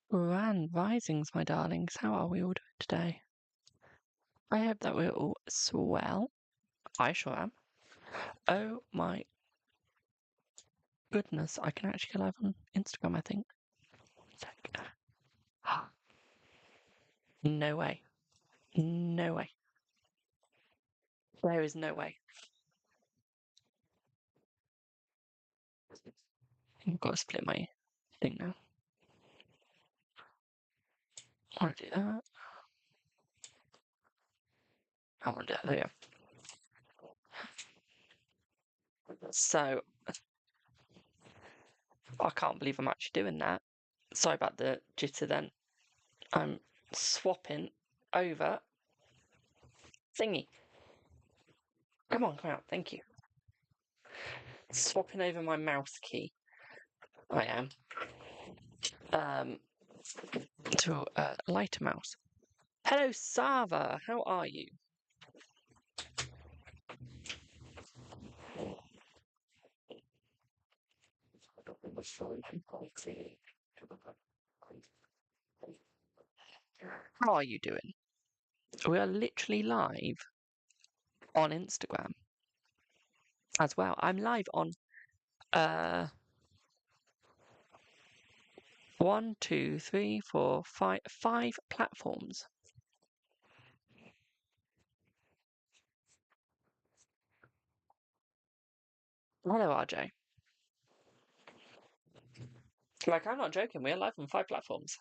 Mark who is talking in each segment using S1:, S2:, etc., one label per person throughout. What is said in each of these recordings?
S1: Grand risings, my darlings. How are we all doing today? I hope that we're all swell. I sure am. Oh my goodness, I can actually go live on Instagram, I think. No way. No way. There is no way. I've got to split my thing now. I want to do that. I want to do that. There we go. So, I can't believe I'm actually doing that. Sorry about the jitter then. I'm swapping over thingy. Come on, come out. Thank you. Swapping over my mouse key. I am. To a lighter mouse. Hello, Sava. How are you? How are you doing? We are literally live on Instagram as well. I'm live on 1, 2, 3, 4, 5 platforms. Hello, RJ. Like, I'm not joking. We are live on 5 platforms.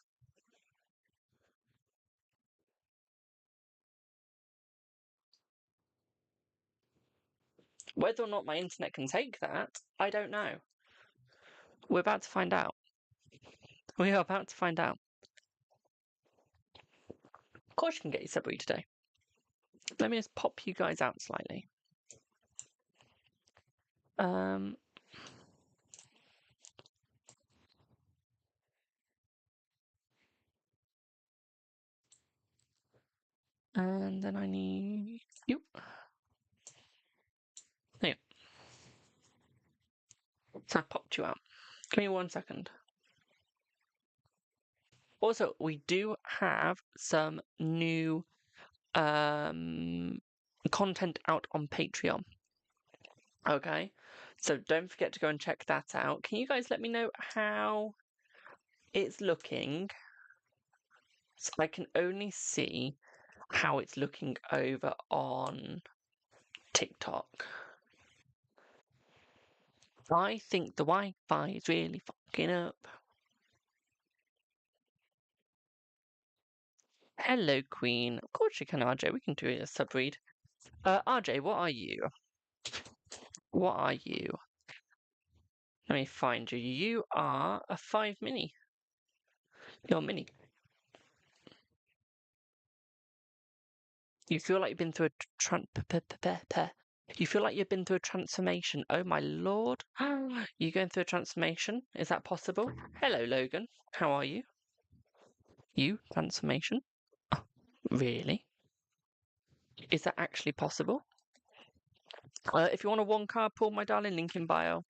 S1: Whether or not my internet can take that, I don't know. We're about to find out. We are about to find out. Of course you can get your sub read today. Let me just pop you guys out slightly. And then I need you. There. So I popped you out. Give me 1 second. Also, we do have some new content out on Patreon. Okay, so don't forget to go and check that out. Can you guys let me know how it's looking? So I can only see how it's looking over on TikTok. I think the Wi-Fi is really fucking up. Hello, Queen. Of course you can, RJ. We can do a sub read. RJ, what are you? What are you? Let me find you. You are a 5 mini. You're mini. You feel like you've been through a you feel like you've been through a transformation. Oh my lord. You going through a transformation? Is that possible? Hello, Logan. How are you? You? Transformation? Oh, really? Is that actually possible? If you want a 1 card pull, my darling, link in bio.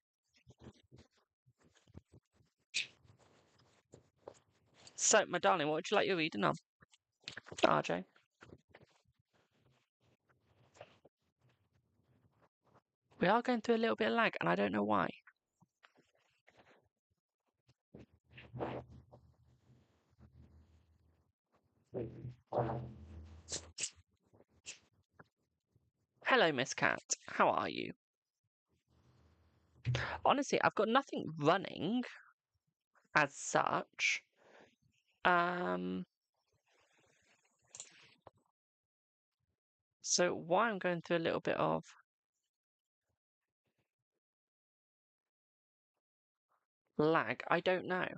S1: So, my darling, what would you like your reading on? RJ? We are going through a little bit of lag, and I don't know why. Hello, Miss Cat. How are you? Honestly, I've got nothing running as such. So why I'm going through a little bit of lag, I don't know.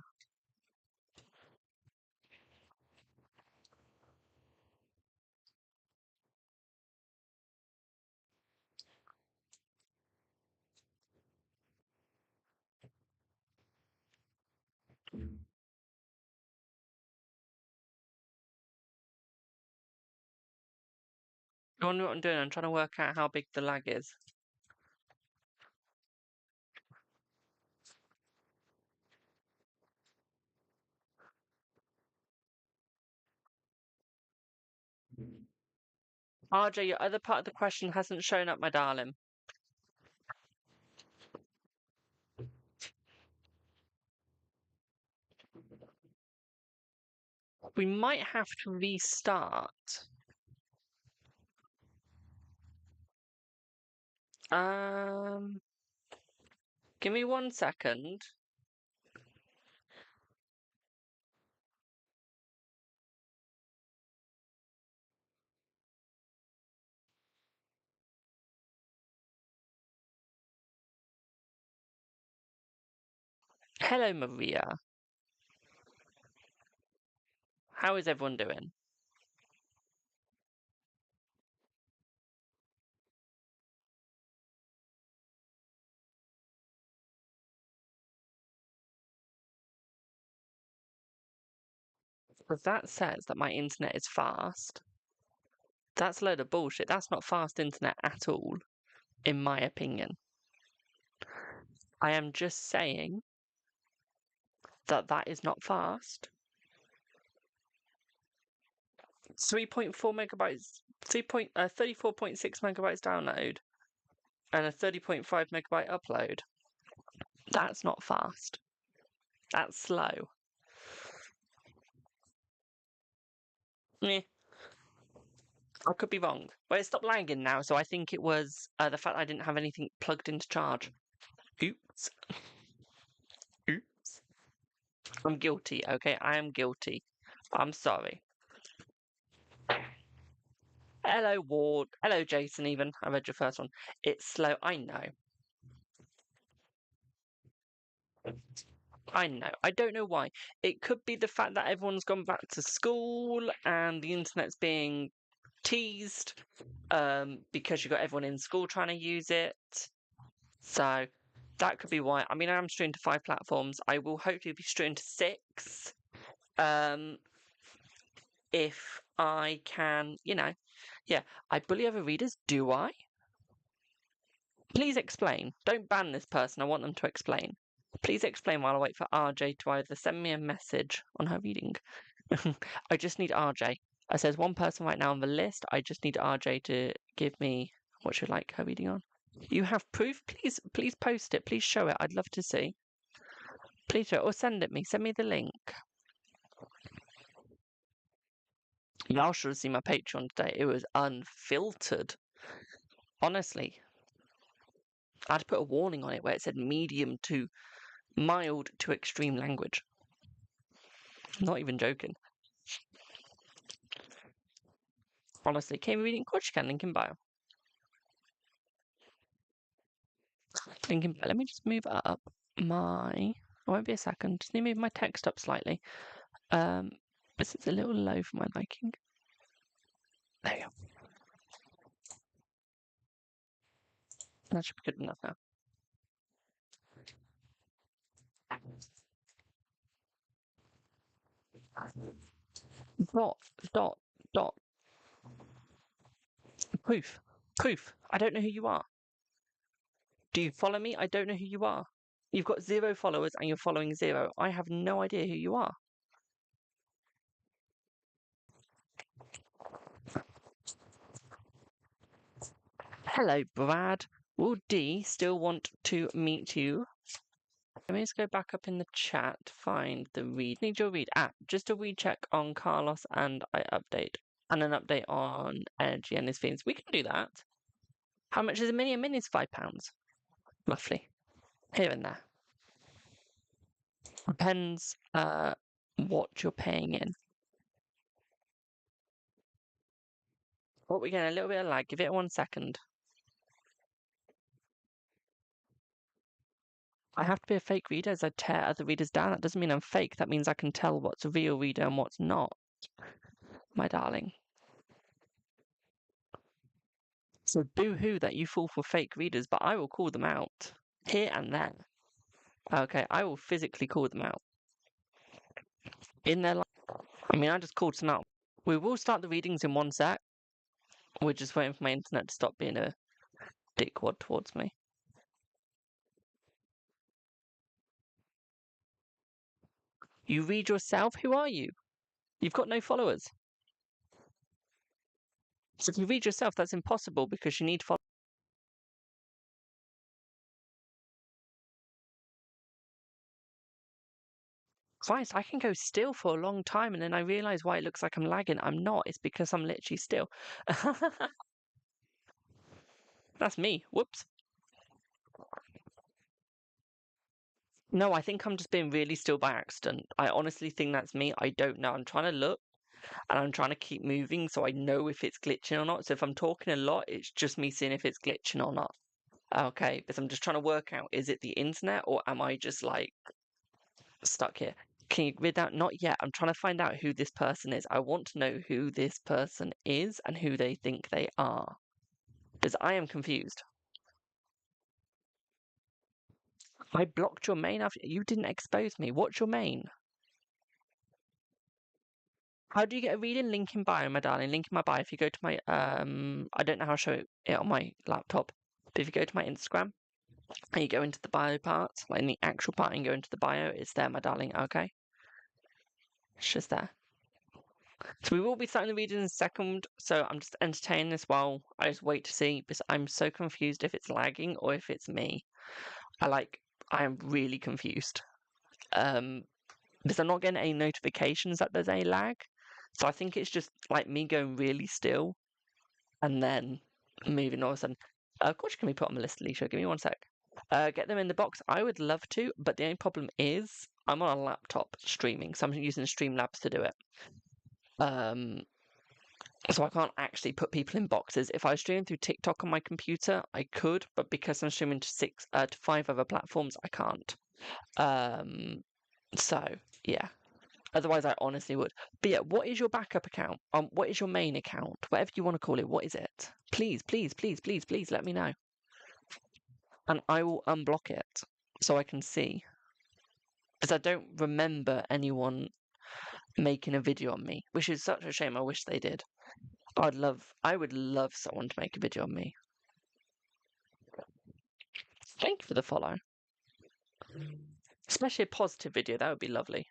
S1: You wonder what I'm doing? I'm trying to work out how big the lag is. RJ, your other part of the question hasn't shown up, my darling. We might have to restart. Give me 1 second. Hello, Maria. How is everyone doing? Because that says that my internet is fast. That's a load of bullshit. That's not fast internet at all, in my opinion. I am just saying that that is not fast. 3.4 megabytes, 34.6 megabytes download, and a 30.5 megabyte upload. That's not fast. That's slow. I could be wrong. But it stopped lagging now, so I think it was the fact I didn't have anything plugged into charge. Oops. Oops. I'm guilty, okay? I am guilty. I'm sorry. Hello, Ward. Hello, Jason, even. I read your first one. It's slow. I know. I know. I don't know why. It could be the fact that everyone's gone back to school and the internet's being teased because you've got everyone in school trying to use it. So that could be why. I mean, I am streaming to 5 platforms. I will hopefully be streaming to 6. If I can, yeah. I bully other readers, do I? Please explain. Don't ban this person. I want them to explain. Please explain while I wait for RJ to either send me a message on her reading. I just need RJ. I says one person right now on the list. I just need RJ to give me what she'd like her reading on. You have proof? Please post it. Please show it. I'd love to see. Please show it or send it me. Send me the link. Y'all should have seen my Patreon today. It was unfiltered. Honestly. I had to put a warning on it where it said medium to mild to extreme language. I'm not even joking. Honestly, came reading? Of course you can. Link in bio. Link in bio. Let me just move up my. It won't be a second. Just need to move my text up slightly. This is a little low for my liking. There we go. That should be good enough now. Dot. Proof. I don't know who you are. Do you follow me? I don't know who you are. You've got 0 followers and you're following 0. I have no idea who you are. Hello, Brad. Will D still want to meet you? Let me just go back up in the chat, find the read. Need your read. Just a recheck on Carlos and I update. And an update on Energy and his things. We can do that. How much is a mini? A mini is £5, roughly. Here and there. Depends what you're paying in. What we're getting a little bit of lag. Give it 1 second. I have to be a fake reader as I tear other readers down. That doesn't mean I'm fake. That means I can tell what's a real reader and what's not, my darling. So boo-hoo that you fall for fake readers, but I will call them out here and there. Okay, I will physically call them out. In their life. I mean, I just called some out. We will start the readings in 1 sec. We're just waiting for my internet to stop being a dickwad towards me. You read yourself? Who are you? You've got no followers. So if you read yourself, that's impossible because you need to follow. Christ, I can go still for a long time and then I realise why it looks like I'm lagging. I'm not. It's because I'm literally still. That's me. Whoops. No, I think I'm just being really still by accident. I honestly think that's me. I don't know. I'm trying to look and I'm trying to keep moving so I know if it's glitching or not. So if I'm talking a lot, it's just me seeing if it's glitching or not. Okay, because I'm just trying to work out, is it the internet or am I just like stuck here? Can you read out? Not yet. I'm trying to find out who this person is. I want to know who this person is and who they think they are. Because I am confused. I blocked your main after you didn't expose me. What's your main? How do you get a reading? Link in bio, my darling. Link in my bio. If you go to my I don't know how to show it on my laptop, but if you go to my Instagram and you go into the bio part, like in the actual part, and go into the bio, it's there, my darling. Okay, it's just there. So we will be starting the reading in a second. So I'm just entertaining this while I just wait to see because I'm so confused if it's lagging or if it's me. I am really confused. Because I'm not getting any notifications that there's any lag. So I think it's just like me going really still and then moving all of a sudden. Of course, can we put on the list, Alicia? Give me 1 sec. Get them in the box. I would love to, but the only problem is I'm on a laptop streaming, so I'm using Streamlabs to do it. So I can't actually put people in boxes. If I was streaming through TikTok on my computer, I could, but because I'm streaming to 5 other platforms, I can't. So yeah. Otherwise, I honestly would. But yeah, what is your backup account? What is your main account? Whatever you want to call it, what is it? Please, please, please, please, please let me know. And I will unblock it so I can see. Because I don't remember anyone making a video on me, which is such a shame. I wish they did. I would love someone to make a video on me. Thank you for the follow. Especially a positive video, that would be lovely.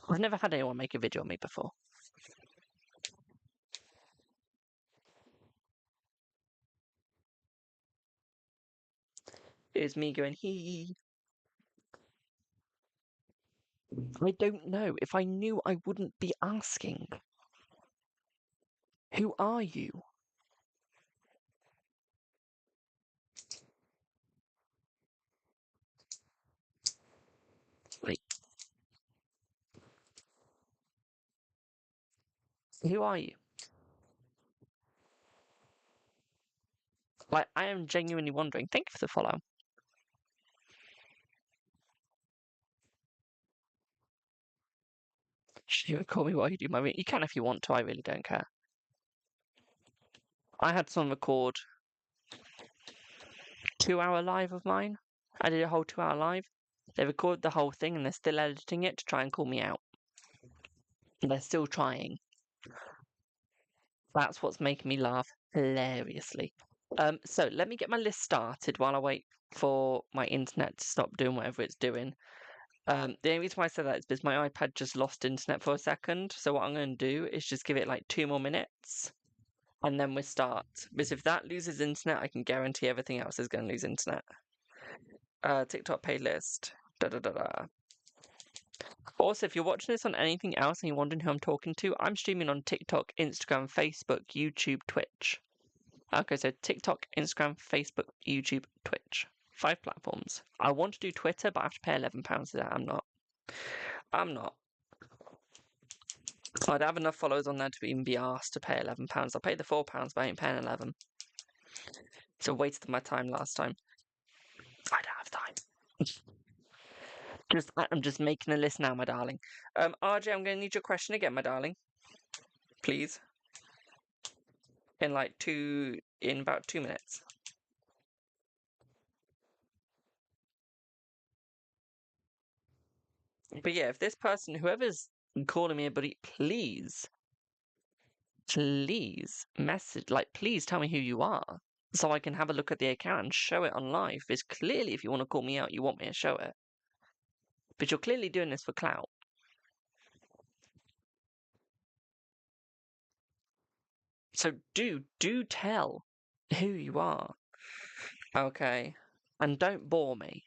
S1: I've never had anyone make a video on me before. It was me going, hee. I don't know. If I knew, I wouldn't be asking. Who are you? Like, who are you? Like, I am genuinely wondering. Thank you for the follow. You would call me while you do my reading. You can if you want to. I really don't care. I had someone record 2-hour live of mine. I did a whole 2-hour live. They recorded the whole thing and they're still editing it to try and call me out. They're still trying. That's what's making me laugh hilariously. So let me get my list started while I wait for my internet to stop doing whatever it's doing. The only reason why I said that is because my iPad just lost internet for a second. So what I'm going to do is just give it like 2 more minutes and then we start. Because if that loses internet, I can guarantee everything else is going to lose internet. TikTok playlist. Da da da da. Also, if you're watching this on anything else and you're wondering who I'm talking to, I'm streaming on TikTok, Instagram, Facebook, YouTube, Twitch. Okay, so TikTok, Instagram, Facebook, YouTube, Twitch. 5 platforms. I want to do Twitter, but I have to pay £11 for that. I'm not. I'd have enough followers on there to even be asked to pay £11. I'll pay the £4, but I ain't paying 11. It's a waste of my time last time. I don't have time. I'm just making a list now, my darling. RJ, I'm going to need your question again, my darling. Please. In about 2 minutes. But yeah, if this person, whoever's calling me a buddy, please message, please tell me who you are so I can have a look at the account and show it on live. Because clearly, if you want to call me out, you want me to show it. But you're clearly doing this for clout. So do tell who you are. Okay. And don't bore me.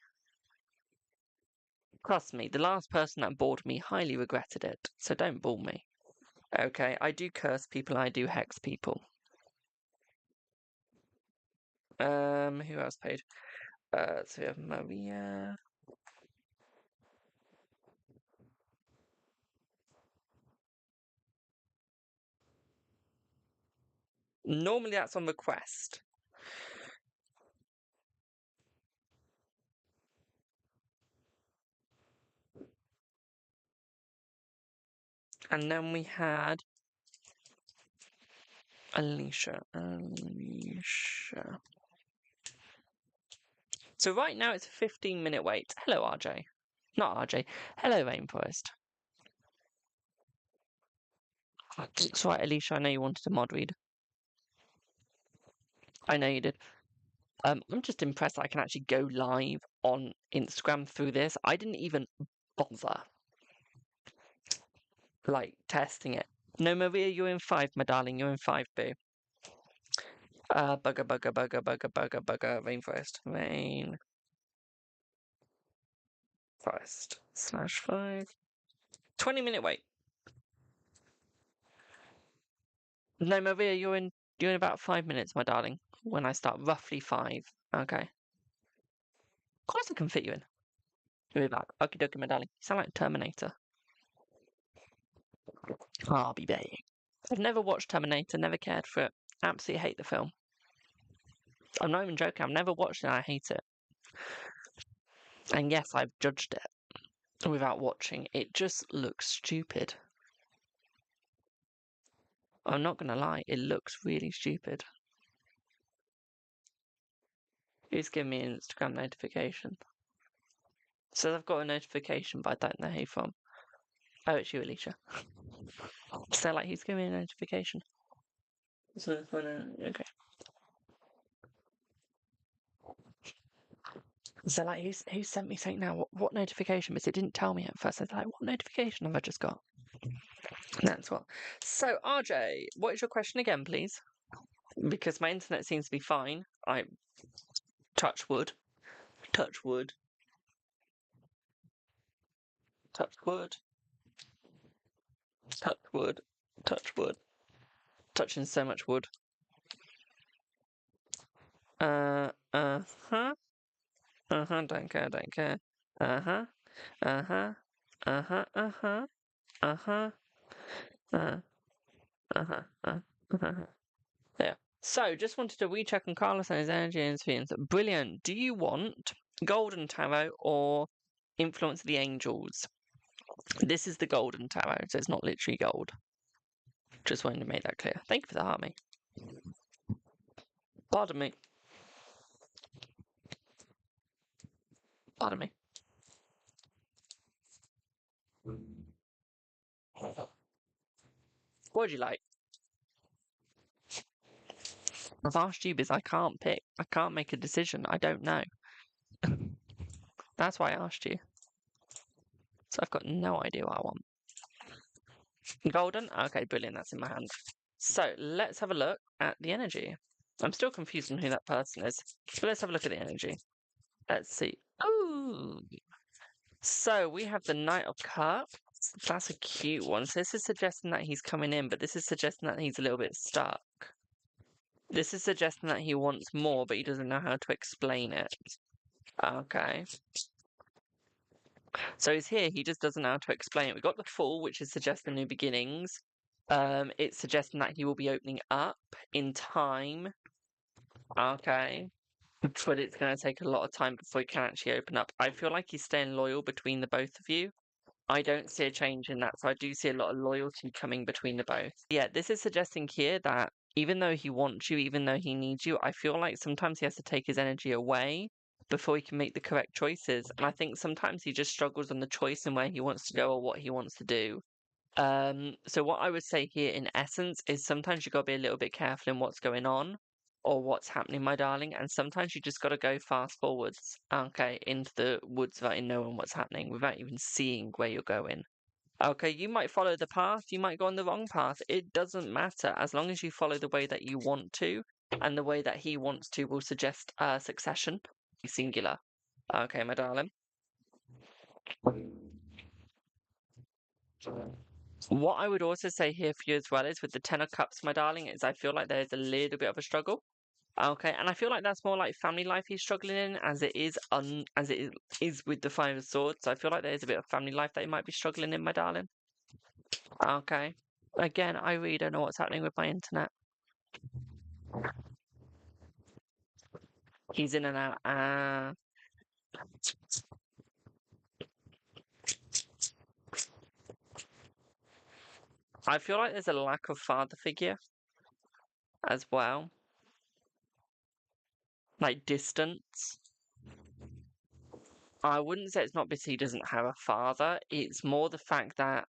S1: Trust me, the last person that bored me highly regretted it, so don't bore me. Okay, I do curse people, I do hex people. Who else paid? So we have Maria. Normally that's on request. And then we had Alicia. So right now it's a 15-minute wait. Hello, RJ. Not RJ. Hello, Rainforest. It's right, Alicia. I know you wanted a mod read. I know you did. I'm just impressed that I can actually go live on Instagram through this. I didn't even bother, like, testing it. No, Maria, you're in 5, my darling. You're in 5, boo. Bugger, Rainforest. Rainforest /5. 20-minute wait. No, Maria, you're in about 5 minutes, my darling. When I start, roughly 5. Okay. Of course I can fit you in. You'll be back. Okie dokie, my darling. You sound like Terminator. I'll be back. I've never watched Terminator, never cared for it. Absolutely hate the film. I'm not even joking. I've never watched it and I hate it. And yes, I've judged it without watching. It just looks stupid. I'm not going to lie. It looks really stupid. Who's giving me an Instagram notification? Says I've got a notification, but I don't know who from. Oh, it's you, Alicia. So, like, who's giving me a notification? Okay. So, like, who sent me something now? What notification? Because it didn't tell me at first. I was like, what notification have I just got? That's what. So, RJ, what is your question again, please? Because my internet seems to be fine. I touch wood. Touch wood. Touch wood. Touch wood. Touch wood. Touching so much wood. Don't care, don't care. Uh-huh. Uh-huh. Uh-huh. Uh-huh. Uh-huh. Uh-huh. Uh-huh. Yeah. So, just wanted to recheck on Carlos and his energy and experience. Brilliant. Do you want Golden Tarot or Influence of the Angels? This is the Golden Tarot, so it's not literally gold. Just wanted to make that clear. Thank you for the heart, mate. Pardon me. Pardon me. What would you like? I've asked you because I can't pick. I can't make a decision. I don't know. That's why I asked you. So I've got no idea what I want. Golden? Okay, brilliant. That's in my hand. So let's have a look at the energy. I'm still confused on who that person is. But let's have a look at the energy. Let's see. Ooh. So we have the Knight of Cups. That's a cute one. So this is suggesting that he's coming in, but this is suggesting that he's a little bit stuck. This is suggesting that he wants more, but he doesn't know how to explain it. Okay. So he's here, he just doesn't know how to explain it. We've got the Fool, which is suggesting new beginnings. It's suggesting that he will be opening up in time. Okay. But it's going to take a lot of time before he can actually open up. I feel like he's staying loyal between the both of you. I don't see a change in that, so I do see a lot of loyalty coming between the both. Yeah, this is suggesting here that even though he wants you, even though he needs you, I feel like sometimes he has to take his energy away before he can make the correct choices. And I think sometimes he just struggles on the choice and where he wants to go or what he wants to do. So what I would say here in essence is sometimes you got to be a little bit careful in what's going on or what's happening, my darling. And sometimes you just got to go fast forwards, okay, into the woods without knowing what's happening, without even seeing where you're going. Okay, you might follow the path, you might go on the wrong path. It doesn't matter as long as you follow the way that you want to, and the way that he wants to will suggest succession, singular. Okay, my darling. What I would also say here for you as well is with the Ten of Cups, my darling, is I feel like there's a little bit of a struggle. Okay, and I feel like that's more like family life he's struggling in, as it is with the Five of Swords. So I feel like there's a bit of family life that he might be struggling in, my darling. Okay. Again, I really don't know what's happening with my internet. He's in and out. I feel like there's a lack of father figure as well. Like distance. I wouldn't say it's not because he doesn't have a father. It's more the fact that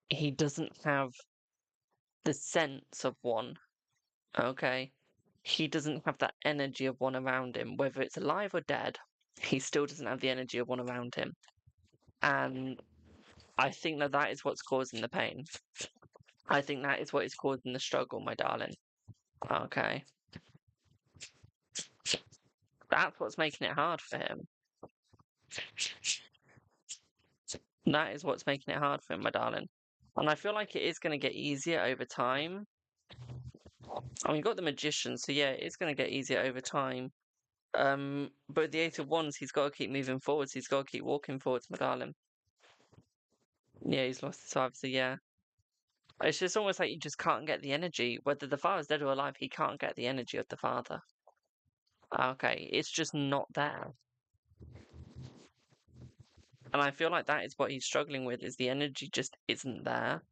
S1: he doesn't have the sense of one. Okay. He doesn't have that energy of one around him, whether it's alive or dead. He still doesn't have the energy of one around him. And I think that is what's causing the pain. I think that is what is causing the struggle, my darling. Okay. That's what's making it hard for him. That is what's making it hard for him, my darling. And I feel like it is going to get easier over time. I mean, you got the Magician, so yeah, it's going to get easier over time. But the Eight of Wands, he's got to keep moving forwards. He's got to keep walking forwards, my darling. Yeah, he's lost his father, so yeah. It's just almost like you just can't get the energy. Whether the father's dead or alive, he can't get the energy of the father. Okay, it's just not there. And I feel like that is what he's struggling with, is the energy just isn't there.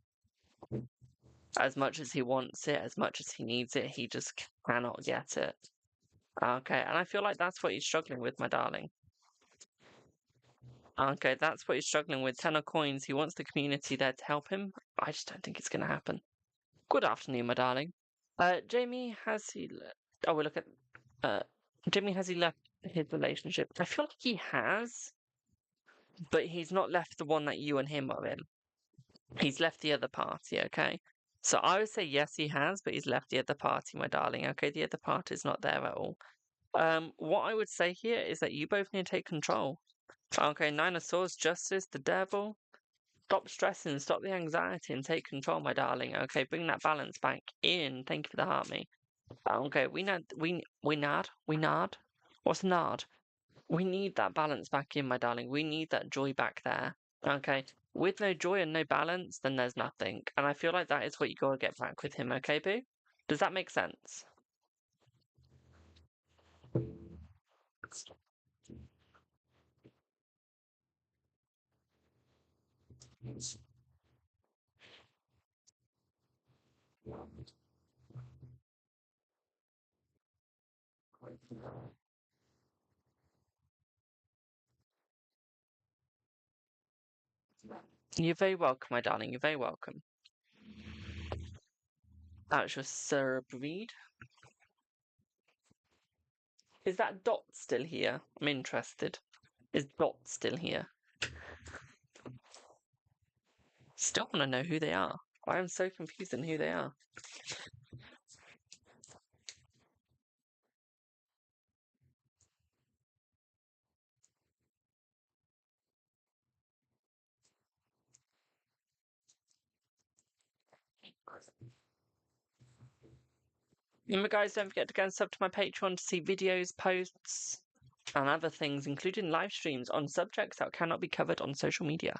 S1: As much as he wants it, as much as he needs it, he just cannot get it. Okay, and I feel like that's what he's struggling with, my darling. Okay, that's what he's struggling with. 10 of Coins, he wants the community there to help him. I just don't think it's going to happen. Good afternoon, my darling. Jamie, has he... Oh, we'll look at... Jamie, has he left his relationship? I feel like he has, but he's not left the one that you and him are in. He's left the other party, okay? So I would say yes, he has, but he's left the other party, my darling, okay? The other party's not there at all. What I would say here is that you both need to take control. Okay, Nine of Swords, Justice, the Devil. Stop stressing, stop the anxiety, and take control, my darling. Okay, bring that balance back in. Thank you for the heart, me. Okay, we nod. What's nod? We need that balance back in, my darling. We need that joy back there. Okay, with no joy and no balance, then there's nothing. And I feel like that is what you gotta get back with him, okay, boo? Does that make sense? You're very welcome, my darling. You're very welcome. That's your Sir Breed. Is that Dot still here? I'm interested. Is Dot still here? Still want to know who they are. I am so confused in who they are. Remember, guys, don't forget to go and sub to my Patreon to see videos, posts, and other things, including live streams on subjects that cannot be covered on social media.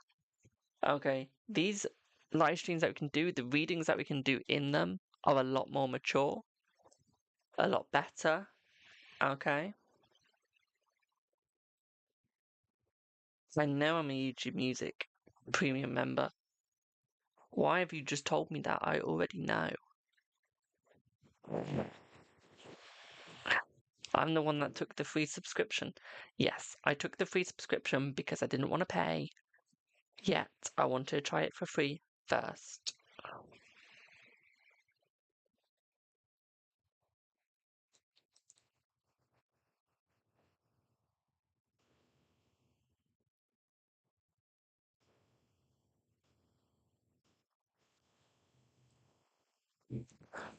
S1: Okay, these live streams that we can do, the readings that we can do in them, are a lot more mature, a lot better. Okay. I know I'm a YouTube Music premium member. Why have you just told me that? I already know. I'm the one that took the free subscription. Yes, I took the free subscription because I didn't want to pay. Yet, I wanted to try it for free first.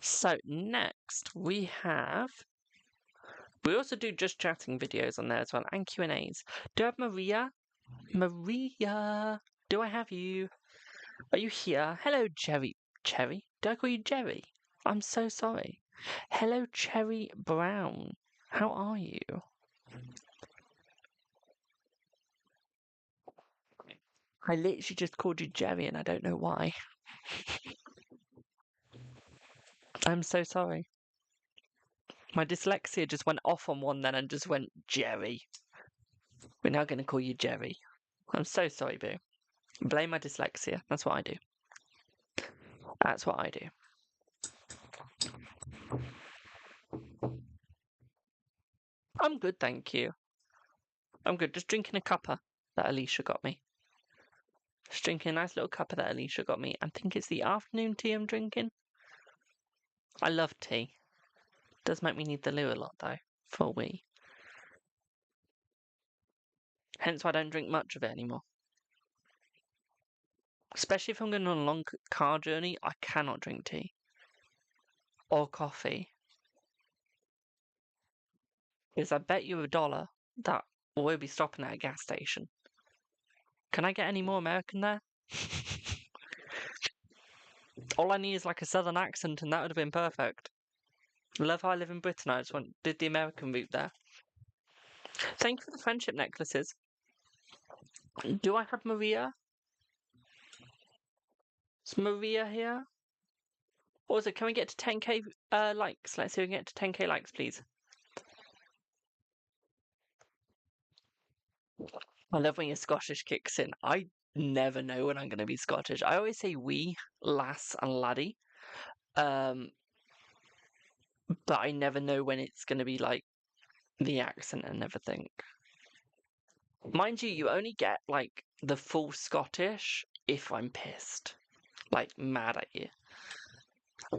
S1: So next we also do just chatting videos on there as well, and Q&As. Do I have Maria? Maria, do I have you? Are you here? Hello, Cherry. Cherry? Did I call you Jerry? I'm so sorry. Hello, Cherry Brown. How are you? I literally just called you Jerry and I don't know why. I'm so sorry. My dyslexia just went off on one then and just went, Jerry. We're now going to call you Jerry. I'm so sorry, Boo. Blame my dyslexia. That's what I do. That's what I do. I'm good, thank you. I'm good. Just drinking a cuppa that Alicia got me. Just drinking a nice little cuppa that Alicia got me. I think it's the afternoon tea I'm drinking. I love tea. It does make me need the loo a lot, though, for a wee. Hence why I don't drink much of it anymore. Especially if I'm going on a long car journey, I cannot drink tea. Or coffee. Because I bet you $1 that we'll be stopping at a gas station. Can I get any more American there? All I need is like a southern accent and that would have been perfect. Love how I live in Britain, I just did the American route there. Thank you for the friendship necklaces. Do I have Maria? Is Maria here? Also, can we get to 10k likes? Let's see if we can get to 10k likes, please. I love when your Scottish kicks in. I never know when I'm going to be Scottish. I always say we, lass, and laddie. But I never know when it's going to be like the accent and everything. Mind you, you only get like the full Scottish if I'm pissed. Like mad at you.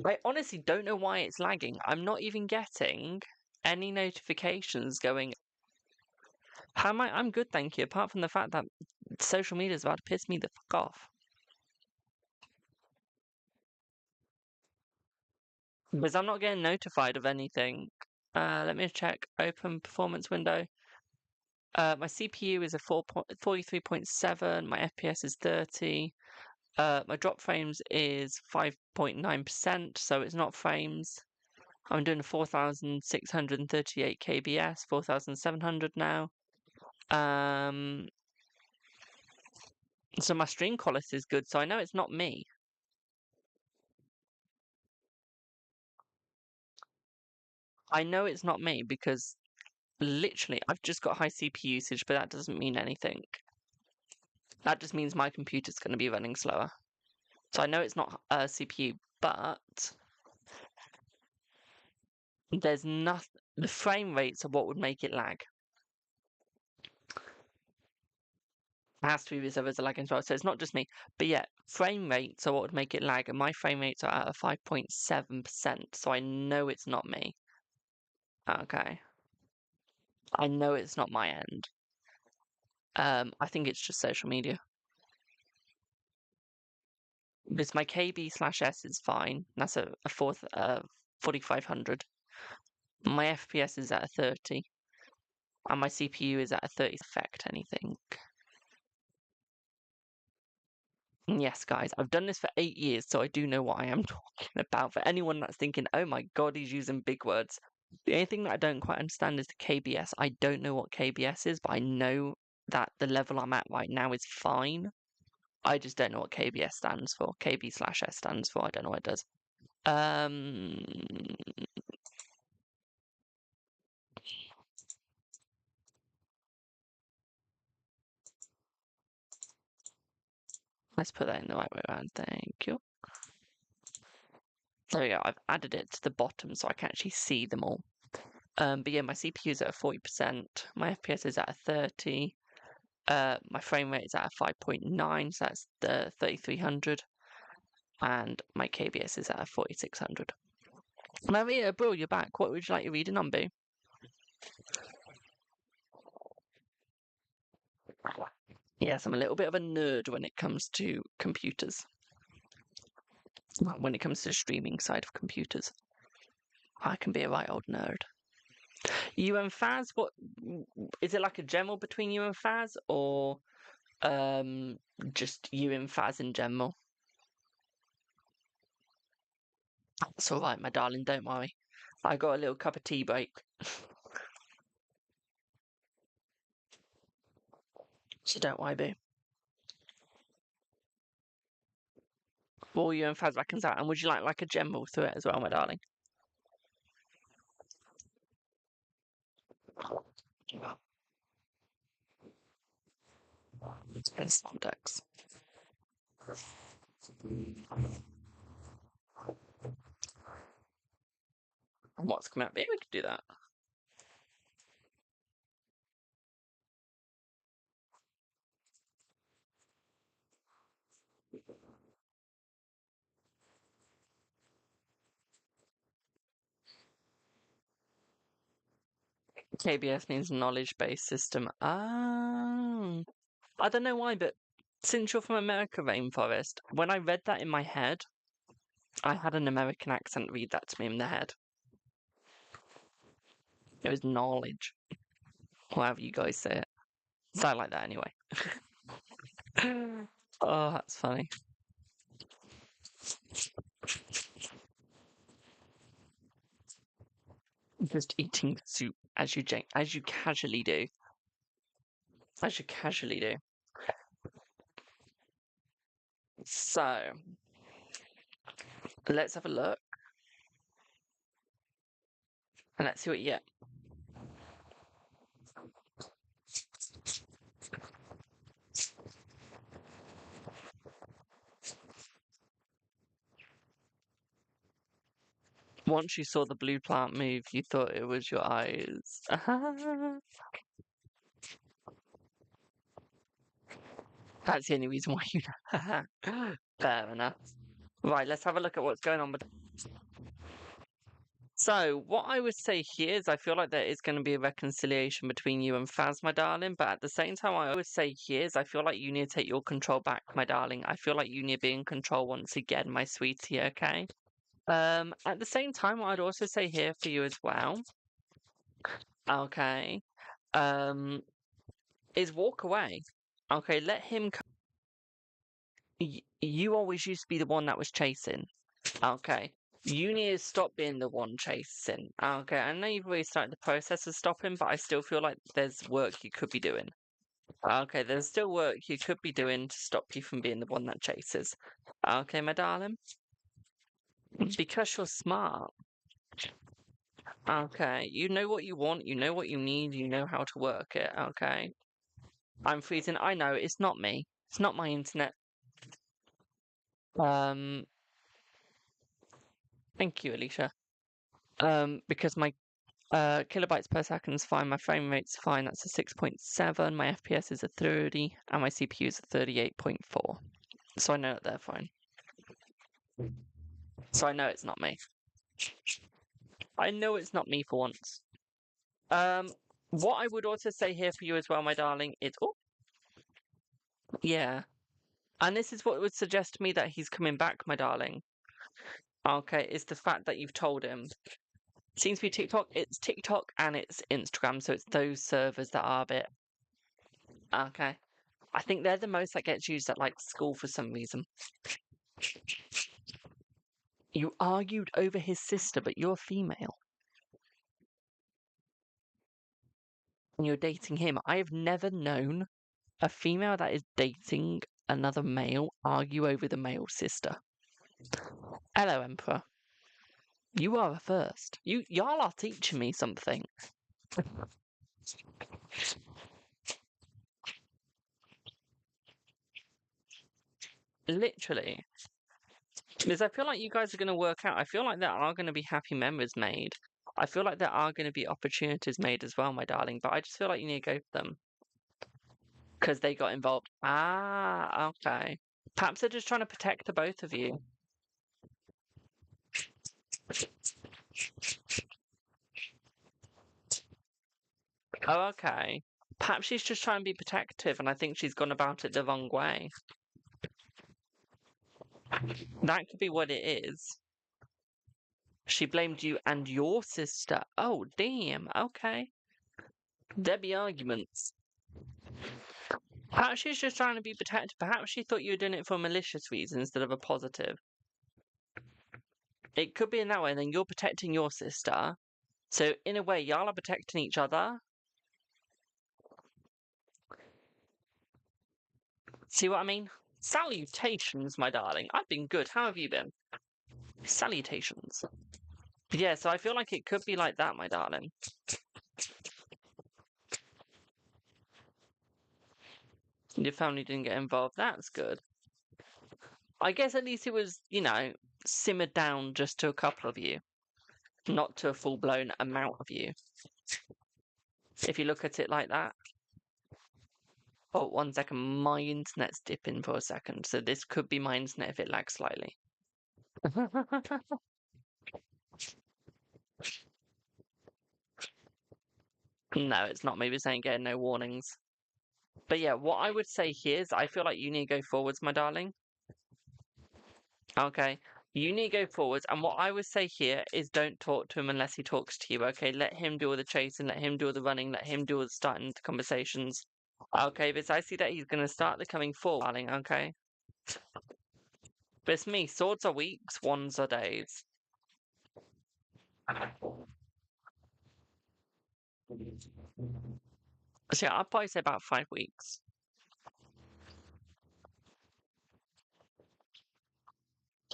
S1: I honestly don't know why it's lagging. I'm not even getting any notifications going. How am I? I'm good, thank you. Apart from the fact that social media is about to piss me the fuck off. Because I'm not getting notified of anything. Let me check. Open performance window. My CPU is a 43.7. My FPS is 30. My drop frames is 5.9%, so it's not frames. I'm doing a 4,638 kbs, 4,700 now. So my stream quality is good, so I know it's not me. I know it's not me because literally I've just got high CPU usage, but that doesn't mean anything. That just means my computer's going to be running slower. So I know it's not CPU, but there's nothing. The frame rates are what would make it lag. It has to be because others are lagging as well. So it's not just me. But yeah, frame rates are what would make it lag, and my frame rates are at a 5.7%. So I know it's not me. Okay. I know it's not my end. I think it's just social media. Because my KB/S is fine. That's a 4500. My FPS is at a 30. And my CPU is at a 30 affect anything. And yes, guys, I've done this for 8 years, so I do know what I am talking about. For anyone that's thinking, oh my god, he's using big words. The only thing that I don't quite understand is the KBS. I don't know what KBS is, but I know that the level I'm at right now is fine. I just don't know what KBS stands for. KB/S stands for. I don't know what it does. Let's put that in the right way around. Thank you. There we go. I've added it to the bottom so I can actually see them all. But yeah, my CPU is at a 40%. My FPS is at a 30. My frame rate is at a 5.9, so that's the 3300. And my KBS is at a 4600. Maria, bro, you're back. What would you like your reading on, Boo? Yes, I'm a little bit of a nerd when it comes to computers. Well, when it comes to the streaming side of computers, I can be a right old nerd. You and Faz, what is it like a general between you and Faz, or just you and Faz in general? It's all right, my darling. Don't worry. I got a little cup of tea break. So don't worry, boo. All you and Faz reckons out. And would you like a general through it as well, my darling? It's some decks. What's coming up? Maybe we could do that. KBS means knowledge-based system. Ah, I don't know why, but since you're from America, Rainforest, when I read that in my head, I had an American accent read that to me in the head. It was knowledge. However you guys say it. So I like that anyway. Oh, that's funny. Just eating soup as you casually do. As you casually do. So let's have a look. And let's see what you get. Once you saw the blue plant move, you thought it was your eyes. That's the only reason why you know. Fair enough. Right, let's have a look at what's going on with. So, what I would say here is I feel like there is going to be a reconciliation between you and Faz, my darling, but at the same time, I would say here is I feel like you need to take your control back, my darling. I feel like you need to be in control once again, my sweetie, okay? At the same time, what I'd also say here for you as well, okay, is walk away. Okay, let him come. You always used to be the one that was chasing. Okay. You need to stop being the one chasing. Okay, I know you've already started the process of stopping, but I still feel like there's work you could be doing. Okay, there's still work you could be doing to stop you from being the one that chases. Okay, my darling? Because you're smart. Okay, you know what you want, you know what you need, you know how to work it, okay? I'm freezing. I know, it's not me. It's not my internet. Thank you, Alicia. Because my kilobytes per second is fine, my frame rate's fine, that's a 6.7, my FPS is a 30, and my CPU is a 38.4. So I know that they're fine. So I know it's not me. I know it's not me for once. What I would also say here for you as well, my darling, is... Oh! Yeah. And this is what would suggest to me that he's coming back, my darling. Okay, is the fact that you've told him. Seems to be TikTok. It's TikTok and it's Instagram, so it's those servers that are a bit... Okay. I think they're the most that gets used at, like, school for some reason. You argued over his sister, but you're female. And you're dating him. I have never known a female that is dating another male argue over the male sister. Hello, Emperor. You are a first. Y'all are teaching me something. Literally. Because I feel like you guys are going to work out. I feel like there are going to be happy memories made. I feel like there are going to be opportunities made as well, my darling. But I just feel like you need to go for them. Because they got involved. Ah, okay. Perhaps they're just trying to protect the both of you. Oh, okay. Perhaps she's just trying to be protective, and I think she's gone about it the wrong way. That could be what it is. She blamed you and your sister. Oh, damn. Okay. There'd be arguments. Perhaps she's just trying to be protective. Perhaps she thought you were doing it for a malicious reason instead of a positive. It could be in that way, and then you're protecting your sister. So, in a way, y'all are protecting each other. See what I mean? Salutations, my darling. I've been good. How have you been? Salutations. Yeah, so I feel like it could be like that, my darling. Your family didn't get involved. That's good. I guess at least it was, simmered down just to a couple of you, not to a full-blown amount of you. If you look at it like that. Oh, 1 second. My internet's dipping for a second, so this could be my internet if it lags slightly. No, it's not. Maybe it's ain't getting no warnings. But yeah, what I would say here is I feel like you need to go forwards, my darling. Okay, you need to go forwards, and what I would say here is don't talk to him unless he talks to you, okay? Let him do all the chasing, let him do all the running, let him do all the starting the conversations. Okay, because I see that he's going to start the coming forward, darling, okay? But it's me, swords are weeks, wands are days. So yeah, I'd probably say about 5 weeks.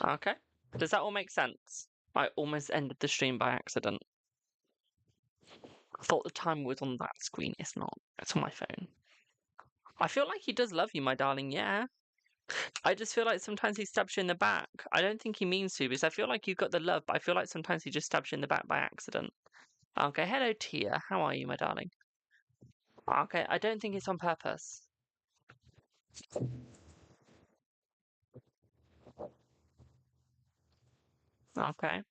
S1: Okay, does that all make sense? I almost ended the stream by accident. I thought the timer was on that screen. It's not. It's on my phone. I feel like he does love you, my darling, yeah. I just feel like sometimes he stabs you in the back. I don't think he means to, because I feel like you've got the love, but I feel like sometimes he just stabs you in the back by accident. Okay, hello, Tia. How are you, my darling? Okay, I don't think it's on purpose. Okay.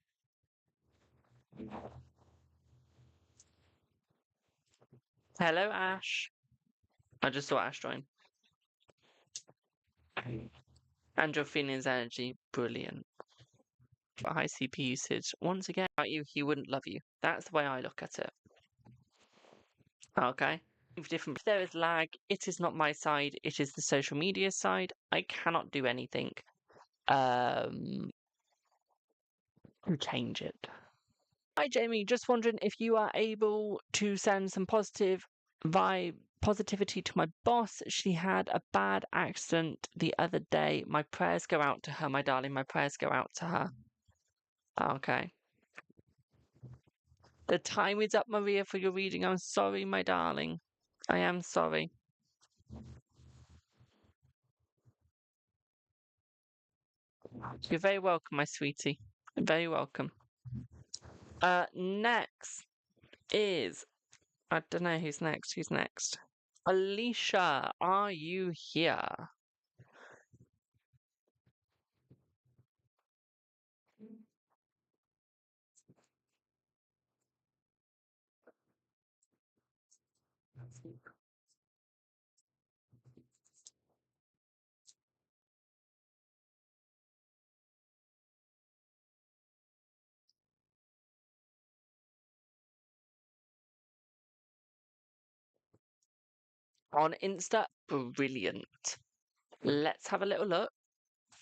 S1: Hello, Ash. I just saw Ash join. And your feelings energy, brilliant. High CP usage. Once again, about you, he wouldn't love you. That's the way I look at it. Okay. Different. If there is lag, it is not my side. It is the social media side. I cannot do anything to change it. Hi, Jamie. Just wondering if you are able to send some positivity to my boss. She had a bad accident the other day. My prayers go out to her, my darling. My prayers go out to her. Okay. The time is up, Maria, for your reading. I'm sorry, my darling. I am sorry. You're very welcome, my sweetie. Very welcome. Next is... I don't know who's next. Who's next? Alicia, are you here? On Insta? Brilliant. Let's have a little look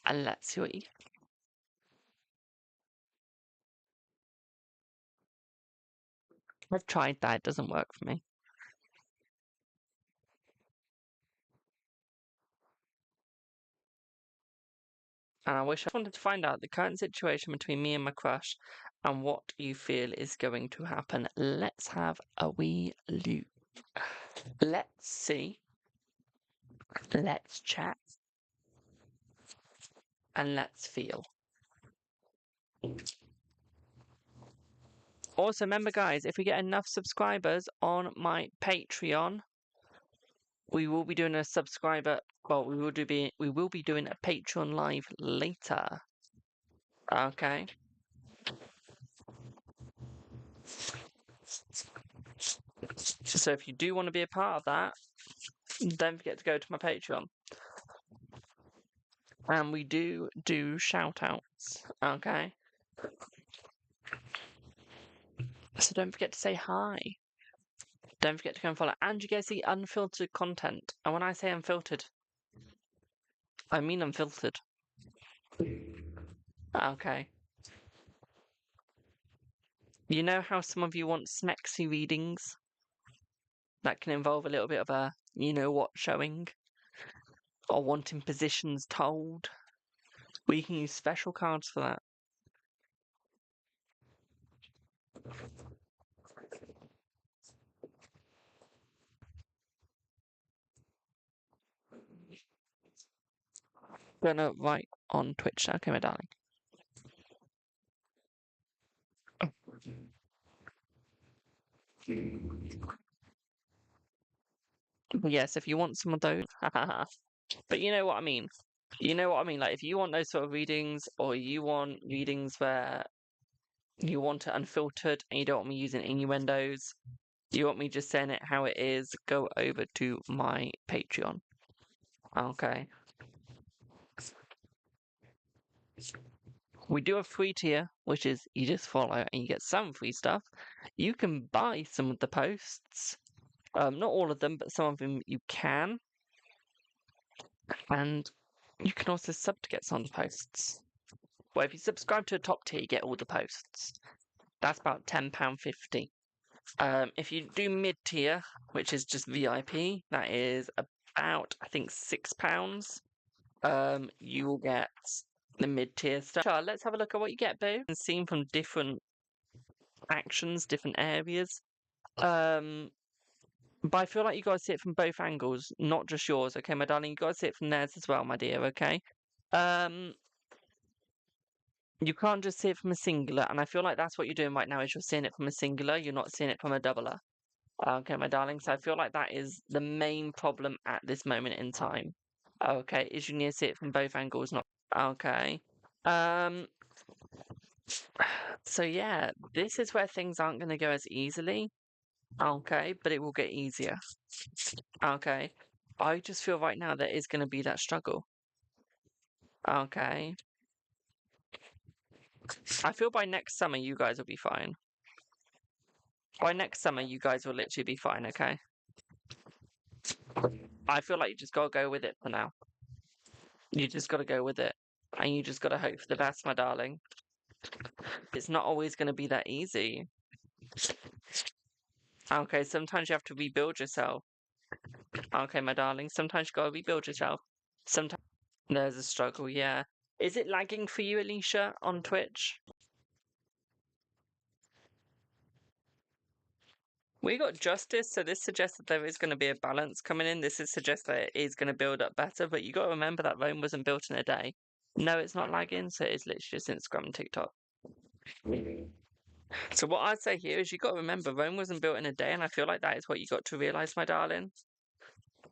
S1: and let's see what you get. I've tried that. It doesn't work for me. And I wanted to find out the current situation between me and my crush and what you feel is going to happen. Let's have a wee look. Let's see. Let's chat. And let's feel. Also, remember, guys, if we get enough subscribers on my Patreon, we will be doing a subscriber. Well, we will be doing a Patreon live later. Okay. So if you do want to be a part of that, don't forget to go to my Patreon. And we do shout outs, okay? So don't forget to say hi. Don't forget to go and follow. And you guys see unfiltered content. And when I say unfiltered, I mean unfiltered. Okay. You know how some of you want smexy readings? That can involve a little bit of a, you know what, showing? Or wanting positions told? We can use special cards for that. Gonna write on Twitch. Okay, my darling. Yes, if you want some of those. But you know what I mean. You know what I mean? Like, if you want those sort of readings, or you want readings where you want it unfiltered and you don't want me using innuendos, you want me just saying it how it is, go over to my Patreon. Okay. We do a free tier, which is you just follow and you get some free stuff. You can buy some of the posts. Not all of them, but some of them you can. And you can also sub to get some of the posts. Well, if you subscribe to a top tier, you get all the posts. That's about £10.50. If you do mid tier, which is just VIP, that is about, I think, £6. You will get the mid tier stuff. Sure, let's have a look at what you get, boo. And seen from different actions, different areas. But I feel like you gotta see it from both angles, not just yours, okay, my darling? You gotta see it from theirs as well, my dear, okay? You can't just see it from a singular, and I feel like that's what you're doing right now, is you're seeing it from a singular, you're not seeing it from a doubler. Okay, my darling, so I feel like that is the main problem at this moment in time. Okay, is you need to see it from both angles, not... Okay. So yeah, this is where things aren't going to go as easily. Okay, but it will get easier. Okay. I just feel right now there is going to be that struggle. Okay. I feel by next summer you guys will be fine. By next summer you guys will literally be fine, okay? I feel like you just gotta go with it for now. You just gotta go with it. And you just gotta hope for the best, my darling. It's not always gonna be that easy. Okay, sometimes you have to rebuild yourself. Okay, my darling, sometimes you gotta rebuild yourself. Sometimes there's a struggle, yeah. Is it lagging for you, Alicia, on Twitch? We got justice, so this suggests that there is going to be a balance coming in. This suggests that it is going to build up better, but you got to remember that Rome wasn't built in a day. No, it's not lagging, so it's literally just Instagram and TikTok. So what I'd say here is you got to remember Rome wasn't built in a day, and I feel like that is what you got to realize, my darling.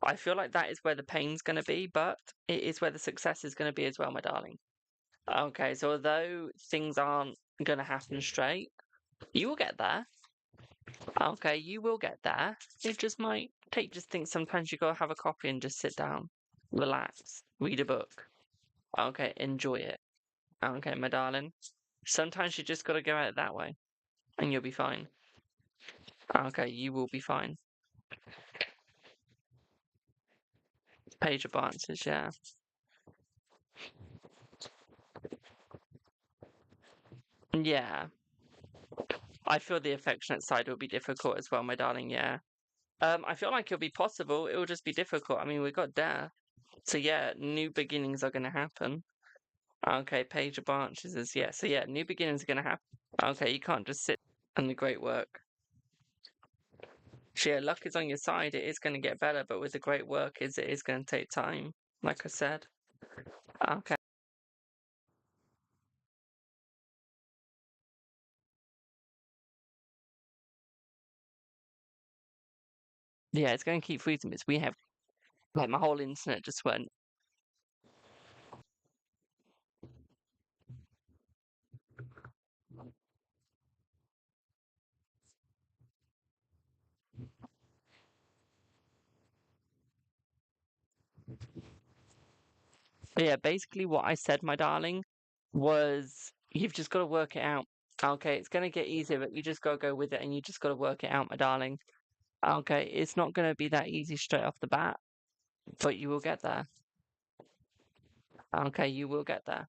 S1: I feel like that is where the pain's going to be, but it is where the success is going to be as well, my darling. Okay, so although things aren't going to happen straight, you will get there. Okay, you will get there. It just might take, just think sometimes you gotta have a coffee and just sit down, relax, read a book. Okay, enjoy it. Okay, my darling. Sometimes you just gotta go out that way and you'll be fine. Okay, you will be fine. Page of answers, yeah. Yeah. I feel the affectionate side will be difficult as well, my darling, yeah. I feel like it'll be possible, it'll just be difficult. I mean, we got there. So yeah, new beginnings are gonna happen. Okay, page of branches is, yeah. So yeah, new beginnings are gonna happen. Okay, you can't just sit and the great work. So yeah, luck is on your side. It is going to get better, but with the great work, it is going to take time. Like I said. Okay. Yeah, it's going to keep freezing because we have, like, my whole internet just went. But yeah, basically what I said, my darling, was you've just got to work it out. Okay, it's going to get easier, but you just got to go with it and you just got to work it out, my darling. Okay, it's not going to be that easy straight off the bat, but you will get there. Okay, you will get there.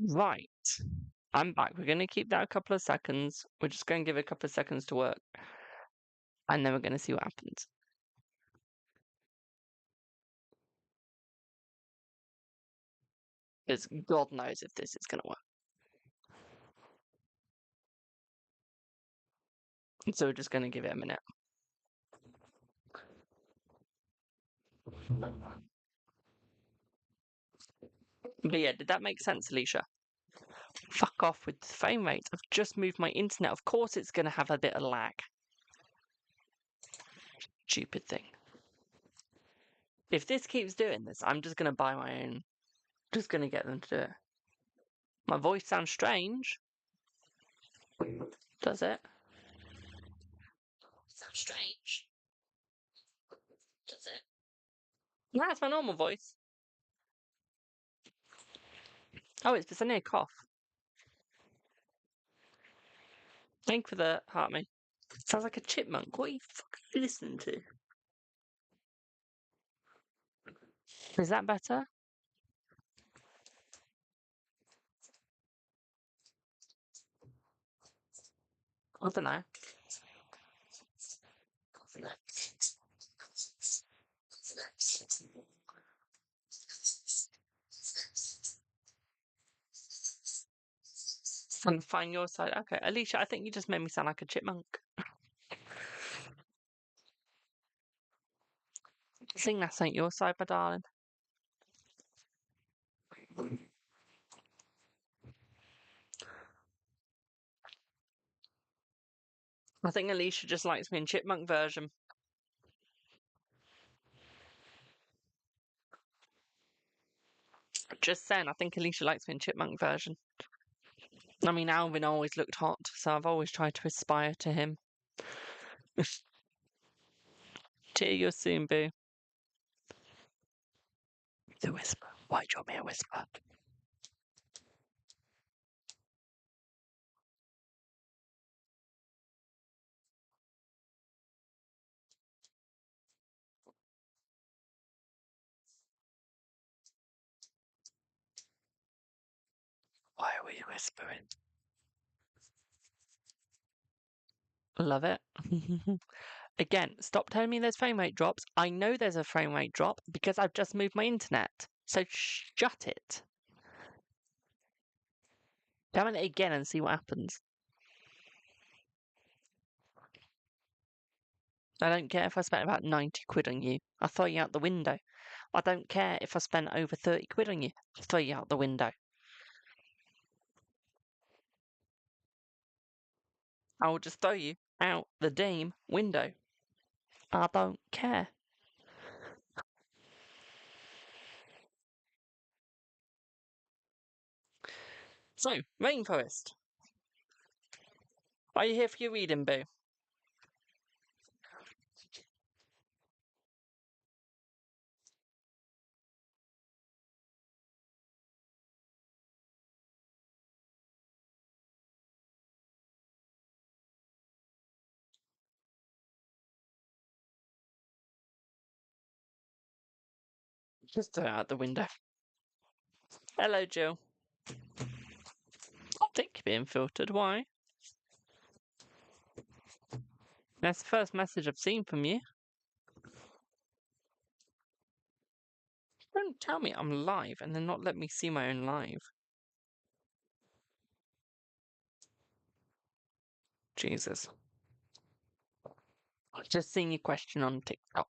S1: Right, I'm back. We're going to keep that a couple of seconds. We're just going to give it a couple of seconds to work, and then we're going to see what happens. Because God knows if this is going to work. So we're just going to give it a minute. But yeah, did that make sense, Alicia? Fuck off with the frame rate. I've just moved my internet. Of course it's going to have a bit of lag. Stupid thing. If this keeps doing this, I'm just going to buy my own. Just going to get them to do it. My voice sounds strange. Does it? Sounds strange. Does it? No, it's my normal voice. Oh, it's only a cough. Thank you for the heart me. Sounds like a chipmunk. What are you fucking listening to? Is that better? I don't know. And find your side. Okay, Alicia, I think you just made me sound like a chipmunk. Sing that ain't your side, my darling. I think Alicia just likes me in chipmunk version. Just saying, I think Alicia likes me in chipmunk version. I mean, Alvin always looked hot, so I've always tried to aspire to him. Tear you soon, boo. The whisper. Why do you want me to whisper? Why are we whispering? Love it. Again, stop telling me there's frame rate drops. I know there's a frame rate drop because I've just moved my internet. So shut it. Tell it again and see what happens. I don't care if I spent about 90 quid on you. I'll throw you out the window. I don't care if I spent over 30 quid on you. I'll throw you out the window. I will just throw you out the damn window. I don't care. So, Rainforest. Are you here for your reading, boo? Just throw it out the window. Hello, Jill. I think you're being filtered. Why? That's the first message I've seen from you. Don't tell me I'm live and then not let me see my own live. Jesus. I've just seen your question on TikTok.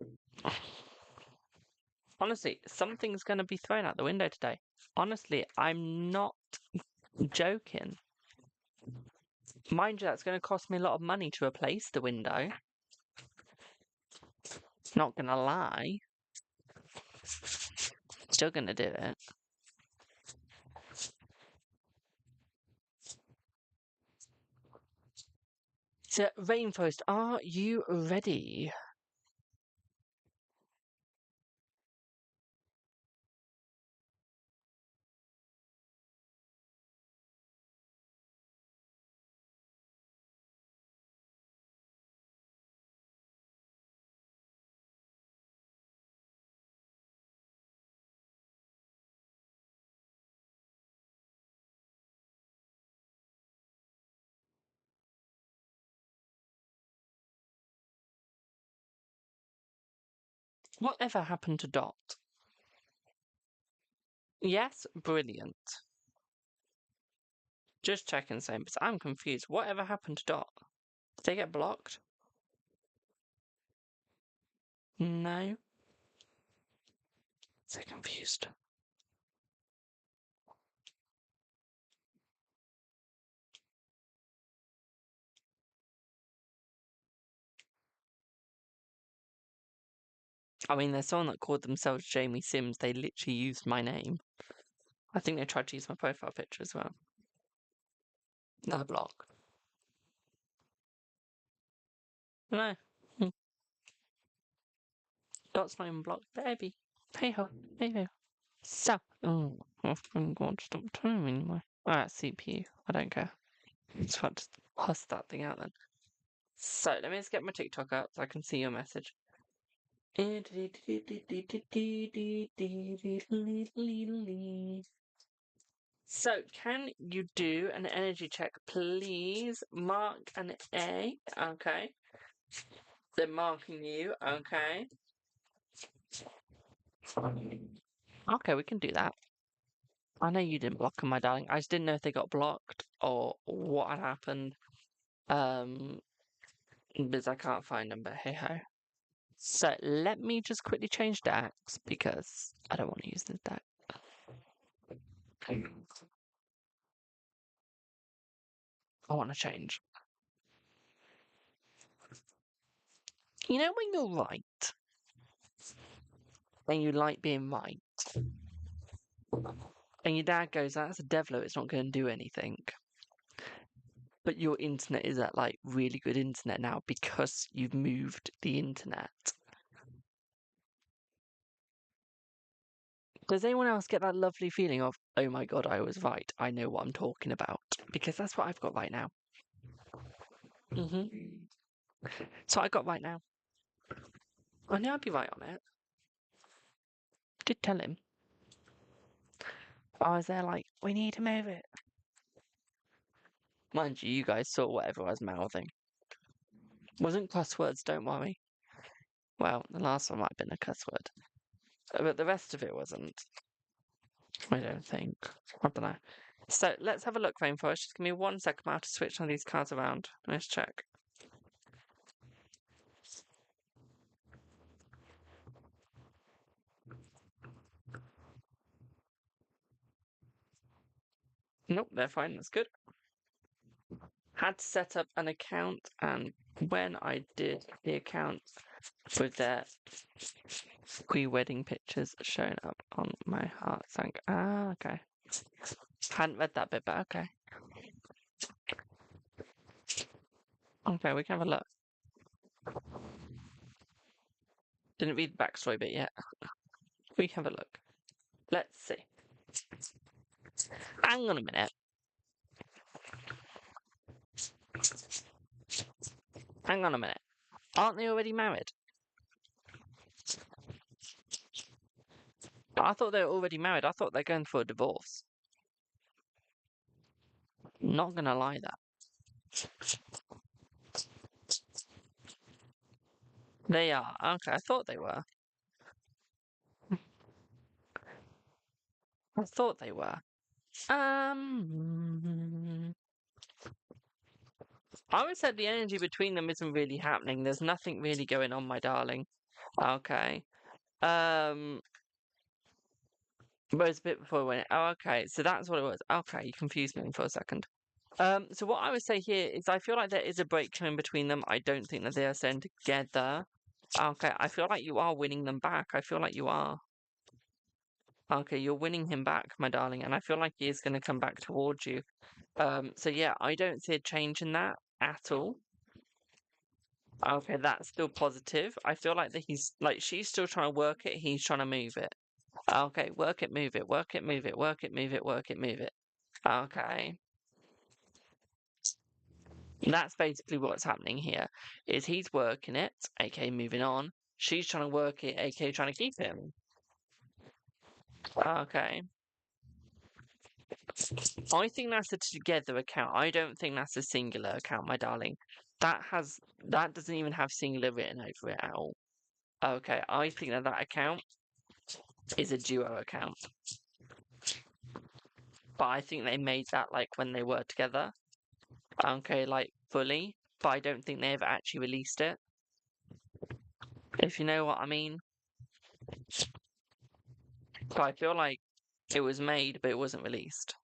S1: Honestly, something's going to be thrown out the window today. Honestly, I'm not joking. Mind you, that's going to cost me a lot of money to replace the window. Not going to lie. Still going to do it. So, Rainforest, are you ready? Whatever happened to Dot? Yes, brilliant. Just checking, same, but I'm confused. Whatever happened to Dot? Did they get blocked? No. So confused. I mean, there's someone that called themselves Jamie Sims. They literally used my name. I think they tried to use my profile picture as well. No block. No. Dot's not even blocked. Baby. Hey ho. Hey ho. So. Oh, I've been going to stop time anyway. Alright, CPU. I don't care. Let's just pass that thing out then. So, let me just get my TikTok up so I can see your message. So, can you do an energy check, please? Mark an A, okay. They're marking you, okay. Okay, we can do that. I know you didn't block them, my darling. I just didn't know if they got blocked or what had happened. Because I can't find them, but hey ho. So, let me just quickly change decks because I don't want to use this deck. I want to change. You know when you're right, and you like being right, and your dad goes, "That's a devil, it's not going to do anything." But your internet is at like really good internet now because you've moved the internet. Does anyone else get that lovely feeling of, oh my god, I was right, I know what I'm talking about? Because that's what I've got right now. So I got right now. I know I'd be right on it. Did tell him. I was there like, we need to move it. Mind you, you guys saw whatever I was mouthing. Wasn't cuss words, don't worry. Well, the last one might have been a cuss word. But the rest of it wasn't. I don't think. I don't know. So let's have a look, Rainforest. Just give me 1 second. I have to switch one of these cards around. Let's check. Nope, they're fine. That's good. Had to set up an account, and when I did the account with their pre-wedding pictures showing up on my heart sank. Ah, okay. Hadn't read that bit, but okay. Okay, we can have a look. Didn't read the backstory bit yet. We can have a look. Let's see. Hang on a minute. Hang on a minute. Aren't they already married? I thought they were already married. I thought they're going for a divorce. Not gonna lie, that. They are. Okay, I thought they were. I thought they were. I would say the energy between them isn't really happening. There's nothing really going on, my darling. Okay. But it's a bit before when. Oh, okay. So that's what it was. Okay, you confused me for a second. So what I would say here is I feel like there is a break coming between them. I don't think that they are staying together. Okay, I feel like you are winning them back. I feel like you are. Okay, you're winning him back, my darling, and I feel like he is going to come back towards you. So yeah, I don't see a change in that at all. Okay, that's still positive. I feel like that he's like she's still trying to work it, he's trying to move it. Okay, work it, move it, work it, move it, work it, move it, work it, move it. Okay. That's basically what's happening here. Is he's working it, aka moving on. She's trying to work it, aka trying to keep him. Okay. I think that's a together account. I don't think that's a singular account, my darling. That doesn't even have singular written over it at all. Okay, I think that account is a duo account. But I think they made that like when they were together. Okay, like fully. But I don't think they ever actually released it. If you know what I mean. So I feel like it was made, but it wasn't released.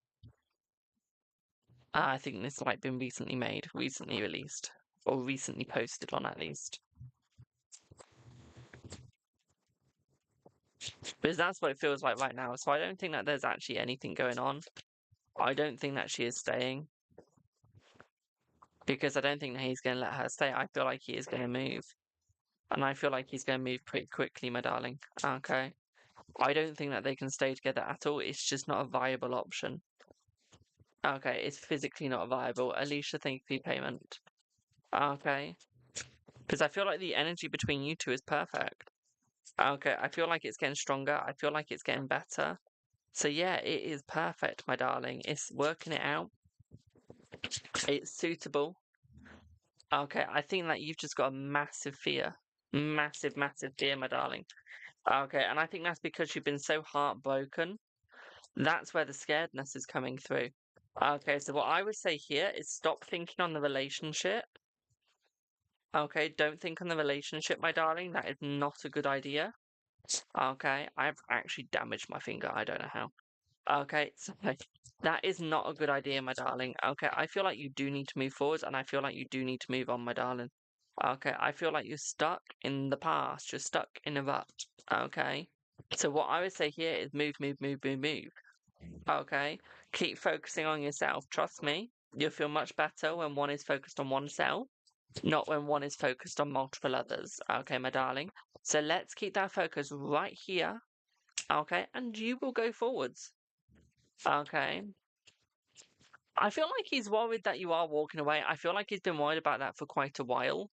S1: I think this like been recently made, recently released, or recently posted on at least. Because that's what it feels like right now. So I don't think that there's actually anything going on. I don't think that she is staying. Because I don't think that he's going to let her stay. I feel like he is going to move. And I feel like he's going to move pretty quickly, my darling. Okay. I don't think that they can stay together at all. It's just not a viable option. Okay, it's physically not viable. Alicia, thank you for your payment. Okay. Because I feel like the energy between you two is perfect. Okay, I feel like it's getting stronger. I feel like it's getting better. So yeah, it is perfect, my darling. It's working it out. It's suitable. Okay, I think that you've just got a massive fear. Massive, massive fear, my darling. Okay, and I think that's because you've been so heartbroken. That's where the scaredness is coming through. Okay, so what I would say here is stop thinking on the relationship. Okay, don't think on the relationship, my darling. That is not a good idea. Okay, I've actually damaged my finger. I don't know how. Okay, so that is not a good idea, my darling. Okay, I feel like you do need to move forwards, and I feel like you do need to move on, my darling. Okay, I feel like you're stuck in the past. You're stuck in a rut. Okay. So what I would say here is move, move, move, move, move. Okay. Keep focusing on yourself. Trust me, you'll feel much better when one is focused on oneself, not when one is focused on multiple others. Okay, my darling. So let's keep that focus right here. Okay, and you will go forwards. Okay. I feel like he's worried that you are walking away. I feel like he's been worried about that for quite a while.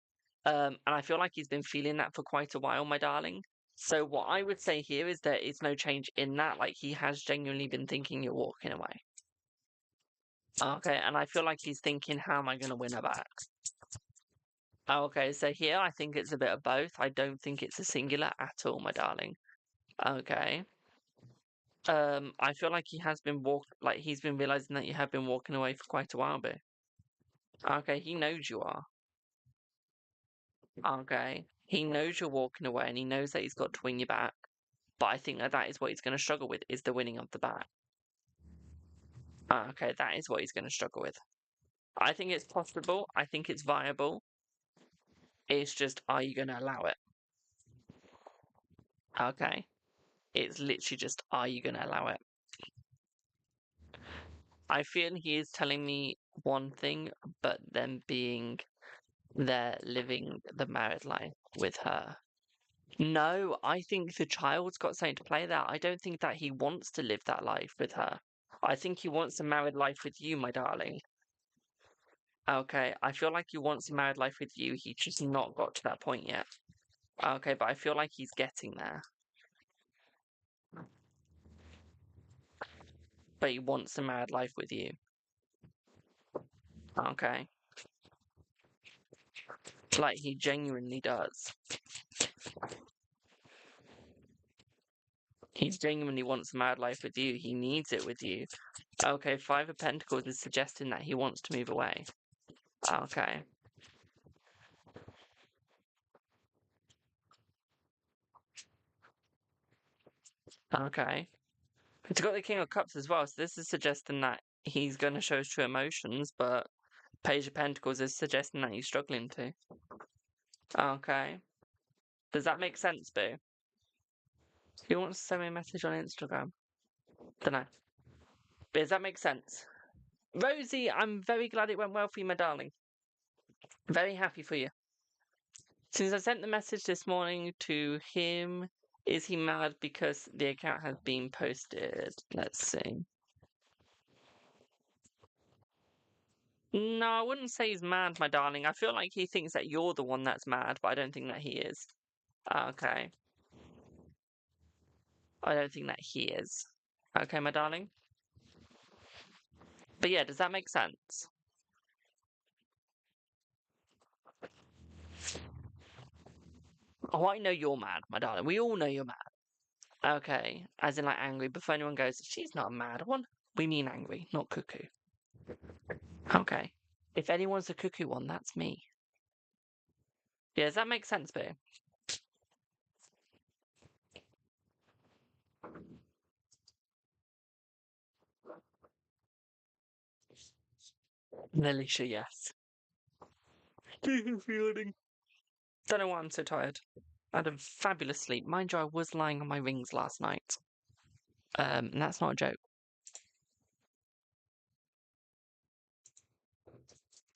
S1: And I feel like he's been feeling that for quite a while, my darling. So what I would say here is there is no change in that. Like he has genuinely been thinking you're walking away. Okay, and I feel like he's thinking, how am I going to win her back? Okay, so here I think it's a bit of both. I don't think it's a singular at all, my darling. Okay. I feel like he has been he's been realizing that you have been walking away for quite a while, but okay, he knows you are. Okay. He knows you're walking away and he knows that he's got to win you back. But I think that is what he's going to struggle with, is the winning of the back. Okay, that is what he's going to struggle with. I think it's possible. I think it's viable. It's just, are you going to allow it? Okay. It's literally just, are you going to allow it? I feel he is telling me one thing, but then being there living the married life with her. No, I think the child's got something to play there. I don't think that he wants to live that life with her. I think he wants a married life with you, my darling. Okay, I feel like he wants a married life with you. He's just not got to that point yet. Okay, but I feel like he's getting there. But he wants a married life with you. Okay. Like, he genuinely does. He genuinely wants a married life with you. He needs it with you. Okay, Five of Pentacles is suggesting that he wants to move away. Okay. Okay. It's got the King of Cups as well, so this is suggesting that he's going to show his true emotions, but Page of Pentacles is suggesting that he's struggling to. Okay. Does that make sense, Boo? Who wants to send me a message on Instagram? Dunno. But does that make sense? Rosie, I'm very glad it went well for you, my darling. Very happy for you. Since I sent the message this morning to him, is he mad because the account has been posted? Let's see. No, I wouldn't say he's mad, my darling. I feel like he thinks that you're the one that's mad, but I don't think that he is. Okay. I don't think that he is. Okay, my darling? But yeah, does that make sense? Oh, I know you're mad, my darling. We all know you're mad. Okay, as in like angry. Before anyone goes, she's not a mad one. We mean angry, not cuckoo. Okay. If anyone's a cuckoo one, that's me. Yeah, does that make sense, Boo? Alicia, yes. Feeling. Don't know why I'm so tired. I had a fabulous sleep. Mind you, I was lying on my rings last night. And that's not a joke.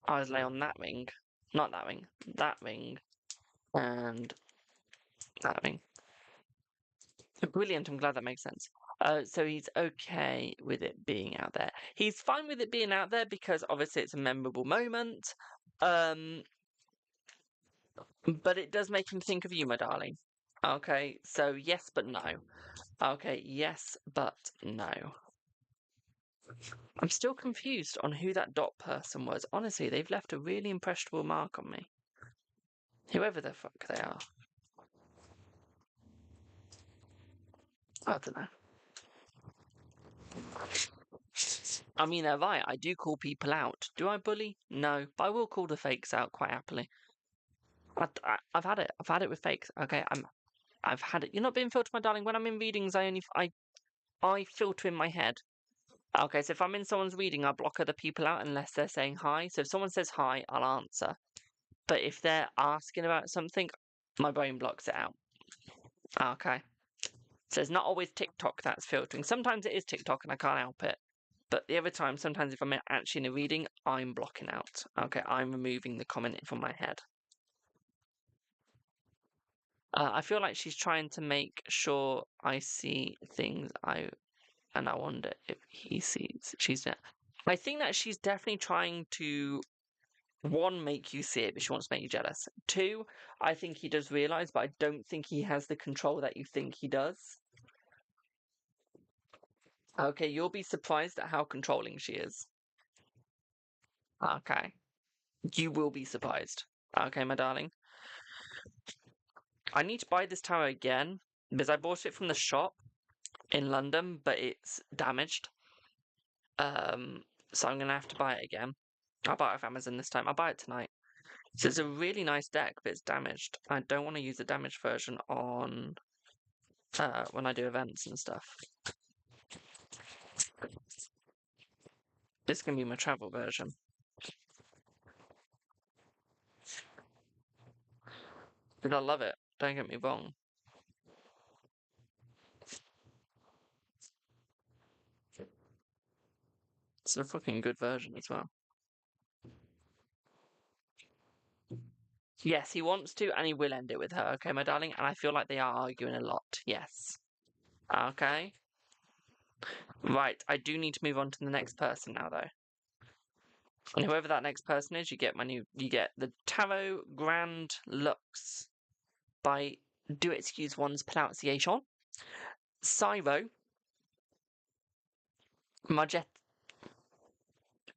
S1: I was laying on that ring. Not that ring. That ring. And that ring. Brilliant. I'm glad that makes sense. So he's okay with it being out there. He's fine with it being out there because obviously it's a memorable moment. But it does make him think of you, my darling. Okay, so yes, but no. Okay, yes, but no. I'm still confused on who that dot person was. Honestly, they've left a really impressionable mark on me. Whoever the fuck they are. I don't know. I mean, they're right. I do call people out. Do I bully? No, but I will call the fakes out quite happily. I've had it. I've had it with fakes. Okay, I've had it. You're not being filtered, my darling. When I'm in readings, I filter in my head. Okay, so if I'm in someone's reading, I block other people out unless they're saying hi. So if someone says hi, I'll answer. But if they're asking about something, my brain blocks it out. Okay. So it's not always TikTok that's filtering. Sometimes it is TikTok and I can't help it. But the other time, sometimes if I'm actually in a reading, I'm blocking out. Okay, I'm removing the comment from my head. I feel like she's trying to make sure I see things and I wonder if he sees. I think that she's definitely trying to, one, make you see it, but she wants to make you jealous. Two, I think he does realize, but I don't think he has the control that you think he does. Okay, you'll be surprised at how controlling she is. Okay. You will be surprised. Okay, my darling. I need to buy this tower again because I bought it from the shop in London, but it's damaged. So I'm gonna have to buy it again. I'll buy it off Amazon this time. I'll buy it tonight. So it's a really nice deck, but it's damaged. I don't want to use the damaged version on when I do events and stuff. This can be my travel version. But I love it. Don't get me wrong. It's a fucking good version as well. Yes, he wants to, and he will end it with her. Okay, my darling. And I feel like they are arguing a lot. Yes. Okay. Right. I do need to move on to the next person now, though. And whoever that next person is, you get the Tarot Grand Lux by do excuse one's pronunciation. Cyro Marchetti.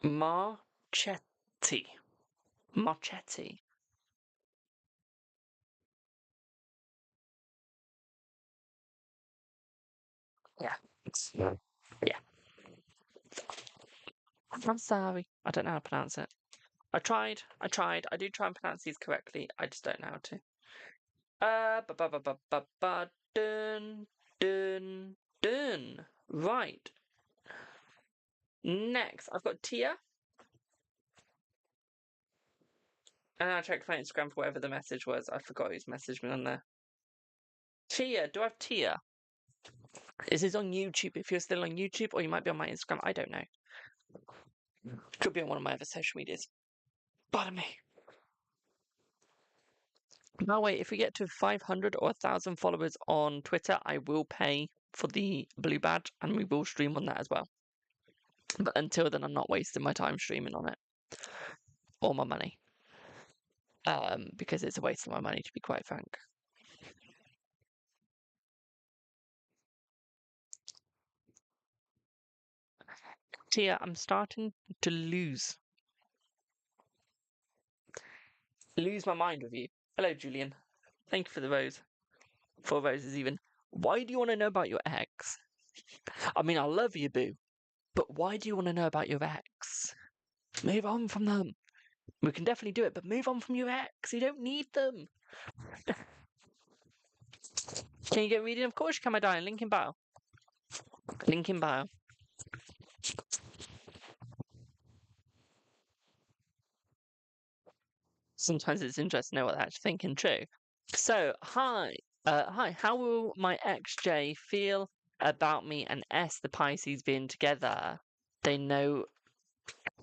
S1: Marchetti. Yeah. Yeah. I'm sorry. I don't know how to pronounce it. I tried. I do try and pronounce these correctly. I just don't know how to. Dun, dun, dun. Right. Next, I've got Tia. And I checked my Instagram for whatever the message was. I forgot who's messaged me on there. Tia, do I have Tia? Is this on YouTube if you're still on YouTube, or you might be on my Instagram? I don't know. Could be on one of my other social medias. Pardon me. By the way, if we get to 500 or 1,000 followers on Twitter, I will pay for the blue badge and we will stream on that as well. But until then, I'm not wasting my time streaming on it or my money. Because it's a waste of my money, to be quite frank. Tia, I'm starting to lose my mind with you. Hello, Julian. Thank you for the rose. 4 roses even. Why do you want to know about your ex? I mean, I love you, boo. But why do you want to know about your ex? Move on from them. We can definitely do it, but move on from your ex. You don't need them. Can you get reading? Of course you can, my darling. Link in bio. Link in bio. Sometimes it's interesting to know what they're actually thinking. True. So, hi. Hi. How will my ex J feel about me and S, the Pisces, being together? They know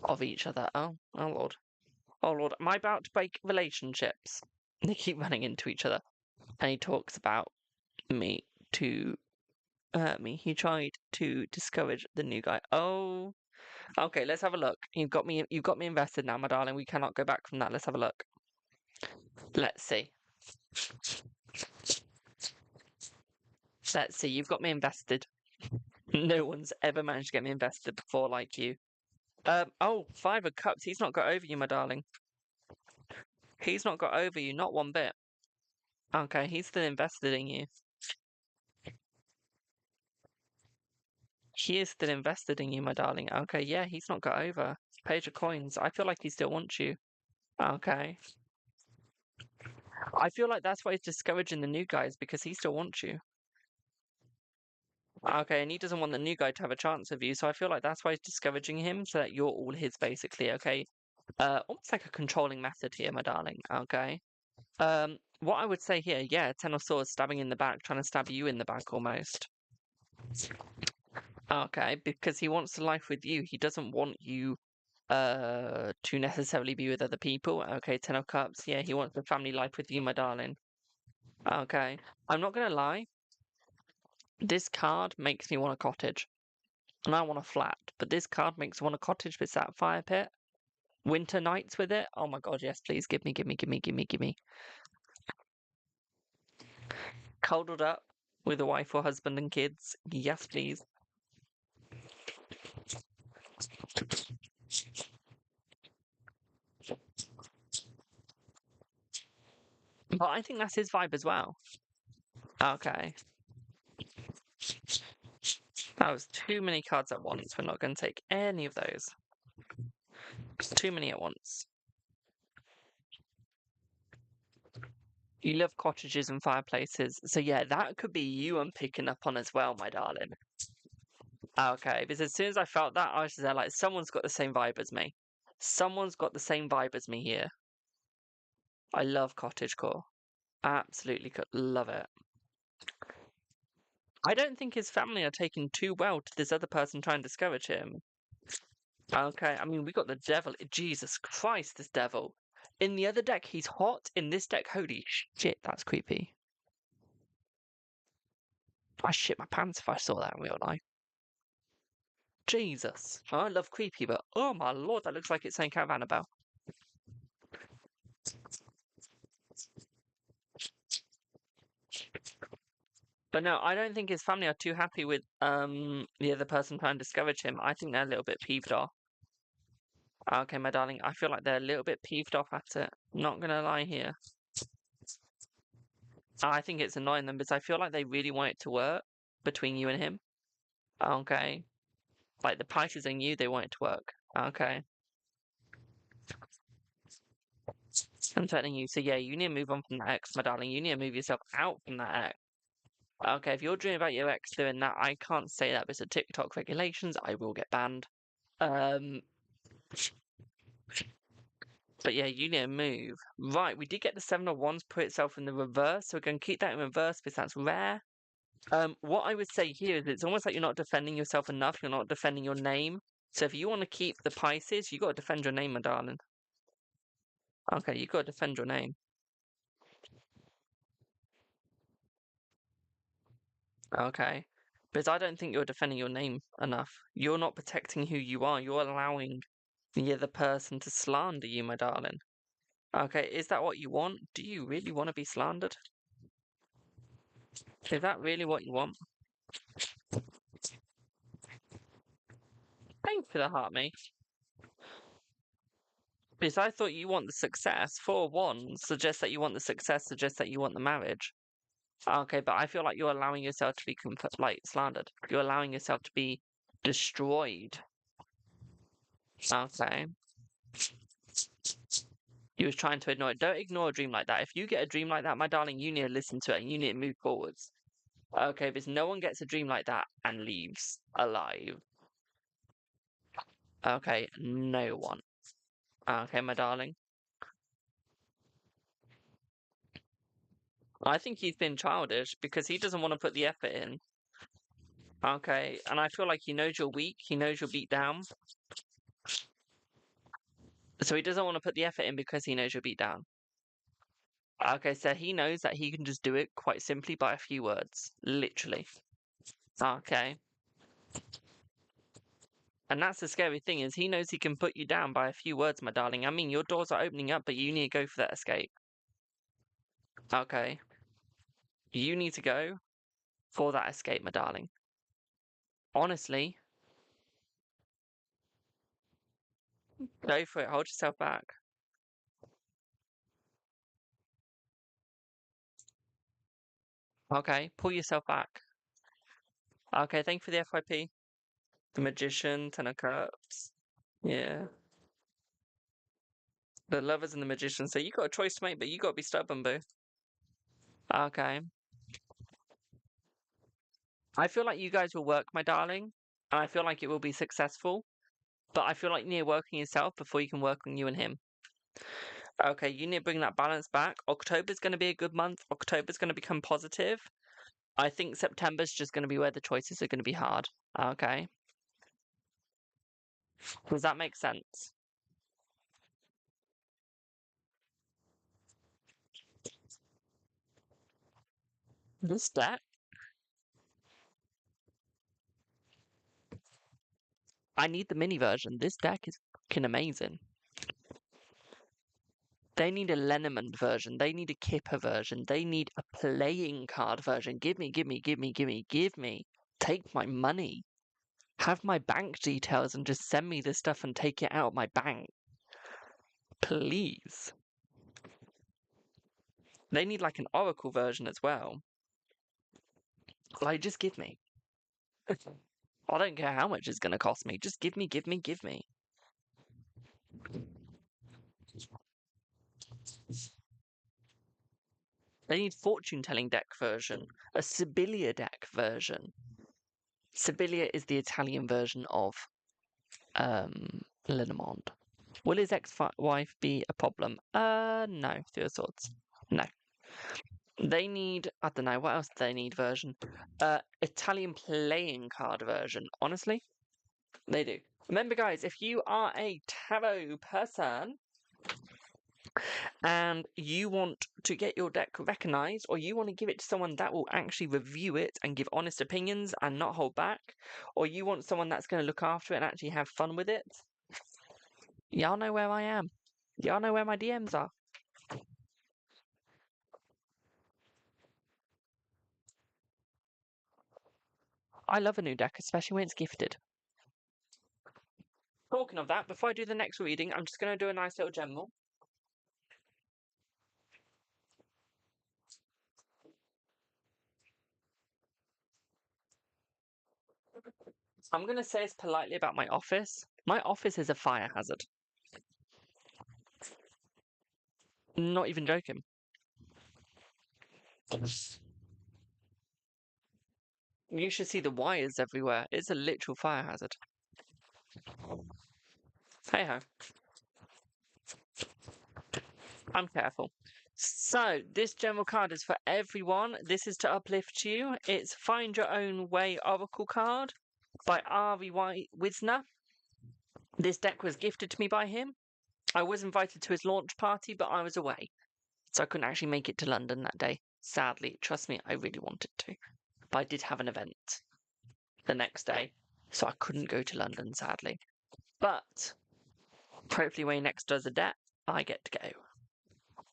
S1: of each other. Oh Lord. Oh Lord. Am I about to break relationships? They keep running into each other. And he talks about me to hurt me. He tried to discourage the new guy. Oh. Okay, let's have a look. You've got me invested now, my darling. We cannot go back from that. Let's have a look. Let's see. Let's see. You've got me invested. No one's ever managed to get me invested before like you. Oh, 5 of Cups. He's not got over you, my darling. He's not got over you, not one bit. Okay, he's still invested in you. He is still invested in you, my darling. Okay, yeah, he's not got over. Page of Coins. I feel like he still wants you. Okay. I feel like that's why he's discouraging the new guys, because he still wants you. Okay, and he doesn't want the new guy to have a chance of you, so I feel like that's why he's discouraging him, so that you're all his, basically, okay? Almost like a controlling method here, my darling. Okay. What I would say here, yeah, Ten of Swords stabbing in the back, trying to stab you in the back almost. Okay, because he wants a life with you. He doesn't want you to necessarily be with other people. Okay, Ten of Cups, yeah, he wants a family life with you, my darling. Okay. I'm not gonna lie, this card makes me want a cottage. And I want a flat, but this card makes me want a cottage with that fire pit. Winter nights with it. Oh my god, yes, please give me, give me, give me, give me, give me. Cuddled up with a wife or husband and kids. Yes, please. But I think that's his vibe as well. Okay. That was too many cards at once. We're not going to take any of those. It's too many at once. You love cottages and fireplaces. So yeah, that could be you I'm picking up on as well, my darling. Okay, because as soon as I felt that, I was there like, someone's got the same vibe as me. Someone's got the same vibe as me here. I love cottagecore. Absolutely love it. I don't think his family are taking too well to this other person trying to discourage him. Okay, I mean, we got the devil. Jesus Christ, this devil. In the other deck, he's hot. In this deck, holy shit, that's creepy. I shit my pants if I saw that in real life. Jesus. I love creepy, but oh my lord, that looks like it's St. Cat of Annabelle. But no, I don't think his family are too happy with the other person trying to discourage him. I think they're a little bit peeved off. Okay, my darling, I feel like they're a little bit peeved off at it. Not gonna lie here. I think it's annoying them because I feel like they really want it to work between you and him. Okay. Like the prices on you, they want it to work. Okay. I'm telling you. So yeah, you need to move on from that ex, my darling. You need to move yourself out from that ex. Okay, if you're dreaming about your ex doing that, I can't say that because of TikTok regulations. I will get banned. But yeah, you need to move. Right, we did get the Seven of Wands put itself in the reverse, so we're going to keep that in reverse because that's rare. What I would say here is it's almost like you're not defending yourself enough. You're not defending your name. So if you want to keep the Pisces, you got to defend your name, my darling. Okay, you got to defend your name. Okay. Because I don't think you're defending your name enough. You're not protecting who you are. You're allowing the other person to slander you, my darling. Okay, is that what you want? Do you really want to be slandered? Is that really what you want? Thanks for the heart, mate. Because I thought you want the success. 4 of Wands suggests that you want the success, suggests that you want the marriage. Okay, but I feel like you're allowing yourself to be slandered. You're allowing yourself to be destroyed. Okay. He was trying to ignore it. Don't ignore a dream like that. If you get a dream like that, my darling, you need to listen to it and you need to move forwards. Okay, because no one gets a dream like that and leaves alive. Okay, no one. Okay, my darling. I think he's been childish because he doesn't want to put the effort in. Okay, and I feel like he knows you're weak. He knows you're beat down. So he doesn't want to put the effort in because he knows you're beat down. Okay, so he knows that he can just do it quite simply by a few words. Literally. Okay. And that's the scary thing is he knows he can put you down by a few words, my darling. I mean, your doors are opening up, but you need to go for that escape. Okay. You need to go for that escape, my darling. Honestly, go for it. Hold yourself back. Okay, pull yourself back. Okay, thank you for the FYP. The Magician, Ten of Cups. Yeah. The Lovers and the Magician. So you got a choice to make, but you got to be stubborn, boo. Okay. I feel like you guys will work, my darling. And I feel like it will be successful. But I feel like you need to work on yourself before you can work on you and him. Okay, you need to bring that balance back. October's going to be a good month. October's going to become positive. I think September's just going to be where the choices are going to be hard. Okay. Does that make sense? This deck, I need the mini version. This deck is fucking amazing. They need a Lenormand version. They need a Kipper version. They need a playing card version. Give me, give me, give me, give me, give me. Take my money. Have my bank details and just send me this stuff and take it out of my bank. Please. They need like an Oracle version as well. Like, just give me. I don't care how much it's going to cost me. Just give me, give me, give me. They need fortune telling deck version, a Sibylla deck version. Sibylla is the Italian version of Lenormand. Will his ex-wife be a problem? No. Three of Swords. No. They need, I don't know, what else do they need version? Italian playing card version. Honestly, they do. Remember, guys, if you are a tarot person and you want to get your deck recognized, or you want to give it to someone that will actually review it and give honest opinions and not hold back, or you want someone that's going to look after it and actually have fun with it, y'all know where I am. Y'all know where my DMs are. I love a new deck, especially when it's gifted. Talking of that, before I do the next reading, I'm just going to do a nice little general. I'm going to say this politely about my office. My office is a fire hazard. Not even joking. You should see the wires everywhere. It's a literal fire hazard. Hey ho. I'm careful. So, this general card is for everyone. This is to uplift you. It's Find Your Own Way Oracle card by R.V. Wisner. This deck was gifted to me by him. I was invited to his launch party, but I was away. So I couldn't actually make it to London that day. Sadly, trust me, I really wanted to. But I did have an event the next day, so I couldn't go to London, sadly. But hopefully when he next does a deck, I get to go.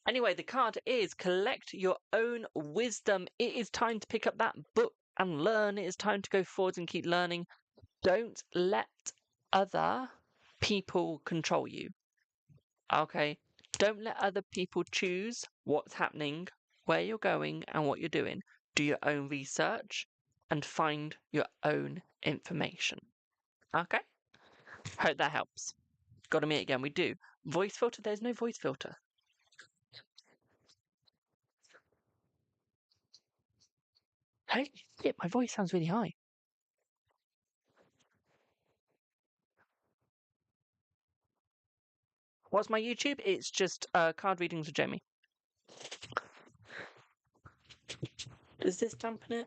S1: Anyway, the card is Collect Your Own Wisdom. It is time to pick up that book and learn. It is time to go forwards and keep learning. Don't let other people control you. Okay? Don't let other people choose what's happening, where you're going, and what you're doing. Do your own research and find your own information. Okay? Hope that helps. Got to meet again. We do. Voice filter? There's no voice filter. Holy shit, my voice sounds really high. What's my YouTube? It's just card readings with Jamie. Does this dampen it?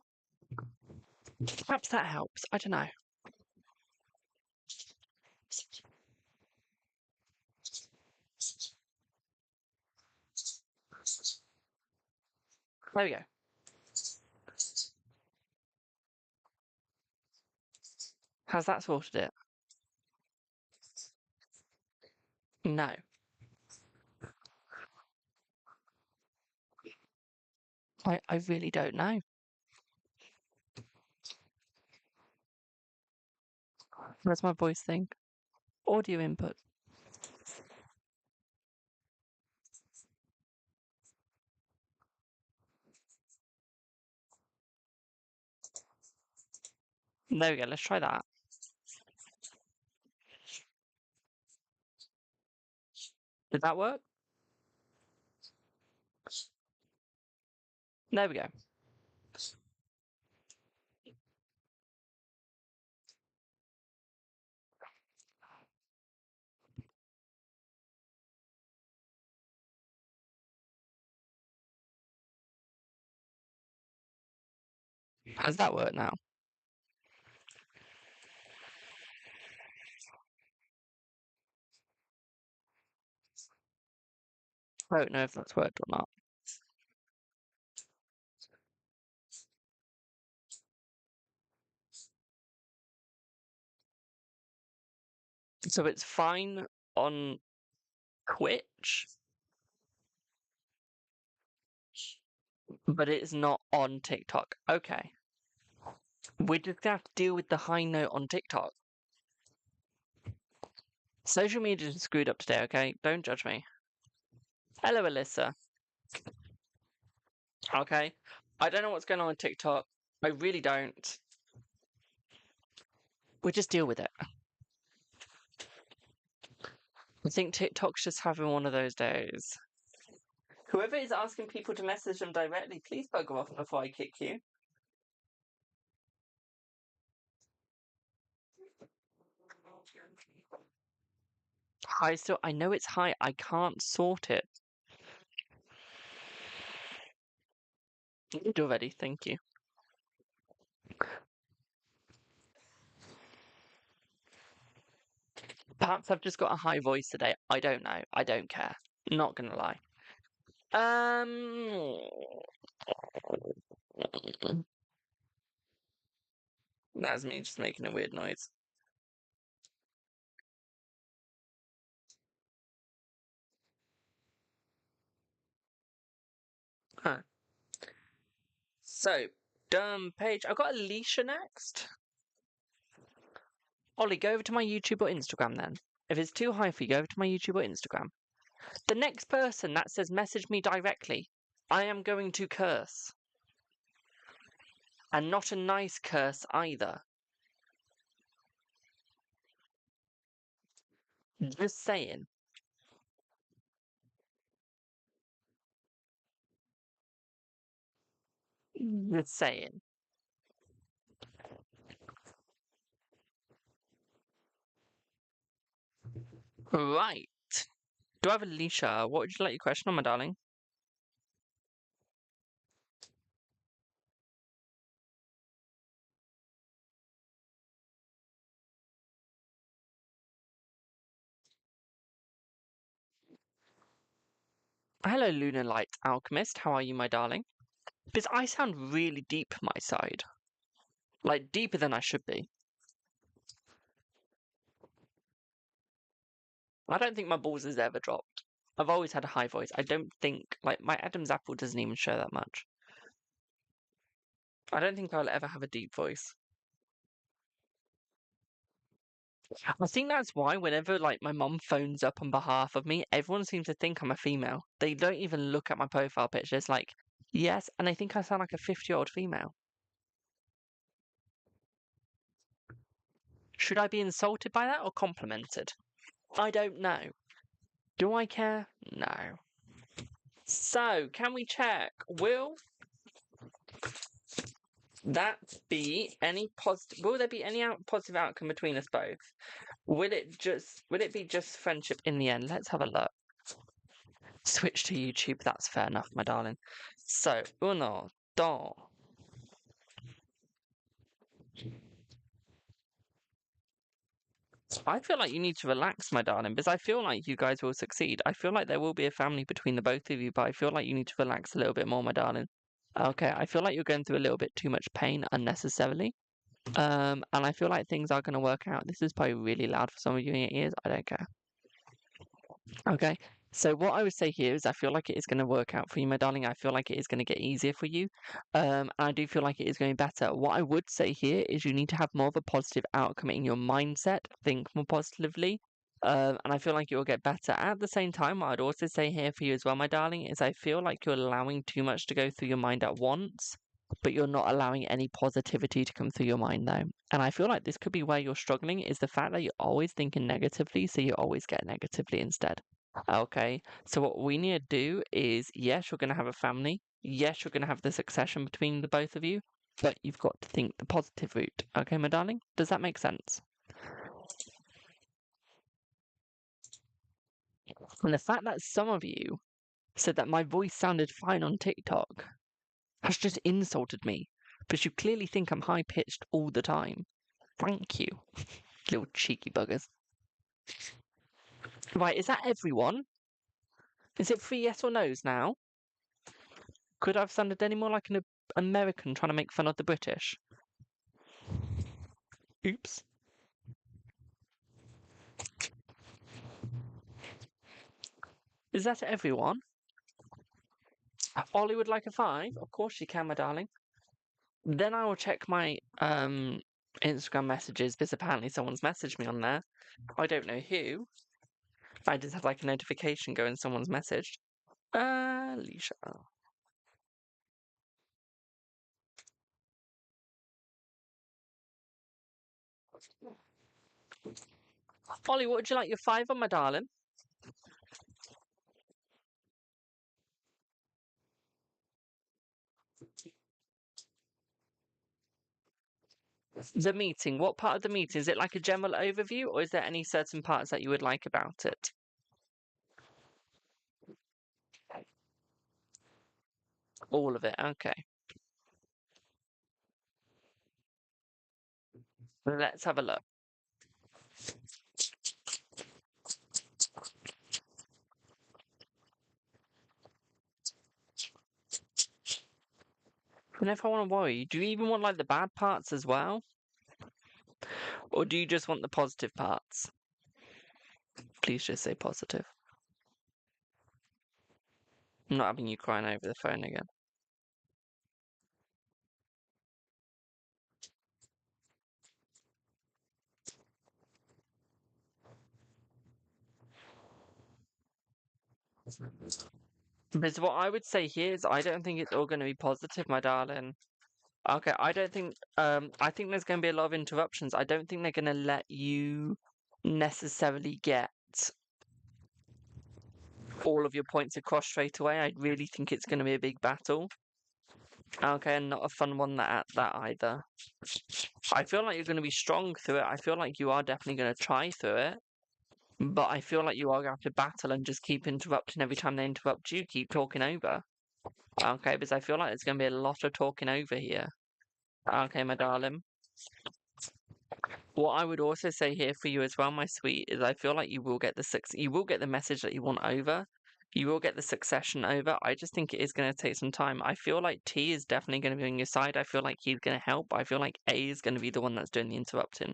S1: Perhaps that helps. I don't know. There we go. Has that sorted it? No. I really don't know. Where's my voice thing? Audio input. There we go. Let's try that. Did that work? There we go. How's that work now? I don't know if that's worked or not. So it's fine on Twitch, but it's not on TikTok. Okay. We're just gonna have to deal with the high note on TikTok. Social media is screwed up today, okay? Don't judge me. Hello, Alyssa. Okay. I don't know what's going on TikTok. I really don't. We'll just deal with it. I think TikTok's just having one of those days. Whoever is asking people to message them directly, please bugger off before I kick you. High still, I know it's high. I can't sort it. You did already, thank you. Perhaps I've just got a high voice today. I don't know. I don't care. Not gonna lie. That's me just making a weird noise. Huh. So, Paige, I've got Alicia next. Ollie, go over to my YouTube or Instagram then. If it's too high for you, go over to my YouTube or Instagram. The next person that says message me directly, I am going to curse. And not a nice curse either. Just saying. Just saying. Right. Do I have Alicia? What would you like your question on, my darling? Hello, Lunar Light Alchemist. How are you, my darling? Because I sound really deep, my side. Like, deeper than I should be. I don't think my balls has ever dropped. I've always had a high voice. I don't think, like, my Adam's apple doesn't even show that much. I don't think I'll ever have a deep voice. I think that's why whenever, like, my mum phones up on behalf of me, everyone seems to think I'm a female. They don't even look at my profile picture. It's like, yes, and they think I sound like a 50-year-old female. Should I be insulted by that or complimented? I don't know. Do I care? No. So, can we check? Will that be any positive? Will there be any positive outcome between us both? Will it be just friendship in the end? Let's have a look. Switch to YouTube. That's fair enough, my darling. So, uno, dos. I feel like you need to relax, my darling, because I feel like you guys will succeed. I feel like there will be a family between the both of you, but I feel like you need to relax a little bit more, my darling. Okay, I feel like you're going through a little bit too much pain unnecessarily. And I feel like things are going to work out. This is probably really loud for some of you in your ears. I don't care. Okay. So what I would say here is I feel like it is going to work out for you, my darling. I feel like it is going to get easier for you. And I do feel like it is going better. What I would say here is you need to have more of a positive outcome in your mindset. Think more positively. And I feel like it will get better. At the same time, what I'd also say here for you as well, my darling, is I feel like you're allowing too much to go through your mind at once, but you're not allowing any positivity to come through your mind though. And I feel like this could be where you're struggling is the fact that you're always thinking negatively, so you always get negatively instead. Okay, so what we need to do is, yes, you're going to have a family. Yes, you're going to have the succession between the both of you, but you've got to think the positive route. Okay, my darling? Does that make sense? And the fact that some of you said that my voice sounded fine on TikTok has just insulted me Because you clearly think I'm high-pitched all the time. Thank you, little cheeky buggers. Right, is that everyone? Is it 3 yes or no's now? Could I have sounded any more like an American trying to make fun of the British? Oops. Is that everyone? Ollie would like a 5? Of course you can, my darling. Then I will check my Instagram messages because apparently someone's messaged me on there. I don't know who. I just have like a notification going someone's messaged. Alicia. Ollie, what would you like your 5 on, my darling? The meeting. What part of the meeting? Is it like a general overview, or is there any certain parts that you would like about it? All of it. Okay. Let's have a look. And if I want to worry, do you even want like the bad parts as well? Or do you just want the positive parts? Please just say positive. I'm not having you crying over the phone again. Because what I would say here is I don't think it's all going to be positive, my darling. Okay, I don't think I think there's going to be a lot of interruptions. I don't think they're going to let you necessarily get all of your points across straight away. I really think it's going to be a big battle. Okay, and not a fun one at that either. I feel like you're going to be strong through it. I feel like you are definitely going to try through it. But I feel like you are going to have to battle and just keep interrupting every time they interrupt you. Keep talking over. Okay, because I feel like there's going to be a lot of talking over here. Okay, my darling. What I would also say here for you as well, my sweet, is I feel like you will get the message that you want over. You will get the succession over. I just think it is going to take some time. I feel like T is definitely going to be on your side. I feel like he's going to help. I feel like A is going to be the one that's doing the interrupting.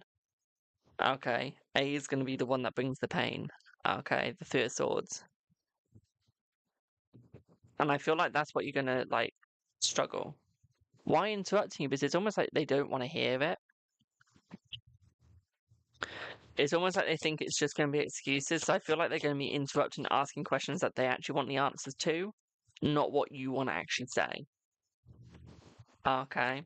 S1: Okay, A is going to be the one that brings the pain. Okay, the 3 of Swords. And I feel like that's what you're going to, like, struggle. Why interrupting you? Because it's almost like they don't want to hear it. It's almost like they think it's just going to be excuses. So I feel like they're going to be interrupting, asking questions that they actually want the answers to, not what you want to actually say. Okay.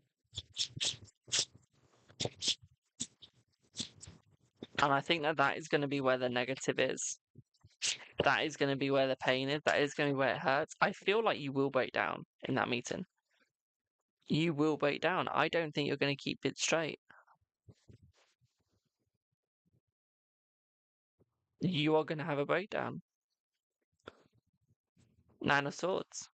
S1: And I think that is going to be where the negative is. That is going to be where the pain is. That is going to be where it hurts. I feel like you will break down in that meeting. You will break down. I don't think you're going to keep it straight. You are going to have a breakdown. 9 of Swords.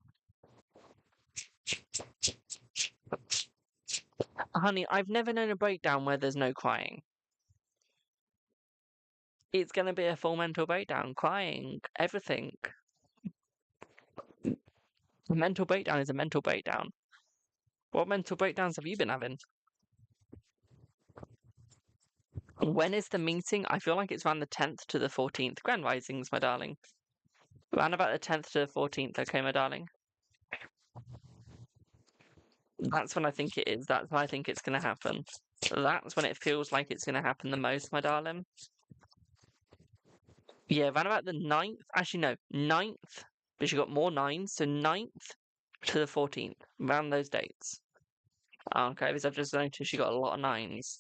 S1: Honey, I've never known a breakdown where there's no crying. It's going to be a full mental breakdown. Crying. Everything. A mental breakdown is a mental breakdown. What mental breakdowns have you been having? When is the meeting? I feel like it's around the 10th to the 14th. Grand Risings, my darling. Around about the 10th to the 14th, okay, my darling? That's when I think it is. That's when I think it's going to happen. That's when it feels like it's going to happen the most, my darling. Yeah, around about the 9th. Actually, no, 9th. But you got more 9s, so 9th to the 14th. Around those dates. Okay, because I've just noticed you got a lot of 9s.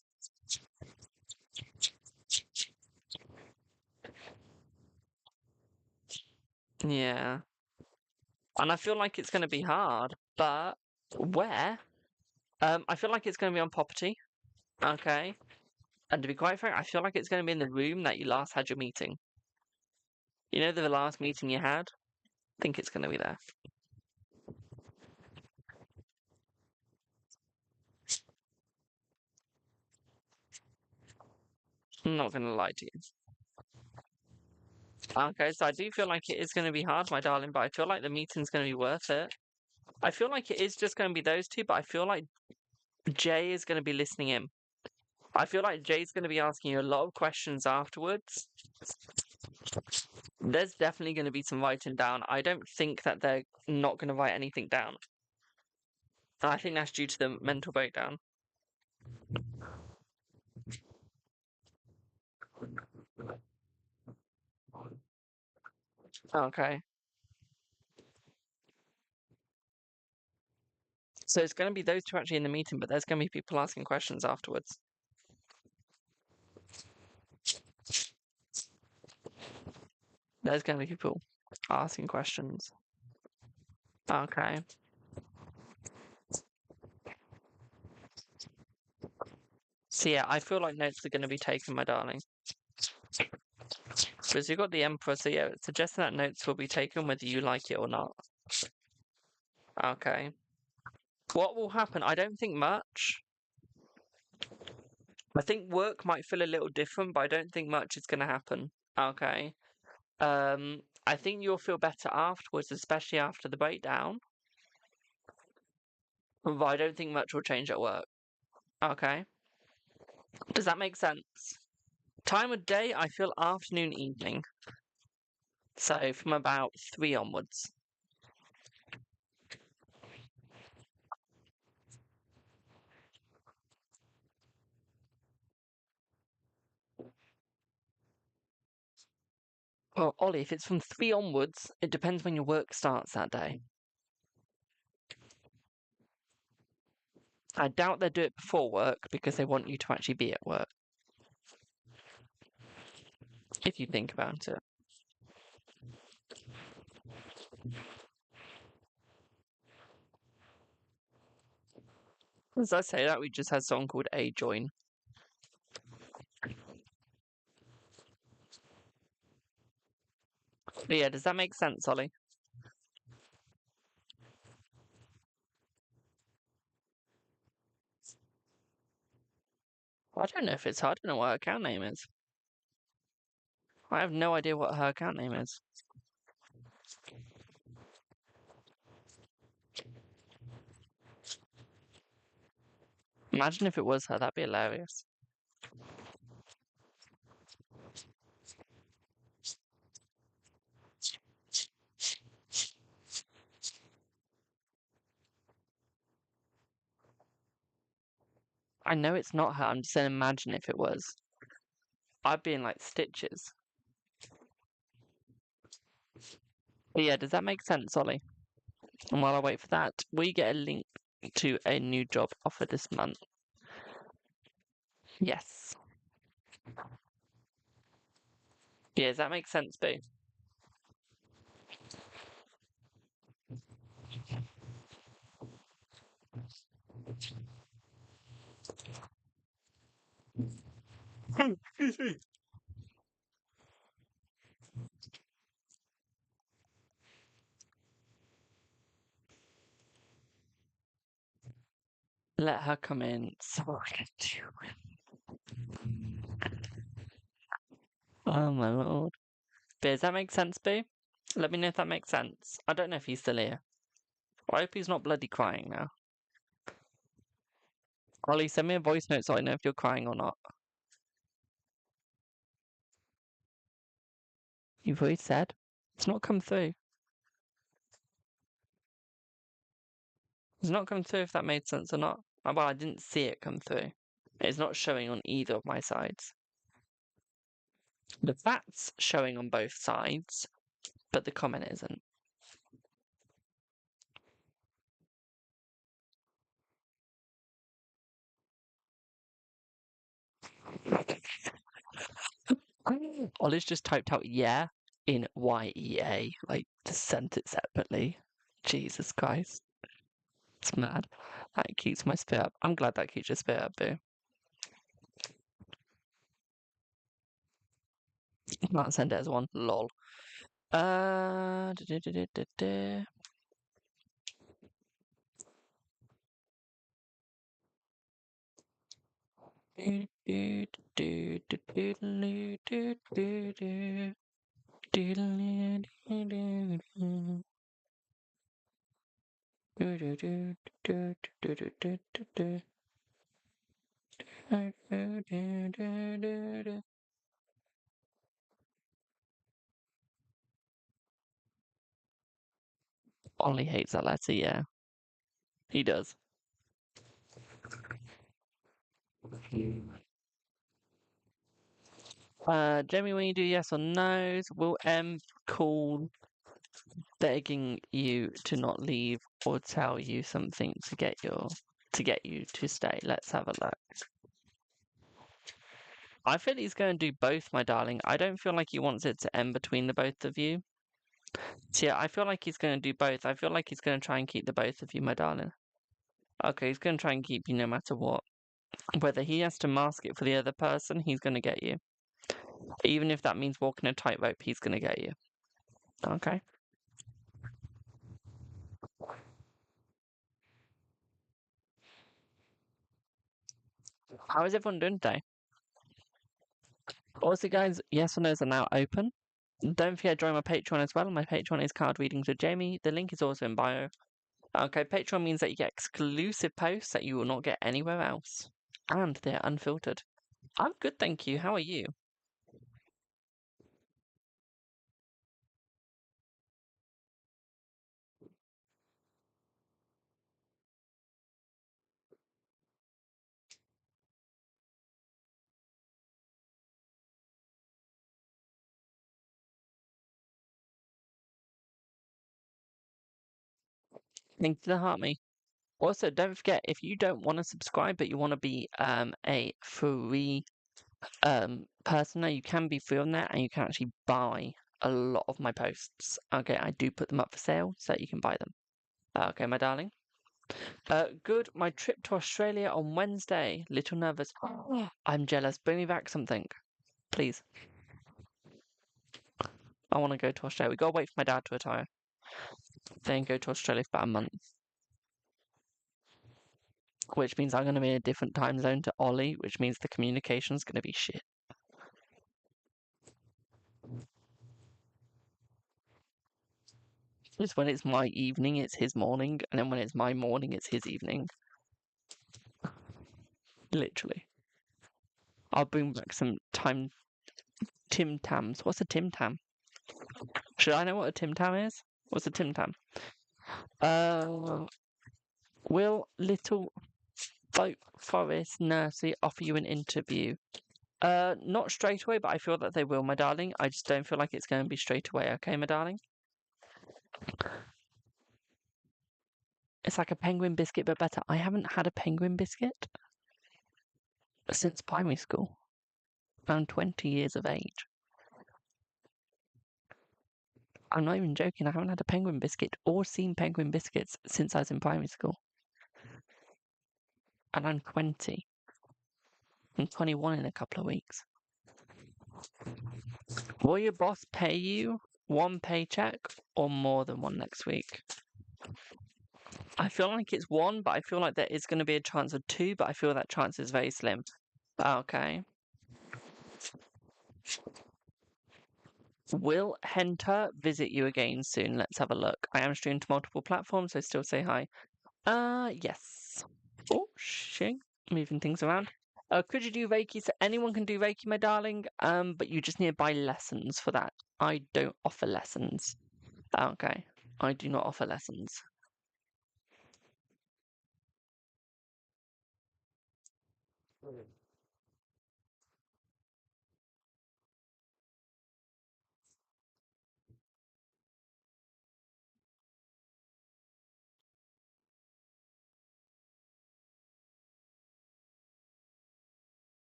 S1: Yeah. And I feel like it's going to be hard, but where? I feel like it's going to be on property. Okay. And to be quite frank, I feel like it's going to be in the room that you last had your meeting. You know, the last meeting you had? I think it's going to be there. I'm not going to lie to you. Okay, so I do feel like it is going to be hard, my darling, but I feel like the meeting's going to be worth it. I feel like it is just going to be those two, but I feel like Jay is going to be listening in. I feel like Jay's going to be asking you a lot of questions afterwards. There's definitely going to be some writing down. I don't think that they're not going to write anything down. I think that's due to the mental breakdown. Okay. So it's going to be those two actually in the meeting, but there's going to be people asking questions afterwards. There's going to be people asking questions. Okay. So yeah, I feel like notes are going to be taken, my darling. Because you've got the Emperor, so yeah, it's suggesting that notes will be taken whether you like it or not. Okay. What will happen? I don't think much. I think work might feel a little different, but I don't think much is going to happen. Okay. I think you'll feel better afterwards, especially after the breakdown. But I don't think much will change at work. Okay. Does that make sense? Time of day, I feel afternoon, evening. So from about 3 onwards. Well, Ollie, if it's from 3 onwards, it depends when your work starts that day. I doubt they'll do it before work because they want you to actually be at work. If you think about it. As I say that, we just had someone called A join. But yeah, does that make sense, Ollie? I don't know if it's hard. I don't know what her account name is. I have no idea what her account name is. Imagine if it was her, that'd be hilarious. I know it's not her, I'm just saying imagine if it was. I'd be in like stitches. But yeah, does that make sense, Ollie? And while I wait for that, we get a link to a new job offer this month. Yes. Yeah, does that make sense, Boo? Let her come in so I can do it. Oh my lord. But does that make sense, Boo? Let me know if that makes sense. I don't know if he's still here. I hope he's not bloody crying now. Ollie, send me a voice note so I know if you're crying or not. You've already said. It's not come through. It's not come through if that made sense or not. Well, I didn't see it come through. It's not showing on either of my sides. The fat's showing on both sides, but the comment isn't. Ollie's just typed out yeah in YEA, like just sent it separately. Jesus Christ. It's mad. That keeps my spirit up. I'm glad that keeps your spirit up, Boo. Can't send it as one. Lol. Da, da, da, da, da. Do, do, do, Ollie hates that letter, yeah. He does. Jamie, when you do yes or no's, will M call begging you to not leave or tell you something to get you to stay? Let's have a look. I feel he's going to do both, my darling. I don't feel like he wants it to end between the both of you. So yeah, I feel like he's going to do both. I feel like he's going to try and keep the both of you, my darling. Okay, he's going to try and keep you no matter what. Whether he has to mask it for the other person, he's going to get you. Even if that means walking a tightrope, he's going to get you. Okay. How is everyone doing today? Also, guys, yes or no's are now open. Don't forget to join my Patreon as well. My Patreon is Card Readings with Jamie. The link is also in bio. Okay, Patreon means that you get exclusive posts that you will not get anywhere else. And they're unfiltered. I'm good, thank you. How are you? Thank you to the heart me. Also, don't forget, if you don't want to subscribe but you want to be a free person, now you can be free on there and you can actually buy a lot of my posts. Okay, I do put them up for sale so that you can buy them. Okay, my darling. Good. My trip to Australia on Wednesday. Little nervous. I'm jealous. Bring me back something, please. I want to go to Australia. We gotta wait for my dad to retire. Then go to Australia for about a month. Which means I'm going to be in a different time zone to Ollie, which means the communication's going to be shit. Just when it's my evening, it's his morning, and then when it's my morning, it's his evening. Literally. I'll bring back some Tim Tams. What's a Tim Tam? Should I know what a Tim Tam is? What's a Tim Tam? Will Little Folk Forest Nursery offer you an interview? Not straight away, but I feel that they will, my darling. I just don't feel like it's going to be straight away, okay, my darling? It's like a penguin biscuit, but better. I haven't had a penguin biscuit since primary school. I'm 20 years of age. I'm not even joking. I haven't had a penguin biscuit or seen penguin biscuits since I was in primary school. And I'm 20. I'm 21 in a couple of weeks. Will your boss pay you one paycheck or more than one next week? I feel like it's one, but I feel like there is going to be a chance of two, but I feel that chance is very slim. Okay. Will Henter visit you again soon? Let's have a look. I am streaming to multiple platforms, so still say hi. Yes. Oh, shit. Moving things around. Could you do Reiki? So anyone can do Reiki, my darling. But you just need to buy lessons for that. I don't offer lessons. Okay. I do not offer lessons.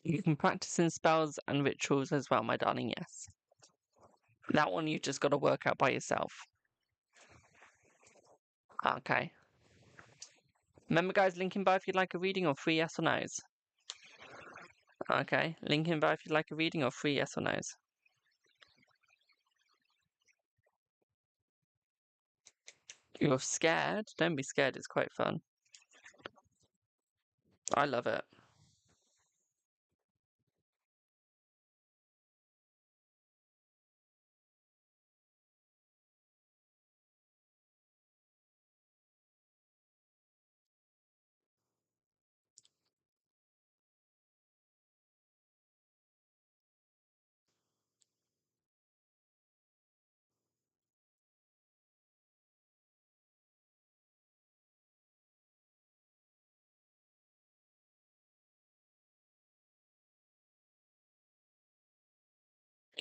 S1: You can practice in spells and rituals as well, my darling, yes. That one you've just got to work out by yourself. Okay. Remember, guys, link in bio if you'd like a reading or free yes or no's. Okay. Link in bio if you'd like a reading or free yes or no's. You're scared? Don't be scared, it's quite fun. I love it.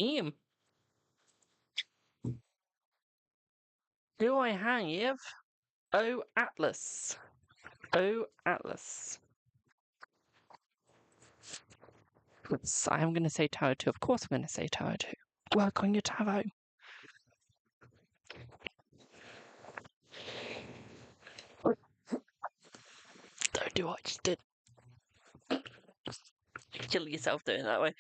S1: Ian, do I have O Atlas? O Atlas. Yes, I am going to say Tower 2. Of course I'm going to say Tower 2. Work on your Tower. Don't do what I just did. Kill yourself doing it that way.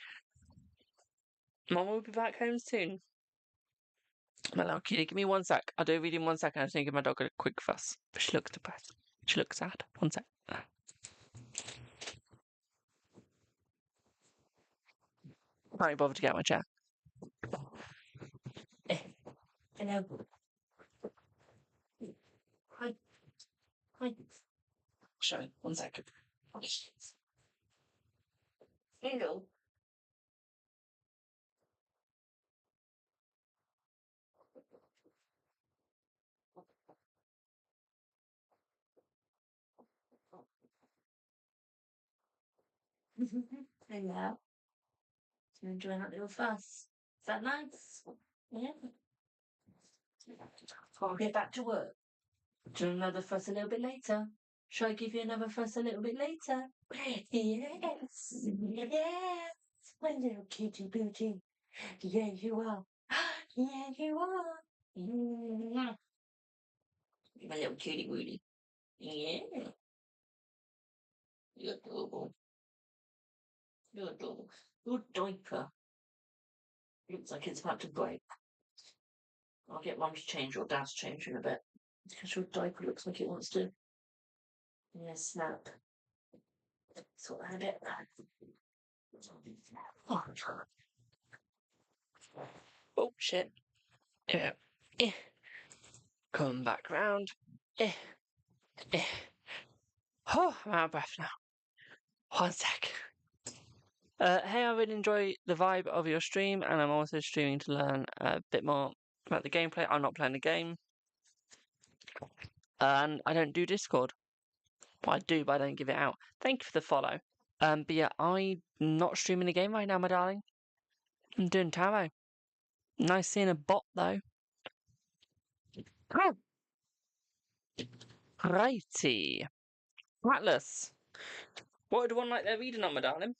S1: Mum will be back home soon. My little cutie, give me 1 sec. I'll do a reading in 1 second. I just need to give my dog a quick fuss. But she looks depressed. She looks sad. 1 sec. Can't bother to get my chair. Hello. Hi. Hi. Show me. 1 second. Hello. Hello. You enjoying that little fuss? Is that nice? Yeah. I'll get back to work. Do you want another fuss a little bit later? Shall I give you another fuss a little bit later? Yes. Yes. My little kitty booty. Yeah, you are. Yeah, you are. Mm. My little cutie booty. Yeah. You're adorable. You're adorable. Your diaper looks like it's about to break. I'll get Mum to change or Dad to change in a bit. Because your diaper looks like it wants to. Yeah, snap. Sort that a bit. Oh, shit. Yeah. Eh. Come back round. Eh. Eh. Oh, I'm out of breath now. 1 sec. Hey, I really enjoy the vibe of your stream, and I'm also streaming to learn a bit more about the gameplay. I'm not playing the game, and I don't do Discord. Well, I do, but I don't give it out. Thank you for the follow. But yeah, I'm not streaming the game right now, my darling. I'm doing tarot. Nice seeing a bot though. Oh, righty. Atlas. What would one like their reading on, my darling?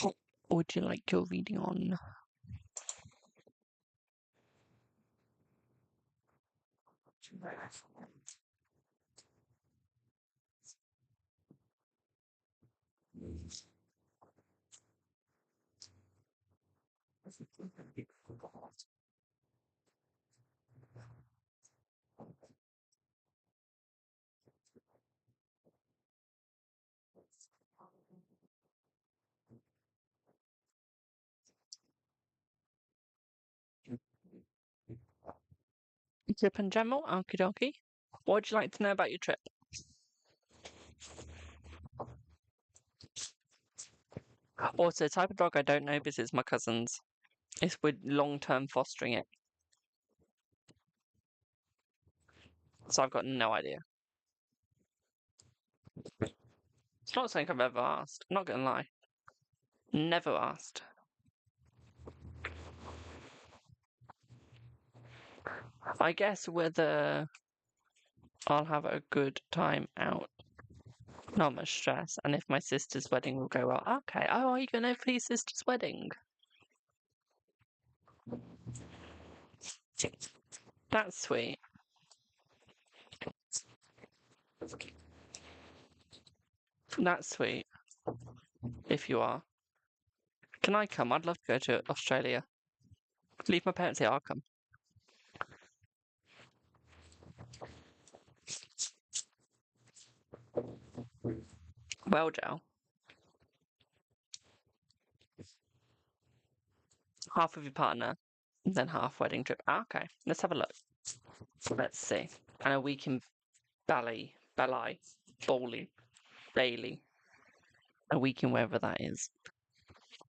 S1: What would you like your reading on? Trip and general, okie dokie. What would you like to know about your trip? Also, type of dog I don't know because it's my cousin's. It's with long-term fostering it. So I've got no idea. It's not something I've ever asked. I'm not gonna lie. Never asked. I guess whether I'll have a good time out. Not much stress. And if my sister's wedding will go well. Okay. Oh, are you going over for your sister's wedding? That's sweet. That's sweet. If you are. Can I come? I'd love to go to Australia. Leave my parents here, I'll come. Well, Joe. Half of your partner, then half wedding trip. Ah, okay, let's have a look. Let's see. And a week in Bali, Bailey. A week in wherever that is.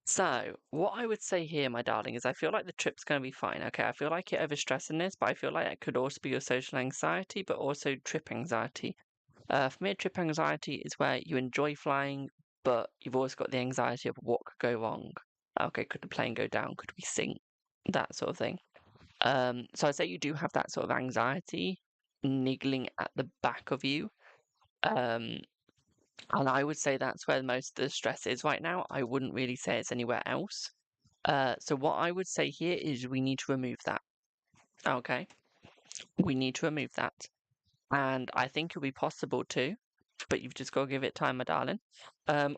S1: So, what I would say here, my darling, is I feel like the trip's going to be fine. Okay, I feel like you're overstressing this, but I feel like it could also be your social anxiety, but also trip anxiety. For me, trip anxiety is where you enjoy flying, but you've always got the anxiety of what could go wrong. Okay, could the plane go down? Could we sink? That sort of thing. So I'd say you do have that sort of anxiety niggling at the back of you. And I would say that's where most of the stress is right now. I wouldn't really say it's anywhere else. So what I would say here is we need to remove that. Okay? We need to remove that. And I think it'll be possible too, but you've just got to give it time, my darling.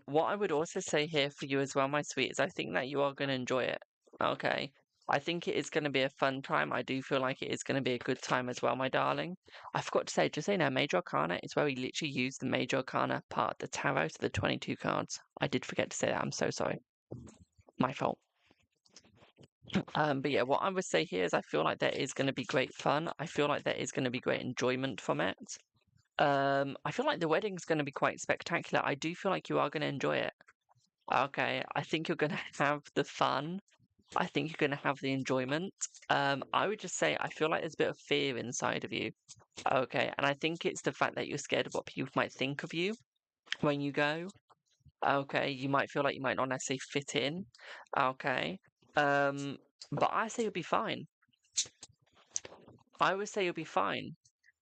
S1: What I would also say here for you as well, my sweet, is I think that you are going to enjoy it. Okay? I think it is going to be a fun time. I do feel like it is going to be a good time as well, my darling. I forgot to say, just so you know, Major Arcana is where we literally use the Major Arcana part of the tarot, so the 22 cards. I did forget to say that. I'm so sorry. My fault. But yeah, what I would say here is I feel like there is going to be great fun. I feel like there is going to be great enjoyment from it. I feel like the wedding's going to be quite spectacular. I do feel like you are going to enjoy it. Okay, I think you're going to have the fun. I think you're going to have the enjoyment. I would just say I feel like there's a bit of fear inside of you. Okay, and I think it's the fact that you're scared of what people might think of you when you go. Okay, you might feel like you might not necessarily fit in. Okay, but I say you'll be fine. I would say you'll be fine.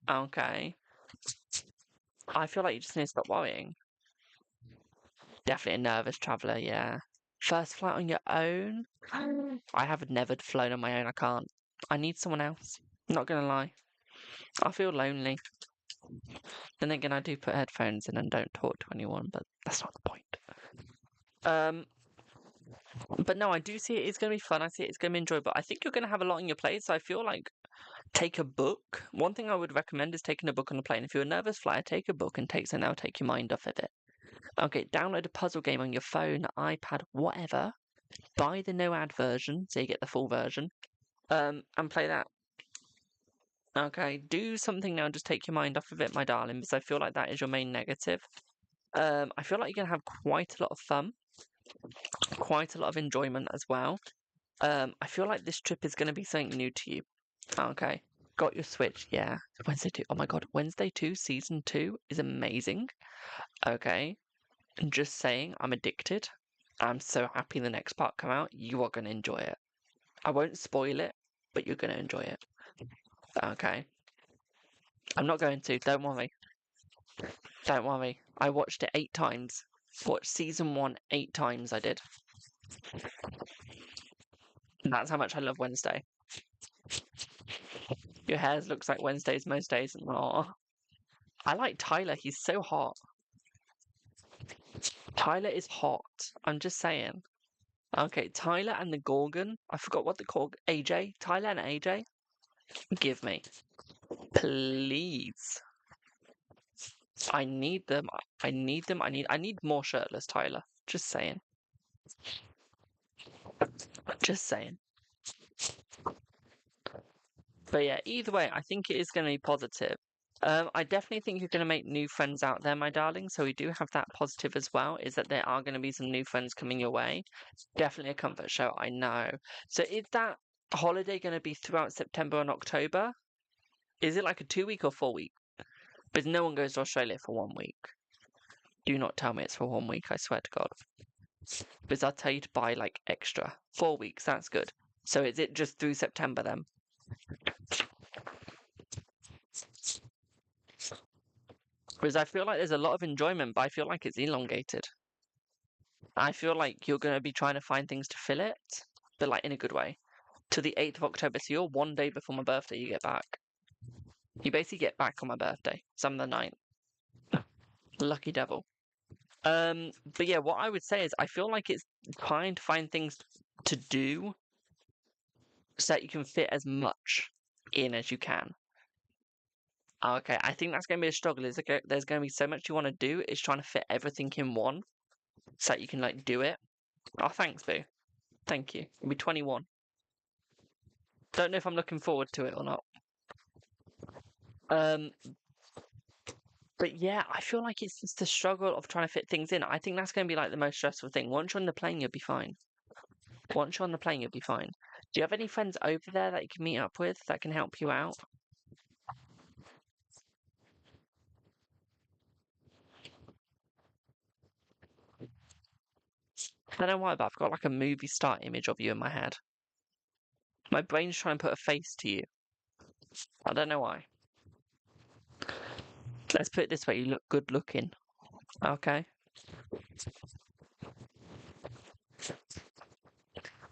S1: Okay, I feel like you just need to stop worrying. Definitely a nervous traveller, yeah. First flight on your own? I have never flown on my own, I can't. I need someone else. Not gonna lie. I feel lonely. Then again, I do put headphones in and don't talk to anyone, but that's not the point. But no, I do see it is going to be fun. I see it's going to be enjoyable. I think you're going to have a lot on your plate, so I feel like take a book. One thing I would recommend is taking a book on the plane. If you're a nervous flyer, take a book and take something that'll take your mind off of it. Okay, download a puzzle game on your phone, iPad, whatever. Buy the no-ad version, so you get the full version, and play that. Okay, do something now, just take your mind off of it, my darling, because I feel like that is your main negative. I feel like you're going to have quite a lot of fun, quite a lot of enjoyment as well. I feel like this trip is going to be something new to you. Okay, got your Switch, yeah. Wednesday 2, oh my god, Wednesday 2, Season 2 is amazing. Okay, and just saying, I'm addicted. I'm so happy the next part come out. You are going to enjoy it. I won't spoil it, but you're going to enjoy it. Okay. I'm not going to, don't worry. Don't worry. I watched it 8 times. Watched season 1 8 times, I did. And that's how much I love Wednesday. Your hair looks like Wednesdays most days. Aww. I like Tyler, he's so hot. Tyler is hot. I'm just saying. Okay, Tyler and the Gorgon. I forgot what they're called. AJ? Tyler and AJ? Give me. Please. I need them. I need them. I need more shirtless Tyler. Just saying. Just saying. But yeah, either way, I think it is going to be positive. I definitely think you're going to make new friends out there, my darling. So we do have that positive as well, is that there are going to be some new friends coming your way. Definitely a comfort show, I know. So is that holiday going to be throughout September and October? Is it like a 2-week or 4-week? But no one goes to Australia for 1 week. Do not tell me it's for 1 week, I swear to God. Because I'll tell you to buy like extra. 4 weeks, that's good. So is it just through September then? Because I feel like there's a lot of enjoyment, but I feel like it's elongated. I feel like you're going to be trying to find things to fill it, but like in a good way. To the 8th of October, so you're 1 day before my birthday, you get back. You basically get back on my birthday, so I'm the 9th. Lucky devil. But yeah, what I would say is I feel like it's trying to find things to do so that you can fit as much in as you can. Okay, I think that's going to be a struggle. There's going to be so much you want to do. It's trying to fit everything in one so that you can like do it. Oh, thanks, Boo. Thank you. It'll be 21. Don't know if I'm looking forward to it or not. But yeah, I feel like it's just the struggle of trying to fit things in. I think that's going to be like the most stressful thing. Once you're on the plane, you'll be fine. Once you're on the plane, you'll be fine. Do you have any friends over there that you can meet up with that can help you out? I don't know why, but I've got like a movie star image of you in my head. My brain's trying to put a face to you. I don't know why. Let's put it this way, you look good looking. Okay.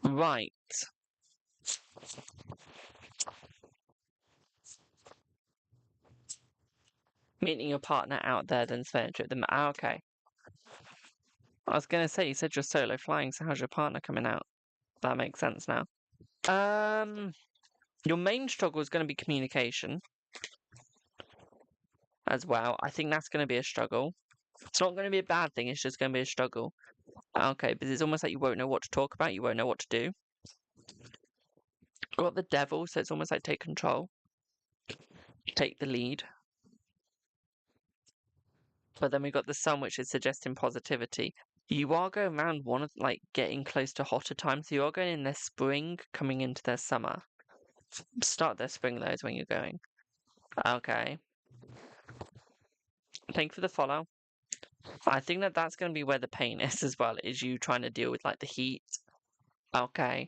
S1: Right. Meeting your partner out there, then spending a trip with them. Okay. I was gonna say, you said you're solo flying, so how's your partner coming out? That makes sense now. Your main struggle is going to be communication as well. I think that's going to be a struggle. It's not going to be a bad thing, it's just going to be a struggle. Okay, because it's almost like you won't know what to talk about, you won't know what to do. You've got the devil, so it's almost like take control, take the lead. But then we've got the sun, which is suggesting positivity. You are going around one of like getting close to hotter times. So you are going in their spring, coming into their summer. Start their spring though is when you're going. Okay. Thank you for the follow. I think that that's going to be where the pain is as well. Is you trying to deal with like the heat. Okay.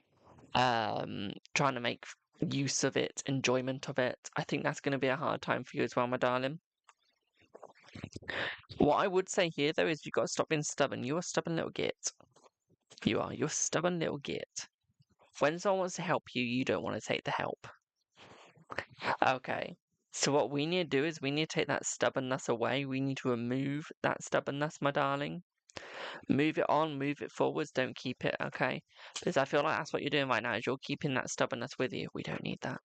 S1: Trying to make use of it, enjoyment of it. I think that's going to be a hard time for you as well, my darling. What I would say here though is you've got to stop being stubborn. You're a stubborn little git. You are. You're a stubborn little git. When someone wants to help you, you don't want to take the help. Okay. So what we need to do is we need to take that stubbornness away. We need to remove that stubbornness, my darling. Move it on, move it forwards, don't keep it, okay? Because I feel like that's what you're doing right now, is you're keeping that stubbornness with you. We don't need that.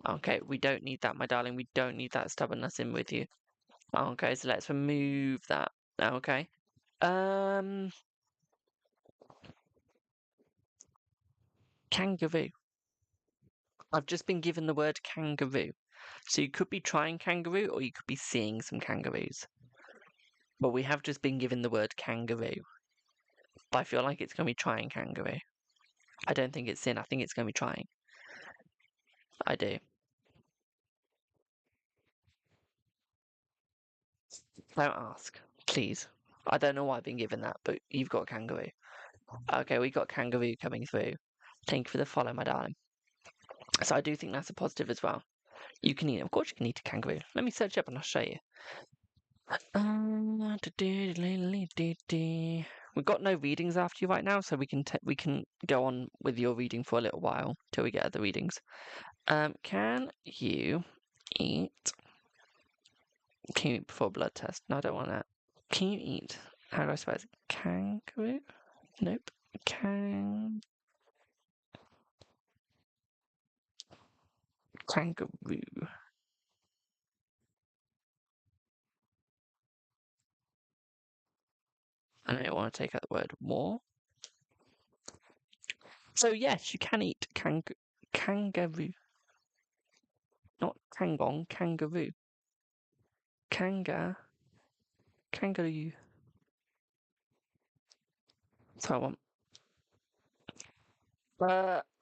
S1: Okay, we don't need that, my darling. We don't need that stubbornness in with you. Okay, so let's remove that. Okay. Kangaroo. I've just been given the word kangaroo. So you could be trying kangaroo or you could be seeing some kangaroos. But we have just been given the word kangaroo. But I feel like it's going to be trying kangaroo. I don't think it's sin. I think it's going to be trying. I do. Don't ask, please. I don't know why I've been given that, but you've got kangaroo. Okay, we got kangaroo coming through. Thank you for the follow, my darling. So I do think that's a positive as well. You can eat, of course, you can eat a kangaroo. Let me search up and I'll show you. We've got no readings after you right now, so we can go on with your reading for a little while till we get other readings. Can you eat? Can you eat before blood test? No, I don't want that. Can you eat? How do I spell it? Kangaroo? Nope. Kangaroo. And I don't want to take out the word more. So yes, you can eat kangaroo. Not kangong, kangaroo. Kangaroo. So I want.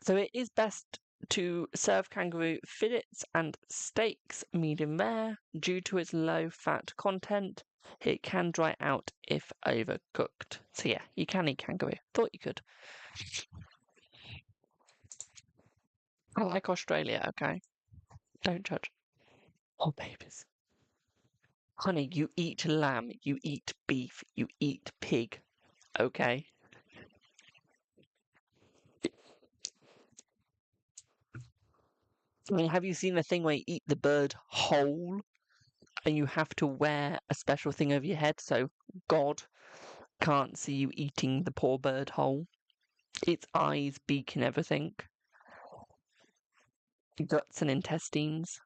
S1: So it is best to serve kangaroo fillets and steaks medium rare. Due to its low fat content, it can dry out if overcooked. So yeah, you can eat kangaroo. Thought you could. I like Australia, okay? Don't judge. Oh, babies. Honey, you eat lamb, you eat beef, you eat pig, okay? I mean, have you seen the thing where you eat the bird whole? and you have to wear a special thing over your head so God can't see you eating the poor bird whole. Its eyes, beak, and everything. Guts and intestines.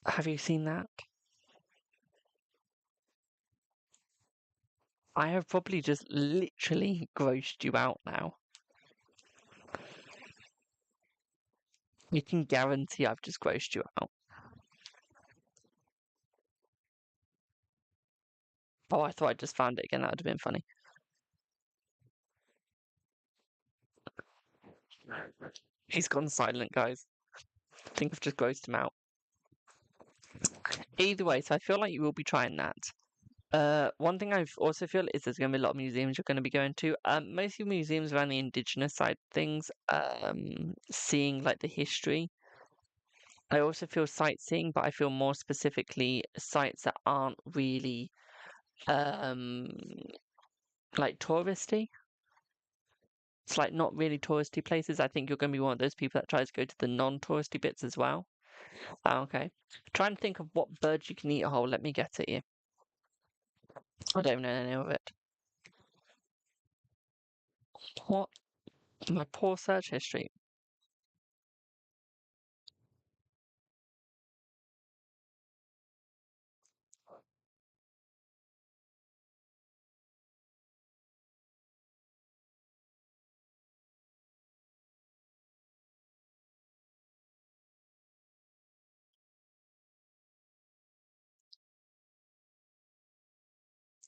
S1: Have you seen that? I have probably just literally grossed you out now. You can guarantee I've just grossed you out. Oh, I thought I just found it again. That would have been funny. He's gone silent, guys. I think I've just grossed him out. Either way, so I feel like you will be trying that. One thing I've also feel is there's going to be a lot of museums you're going to be going to. Most of your museums around the indigenous side of things, seeing like the history. I also feel sightseeing, but I feel more specifically sites that aren't really like touristy. It's like not really touristy places. I think you're going to be one of those people that tries to go to the non-touristy bits as well. Okay. Try and think of what birds you can eat whole. Let me get at you. I don't know any of it. What? My poor search history.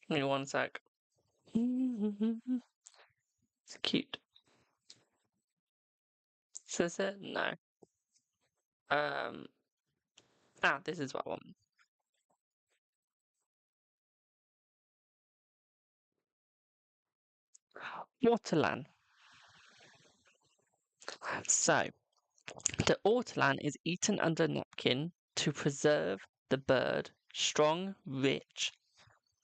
S1: Give me one sec. It's cute. Says it? No. This is what I want. Waterland. So, the ortolan is eaten under a napkin to preserve the bird strong, rich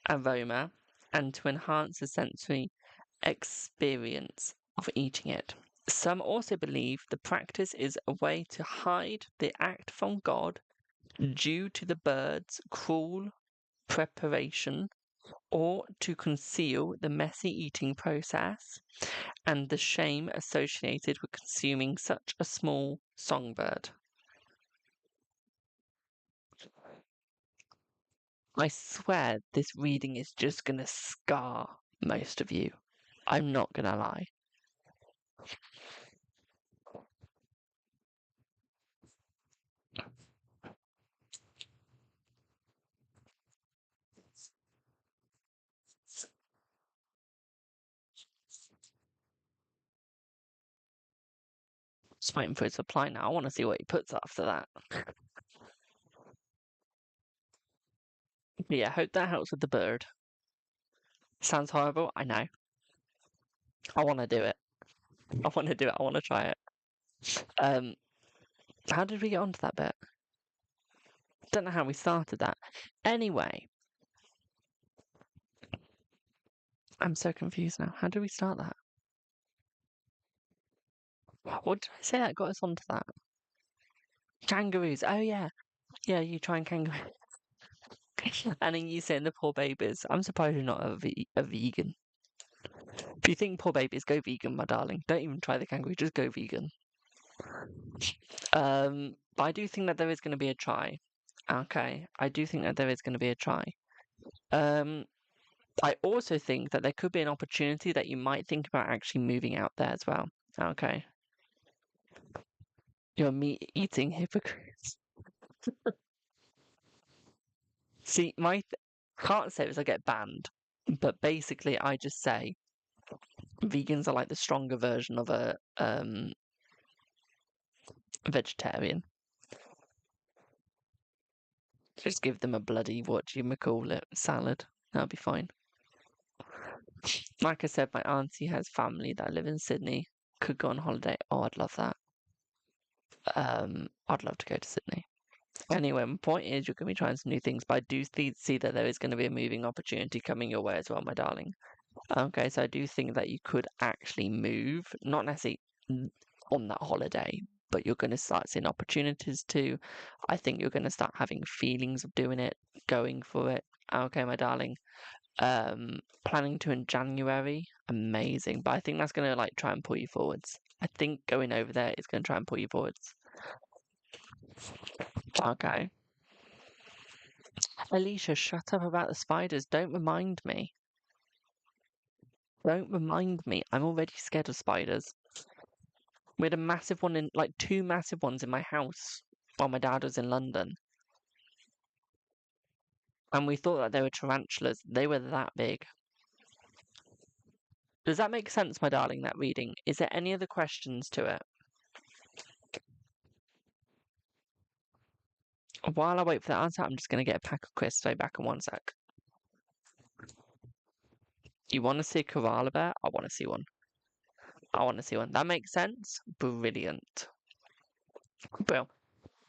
S1: aroma and to enhance the sensory experience of eating it. Some also believe the practice is a way to hide the act from God due to the bird's cruel preparation or to conceal the messy eating process and the shame associated with consuming such a small songbird. I swear this reading is just going to scar most of you. I'm not going to lie. Just waiting for its reply now. I want to see what he puts after that. But yeah, hope that helps with the bird. Sounds horrible, I know. I want to do it. I want to do it. I want to try it. How did we get onto that bit? Don't know how we started that. Anyway, I'm so confused now. How did we start that? What did I say that got us onto that? Kangaroos. Oh yeah, yeah. You try and kangaroo, and then you saying the poor babies. I'm surprised you're not a vegan. If you think poor babies, go vegan, my darling. Don't even try the kangaroo. Just go vegan. But I do think that there is going to be a try. Okay, I do think that there is going to be a try. I also think that there could be an opportunity that you might think about actually moving out there as well. Okay. You're meat eating hypocrites. See, can't say as I get banned, but basically I just say vegans are like the stronger version of a vegetarian. Just give them a bloody salad. That'll be fine. Like I said, my auntie has family that live in Sydney. Could go on holiday. Oh, I'd love that. I'd love to go to Sydney. Anyway, my point is you're going to be trying some new things, but I do see that there is going to be a moving opportunity coming your way as well, my darling. Okay, so I do think that you could actually move, not necessarily on that holiday, but you're going to start seeing opportunities to. I think you're going to start having feelings of doing it, going for it. Okay, my darling. Planning to in January, amazing. But I think that's going to like try and pull you forwards. I think going over there is going to try and pull you forwards. Okay. Alicia, shut up about the spiders. Don't remind me. Don't remind me. I'm already scared of spiders. We had a massive one in, like, two massive ones in my house while my dad was in London. And we thought that they were tarantulas. They were that big. Does that make sense, my darling, that reading? Is there any other questions to it? While I wait for the answer, I'm just going to get a pack of crisps. Stay back in one sec. You want to see a koala bear? I want to see one. I want to see one. That makes sense? Brilliant. Well,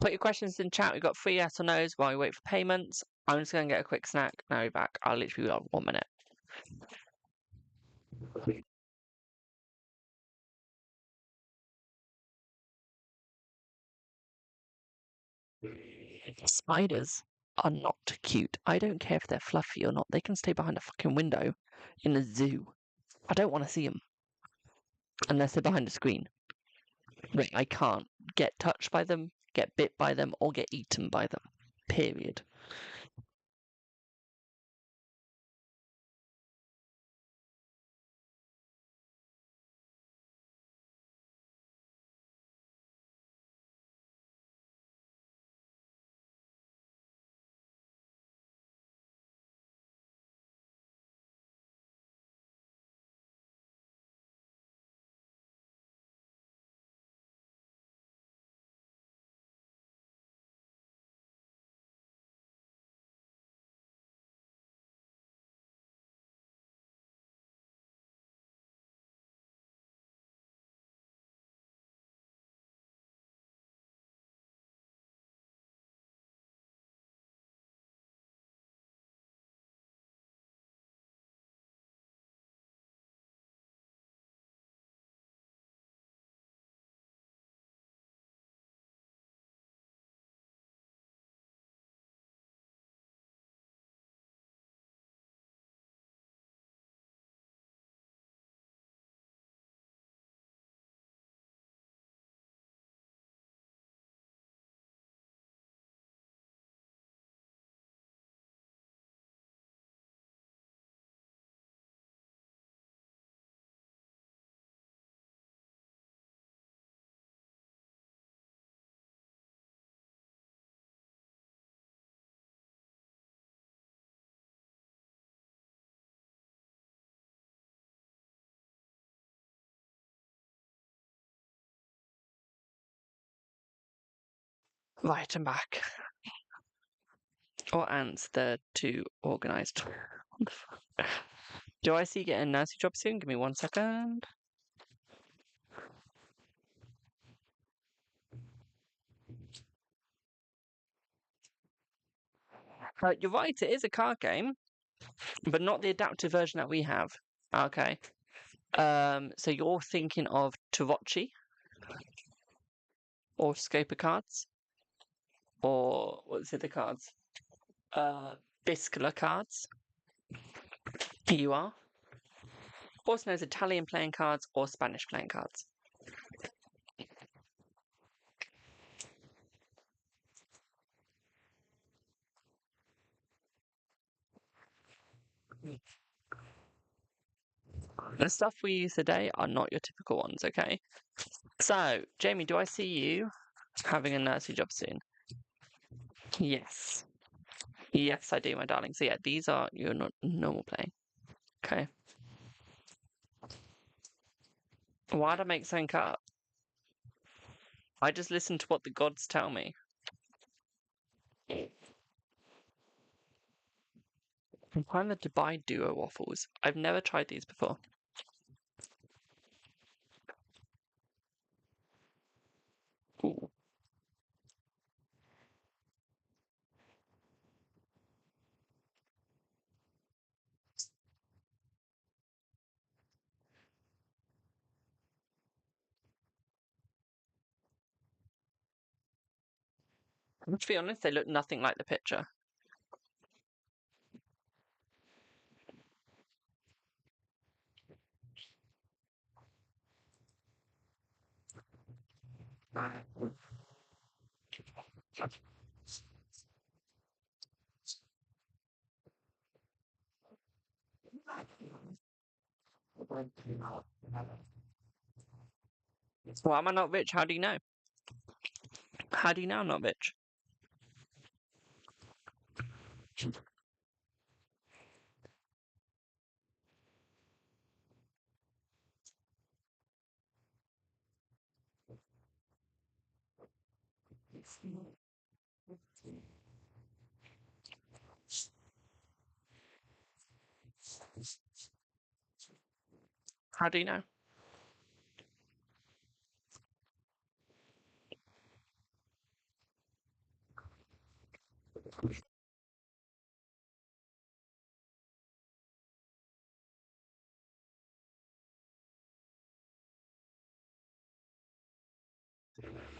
S1: put your questions in chat. We've got 3 yes or no's while we wait for payments. I'm just going to get a quick snack. Now we're back. I'll literally be on 1 minute. Spiders are not cute. I don't care if they're fluffy or not. They can stay behind a fucking window in a zoo. I don't want to see them unless they're behind a screen. Right, I can't get touched by them, get bit by them, or get eaten by them. Period. Right, I'm back. Or ants, they're too organised. Do I see you getting a nursery job soon? Give me 1 second. You're right, it is a card game, but not the adapted version that we have. Okay. So you're thinking of Tarocchi or Scope of Cards? Or what's the other cards? Biscular cards. You are. Also known as Italian playing cards or Spanish playing cards. The stuff we use today are not your typical ones, okay? So, Jamie, do I see you having a nursery job soon? Yes. Yes, I do, my darling. So yeah, these are your normal playing. Okay. Why'd I make something up? I just listen to what the gods tell me. I'm trying the Dubai Duo waffles. I've never tried these before. Ooh. To be honest, they look nothing like the picture. Why am I not rich? How do you know? How do you know I'm not rich? How do you know?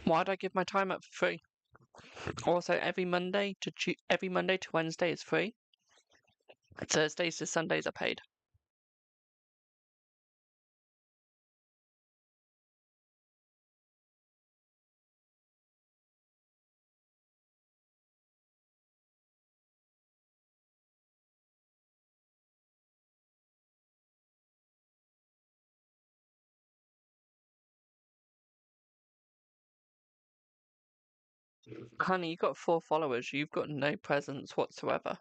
S1: Why'd I give my time up for free? Also, every Monday to Wednesday is free. Thursdays to Sundays are paid. Honey, you've got 4 followers. You've got no presence whatsoever.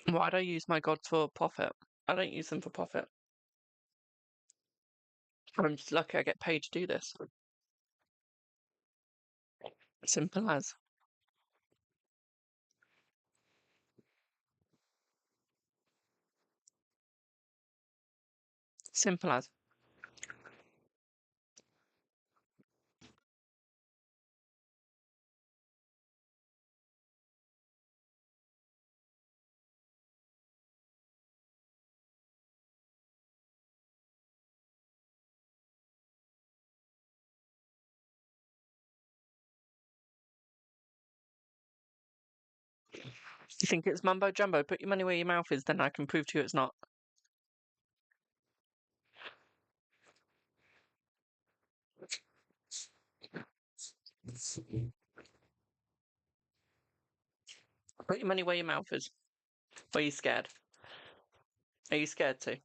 S1: Why'd I use my gods for profit? I don't use them for profit. I'm just lucky I get paid to do this. Simple as. Simple as. You think it's mumbo jumbo? Put your money where your mouth is, then I can prove to you it's not. Put your money where your mouth is. Are you scared? Are you scared too?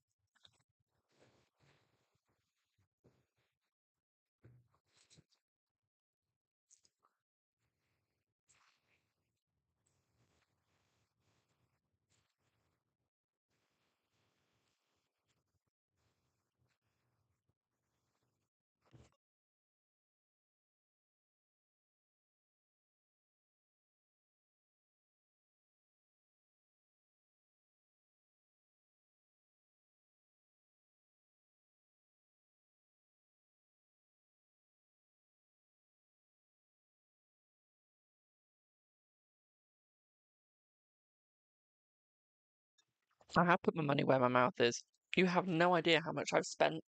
S1: I have put my money where my mouth is. You have no idea how much I've spent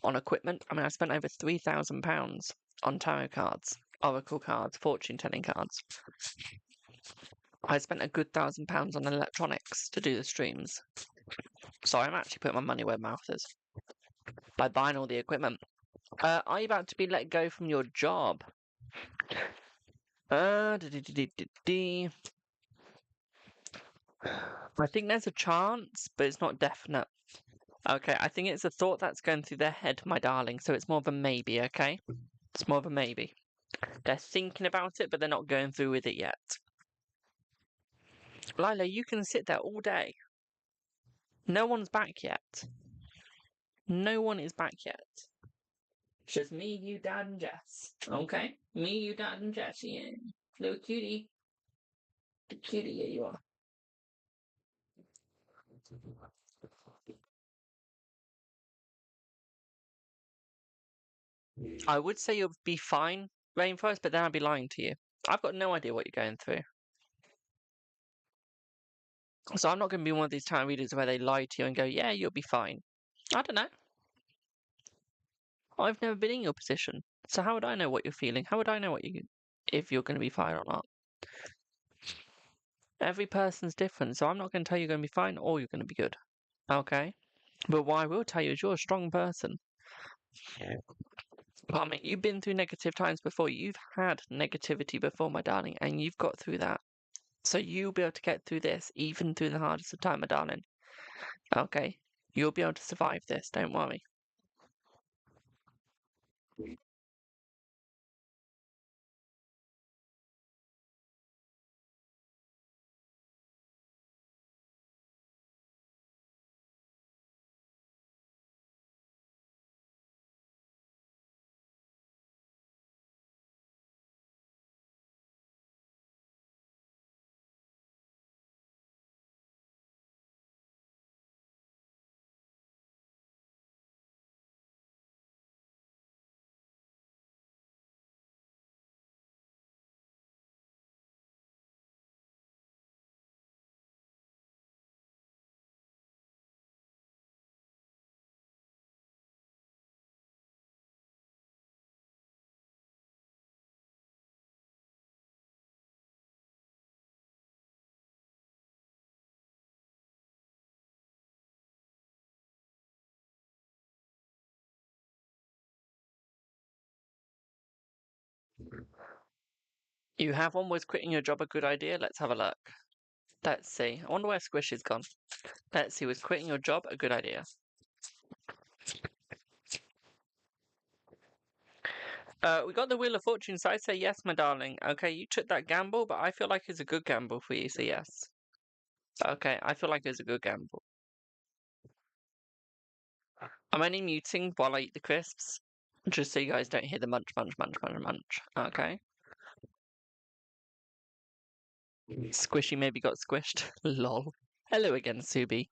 S1: on equipment. I mean, I spent over £3,000 on tarot cards, oracle cards, fortune telling cards. I spent a good £1,000 on electronics to do the streams. So I'm actually putting my money where my mouth is by buying all the equipment. Are you about to be let go from your job? I think there's a chance, but it's not definite. Okay, I think it's a thought that's going through their head, my darling, so it's more of a maybe, okay? It's more of a maybe. They're thinking about it, but they're not going through with it yet. Lila, you can sit there all day. No one's back yet. No one is back yet. It's just me, you, Dad, and Jess. Okay? Me, you, Dad, and Jess, yeah. Little cutie. The cutie, yeah, you are. I would say you'll be fine, Rainforest, but then I'd be lying to you. I've got no idea what you're going through. So I'm not going to be one of these tarot readers where they lie to you and go, yeah, you'll be fine. I don't know. I've never been in your position. So how would I know what you're feeling? How would I know if you're going to be fine or not? Every person's different, so I'm not going to tell you you're going to be fine or you're going to be good. Okay? But what I will tell you is you're a strong person. I mean, you've been through negative times before. You've had negativity before, my darling, and you've got through that. So you'll be able to get through this, even through the hardest of time, my darling. Okay? You'll be able to survive this, don't worry. You have one. Was quitting your job a good idea? Let's have a look. Let's see. I wonder where Squish is gone. Let's see. Was quitting your job a good idea? We got the Wheel of Fortune, so I say yes, my darling. Okay, you took that gamble, but I feel like it's a good gamble for you, so yes. Okay, I feel like it's a good gamble. I'm only muting while I eat the crisps, just so you guys don't hear the munch, munch, munch, munch, munch. Okay? Squishy maybe got squished. Lol. Hello again, Subi.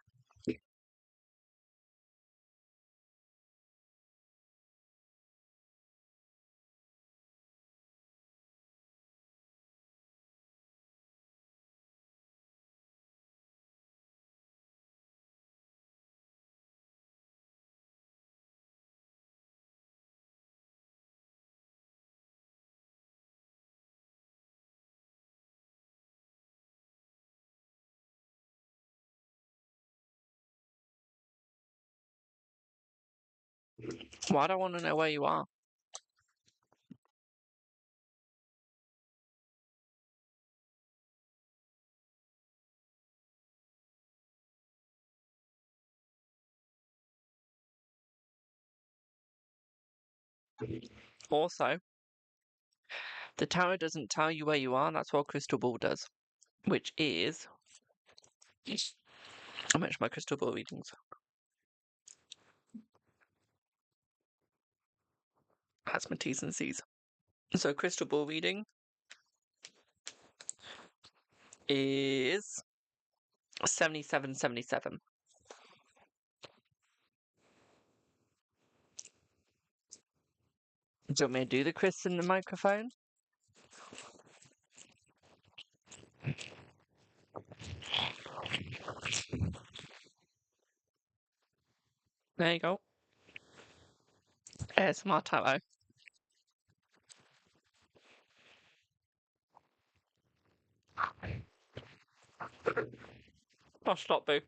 S1: Why do I want to know where you are? Also, the tower doesn't tell you where you are, that's what Crystal Ball does. Which is... I mentioned my Crystal Ball readings. That's my T's and C's. So, Crystal Ball reading is 7777. Do you want me to do the Chris in the microphone? There you go. ASMR tarot. Oh, stop, boo.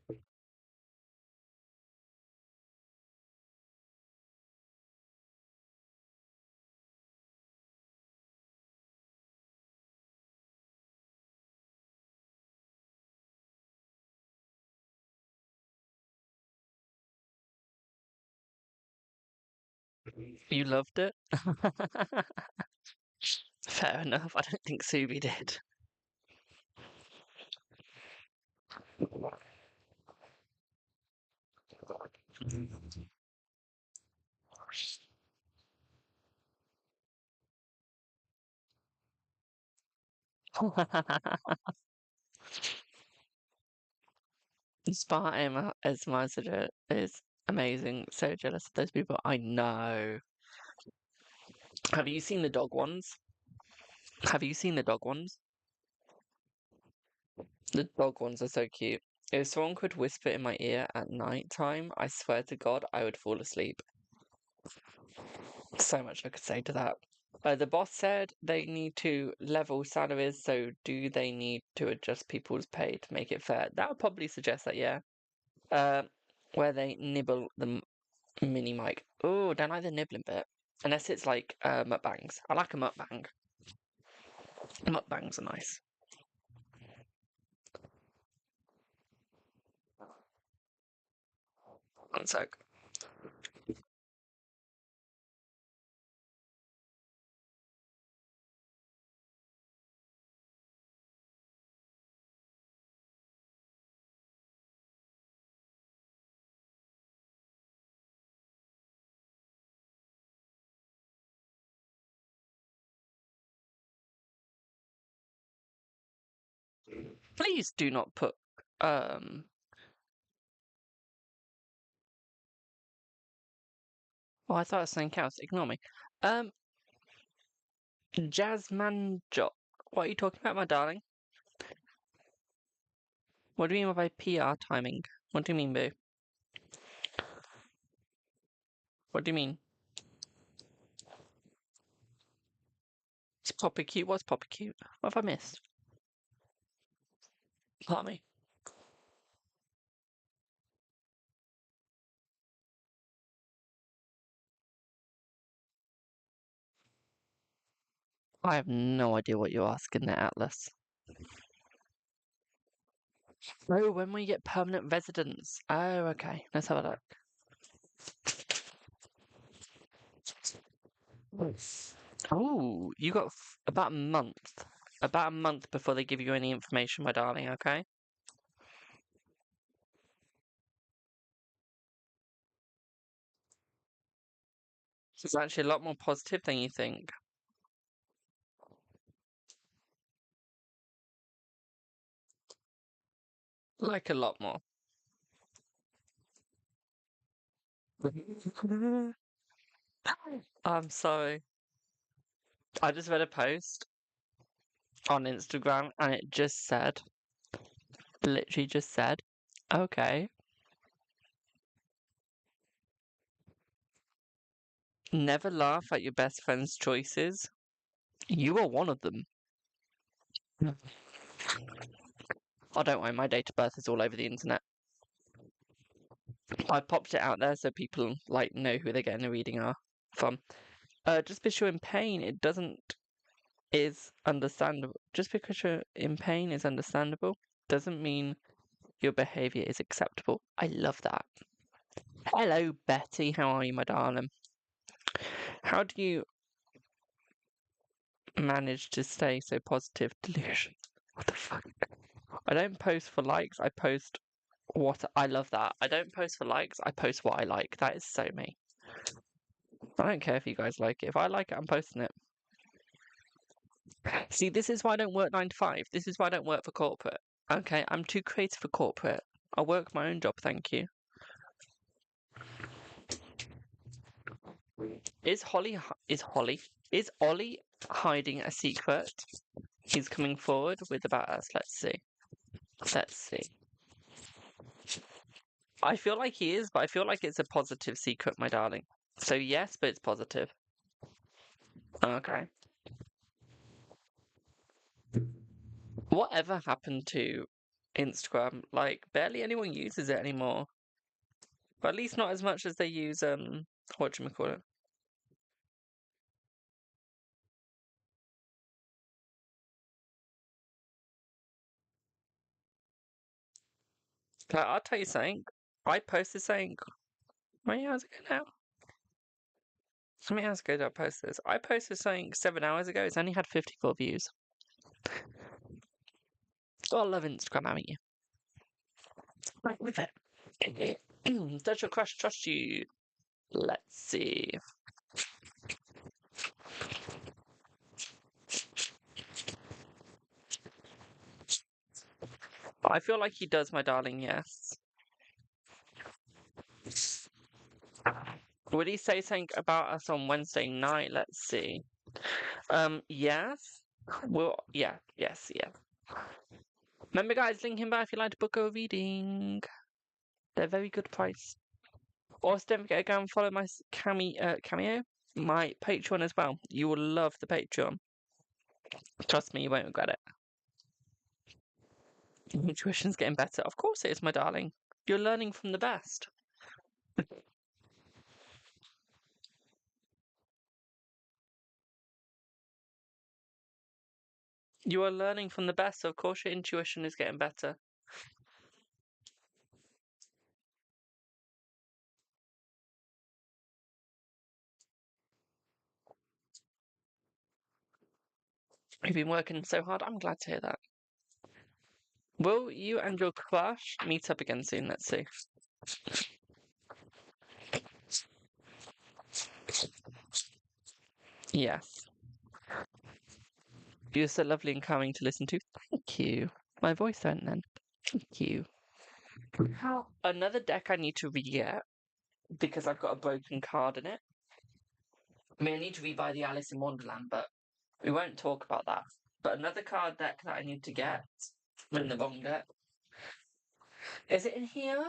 S1: You loved it? Fair enough. I don't think Subi did. Spa ASMR is amazing. So jealous of those people. I know. Have you seen the dog ones? Have you seen the dog ones? The dog ones are so cute. If someone could whisper in my ear at night time, I swear to God, I would fall asleep. So much I could say to that. The boss said they need to level salaries, so do they need to adjust people's pay to make it fair? That would probably suggest that, yeah. Where they nibble the mini mic. Oh, don't like the nibbling bit. Unless it's like mukbangs. I like a mukbang. Mukbangs are nice. One sec. Please do not put oh, I thought it was something else. Ignore me. Jasmine Jock. What are you talking about, my darling? What do you mean by PR timing? What do you mean, boo? What do you mean? It's Poppy Cute. What's Poppy Cute? What have I missed? Pardon me. I have no idea what you're asking there, Atlas. Oh, when we get permanent residence. Oh, okay. Let's have a look. Oh, you got about a month. About a month before they give you any information, my darling, okay? It's actually a lot more positive than you think. Like a lot more. I'm sorry. I just read a post on Instagram and it just said, literally just said, okay, never laugh at your best friend's choices. You are one of them. Oh, don't worry, my date of birth is all over the internet. I popped it out there so people like know who they're getting a reading are from. Just because you're in pain, it doesn't is understandable. Just because you're in pain is understandable doesn't mean your behaviour is acceptable. I love that. Hello, Betty. How are you, my darling? How do you manage to stay so positive? Delusion. What the fuck? I don't post for likes. I post what I love that. I don't post for likes. I post what I like. That is so me. I don't care if you guys like it. If I like it, I'm posting it. See, this is why I don't work 9 to 5. This is why I don't work for corporate. Okay, I'm too creative for corporate. I work my own job, thank you. Is Ollie hiding a secret? He's coming forward with about us. Let's see. Let's see. I feel like he is, but I feel like it's a positive secret, my darling. So yes, but it's positive. Okay. Whatever happened to Instagram? Like, barely anyone uses it anymore. But at least not as much as they use, whatchamacallit. Like, I'll tell you something. I posted saying, how many hours ago now? How many hours ago did I post this? I posted something 7 hours ago. It's only had 54 views. Gotta love Instagram, haven't you? Right with it. Does your crush trust you? Let's see. I feel like he does, my darling, yes. Would he say something about us on Wednesday night? Let's see. Yes. Well, yeah, yes. Remember, guys, link in below if you'd like to book a reading. They're very good price. Also, don't forget to go and follow my cameo, my Patreon as well. You will love the Patreon. Trust me, you won't regret it. Intuition's getting better. Of course it is, my darling. You're learning from the best. You are learning from the best, so of course your intuition is getting better. You've been working so hard. I'm glad to hear that. Will you and your crush meet up again soon? Let's see. Yes. You're so lovely and calming to listen to. Thank you. My voice went then. Thank you. Another deck I need to re-get because I've got a broken card in it. I mean, I need to rebuy the Alice in Wonderland, but we won't talk about that. But another card deck that I need to get, in the wrong deck. Is it in here?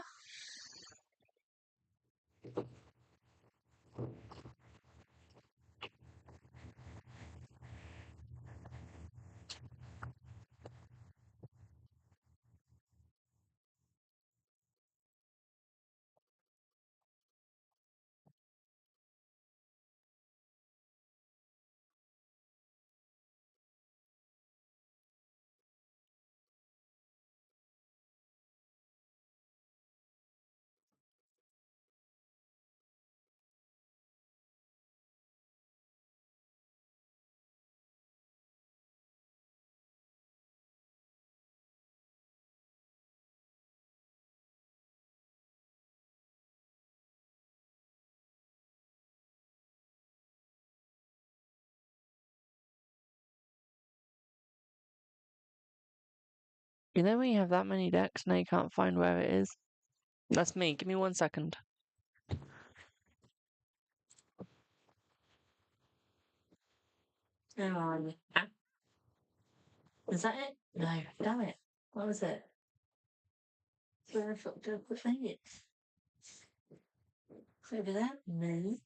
S1: You know when you have that many decks, now you can't find where it is? That's me. Give me 1 second. Hang on. Is that it? No, damn it. What was it? Where the fuck did I put it? Over there? No.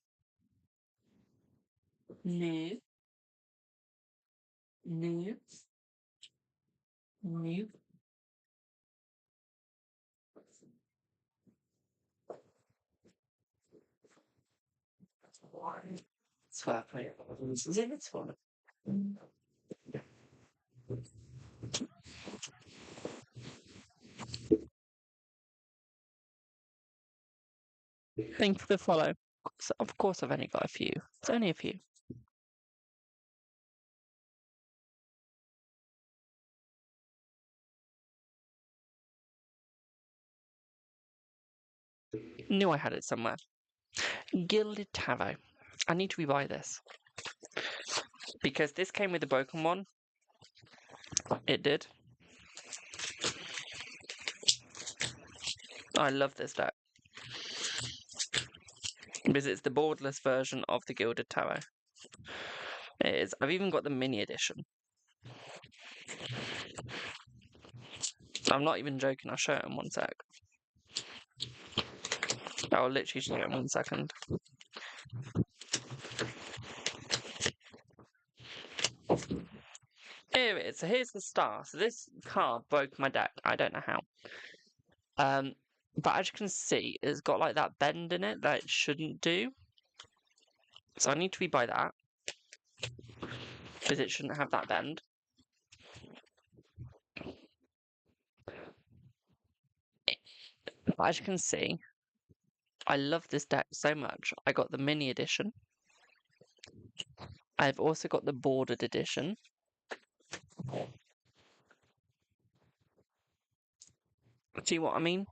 S1: No. No. No. Swap it. Is it this one? Thank you for the follow. Of course, I've only got a few. It's only a few. Knew I had it somewhere. Gilded Tarot. I need to rebuy this. Because this came with the broken one. It did. I love this deck. Because it's the borderless version of the Gilded Tarot. It is. I've even got the mini edition. I'm not even joking. I'll show it in 1 sec. I'll literally show it in 1 second. Here it is. So here's the star. So this card broke my deck. I don't know how. But as you can see, it's got like that bend in it that it shouldn't do. So I need to rebuy that. Because it shouldn't have that bend. But as you can see, I love this deck so much. I got the mini edition. I've also got the bordered edition. See what I mean?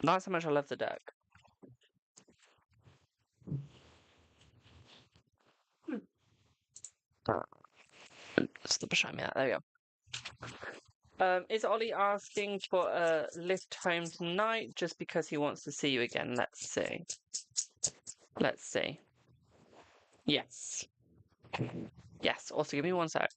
S1: That's how much I love the deck. Stop showing me that. There we go. Is Ollie asking for a lift home tonight just because he wants to see you again? Let's see. Let's see. Yes. Yes. Also, give me one sec.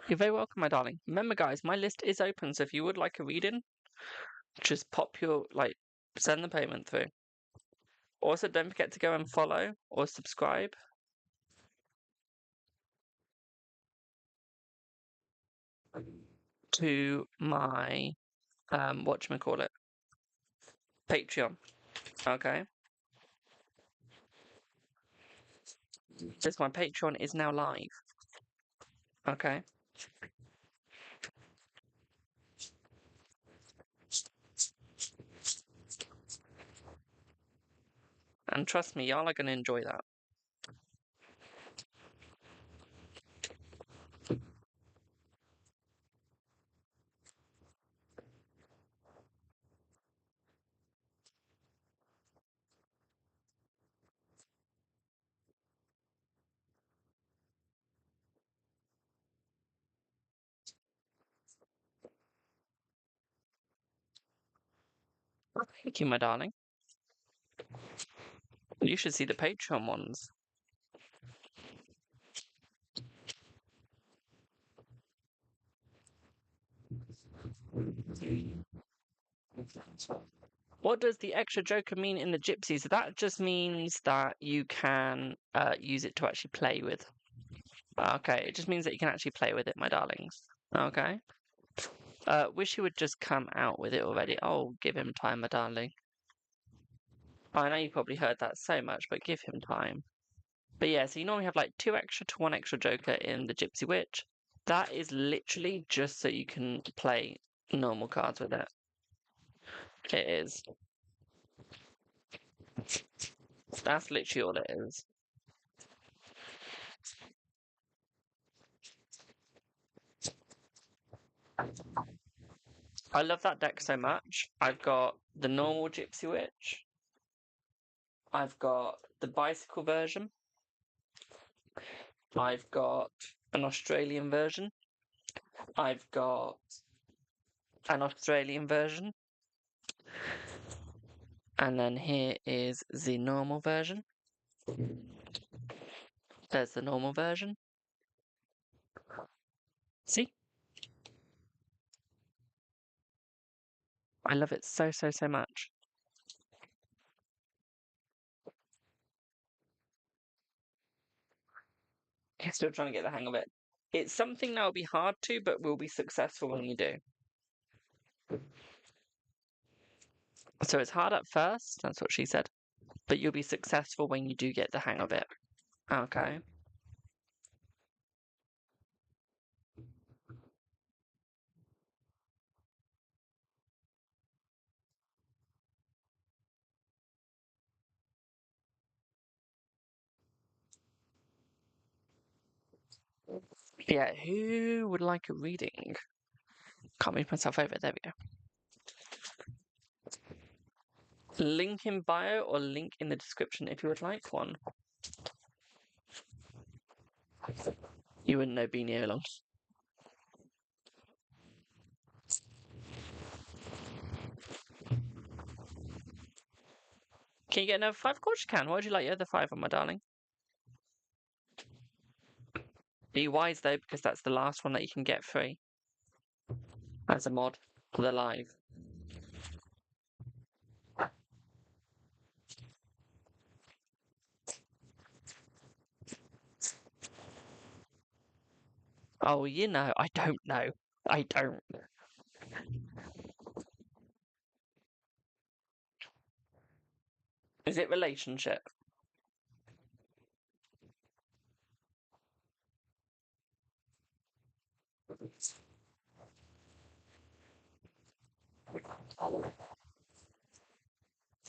S1: You're very welcome, my darling. Remember, guys, my list is open, so if you would like a reading, just pop your, send the payment through. Also, don't forget to go and follow or subscribe to my, whatchamacallit, Patreon, okay? Just my Patreon is now live, okay? And trust me, y'all are going to enjoy that. Thank you, my darling. You should see the Patreon ones. What does the extra joker mean in the gypsies? That just means that you can use it to actually play with. Okay, it just means that you can actually play with it, my darlings. Okay. Wish he would just come out with it already. Oh, give him time, my darling. I know you probably heard that so much, but give him time. But yeah, so you normally have like 2 extra to 1 extra joker in the Gypsy Witch. That is literally just so you can play normal cards with it. It is. That's literally all it is. I love that deck so much. I've got the normal Gypsy Witch. I've got the bicycle version. I've got an Australian version. I've got an Australian version. And then here is the normal version. There's the normal version. See? I love it so, so, so much. I'm still trying to get the hang of it. It's something that will be hard to, but will be successful when you do. So it's hard at first, that's what she said, but you'll be successful when you do get the hang of it. Okay. Yeah, who would like a reading? Can't move myself over. There we go. Link in bio or link in the description if you would like one. You wouldn't know Beanie long. Can you get another 5? Of course you can. Why would you like your other 5 on, my darling? Be wise though, because that's the last one that you can get free as a mod for the live. Oh, you know, I don't know. I don't. Is it relationship?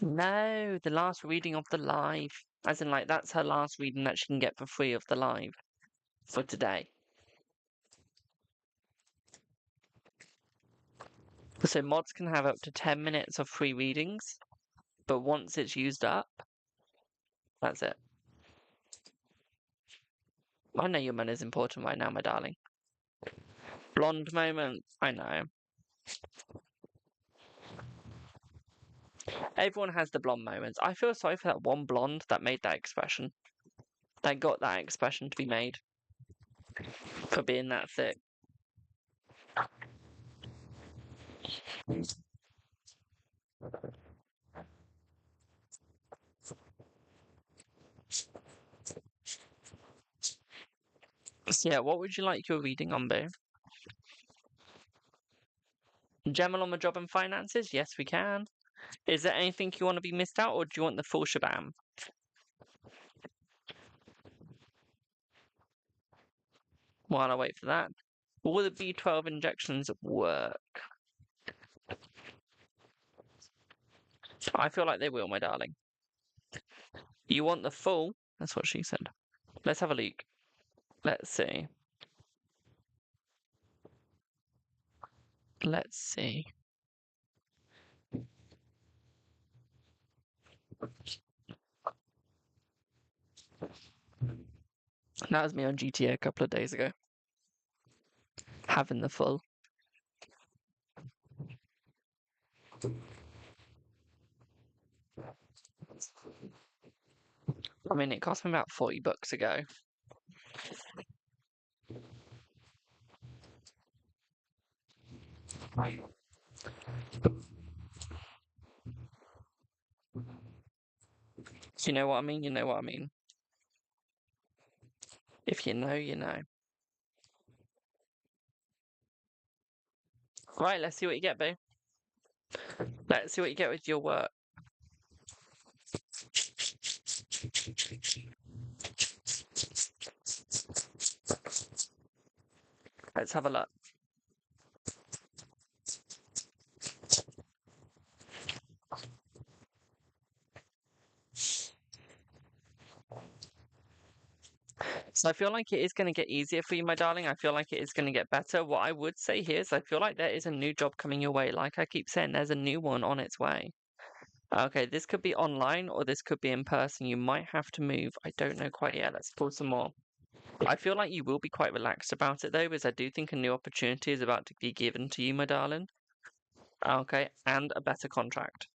S1: No, the last reading of the live. As in, like, that's her last reading that she can get for free of the live for today. So mods can have up to 10 minutes of free readings, but once it's used up, that's it. I know your money is important right now, my darling. Blonde moment, I know. Everyone has the blonde moments. I feel sorry for that one blonde that made that expression. That got that expression to be made. For being that thick. So yeah, what would you like your reading on, Boo? General on the job and finances? Yes, we can. Is there anything you want to be missed out, or do you want the full shabam? While I wait for that. Will the B12 injections work? I feel like they will, my darling. You want the full? That's what she said. Let's have a look. Let's see. Let's see. That was me on GTA a couple of days ago. Having the full. I mean, it cost me about $40 to go. You know what I mean? You know what I mean. If you know, you know. Right, let's see what you get, boo. Let's see what you get with your work. Let's have a look. So I feel like it is going to get easier for you, my darling. I feel like it is going to get better. What I would say here is I feel like there is a new job coming your way. Like I keep saying, there's a new one on its way. Okay, this could be online or this could be in person. You might have to move. I don't know quite yet. Let's pull some more. I feel like you will be quite relaxed about it though, because I do think a new opportunity is about to be given to you, my darling. Okay, and a better contract.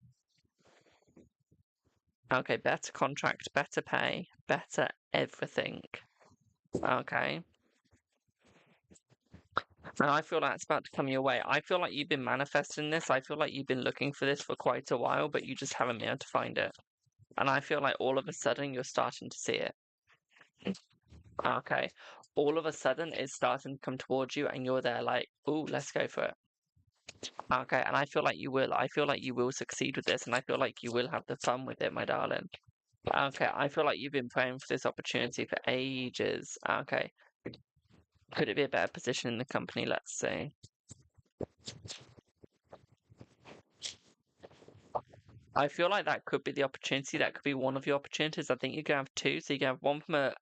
S1: Okay, better contract, better pay, better everything. Okay. And I feel like it's about to come your way. I feel like you've been manifesting this. I feel like you've been looking for this for quite a while, but you just haven't been able to find it. And I feel like all of a sudden you're starting to see it. Okay. All of a sudden it's starting to come towards you and you're there like, ooh, let's go for it. Okay, and I feel like you will. I feel like you will succeed with this and I feel like you will have the fun with it, my darling. Okay, I feel like you've been praying for this opportunity for ages. Okay. Could it be a better position in the company? Let's see. I feel like that could be the opportunity. That could be one of your opportunities. I think you can have two. So you can have one from a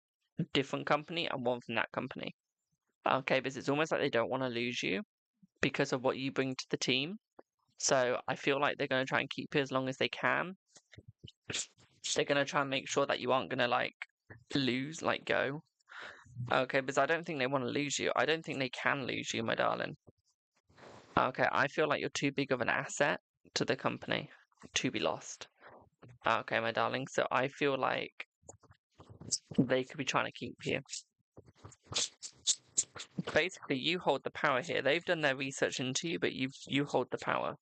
S1: different company and one from that company. Okay, because it's almost like they don't want to lose you because of what you bring to the team. So I feel like they're going to try and keep you as long as they can. They're going to try and make sure that you aren't going to like lose, like go. Okay, because I don't think they want to lose you. I don't think they can lose you, my darling. Okay, I feel like you're too big of an asset to the company to be lost. Okay, my darling. So I feel like they could be trying to keep you. Basically, you hold the power here. They've done their research into you, but you hold the power.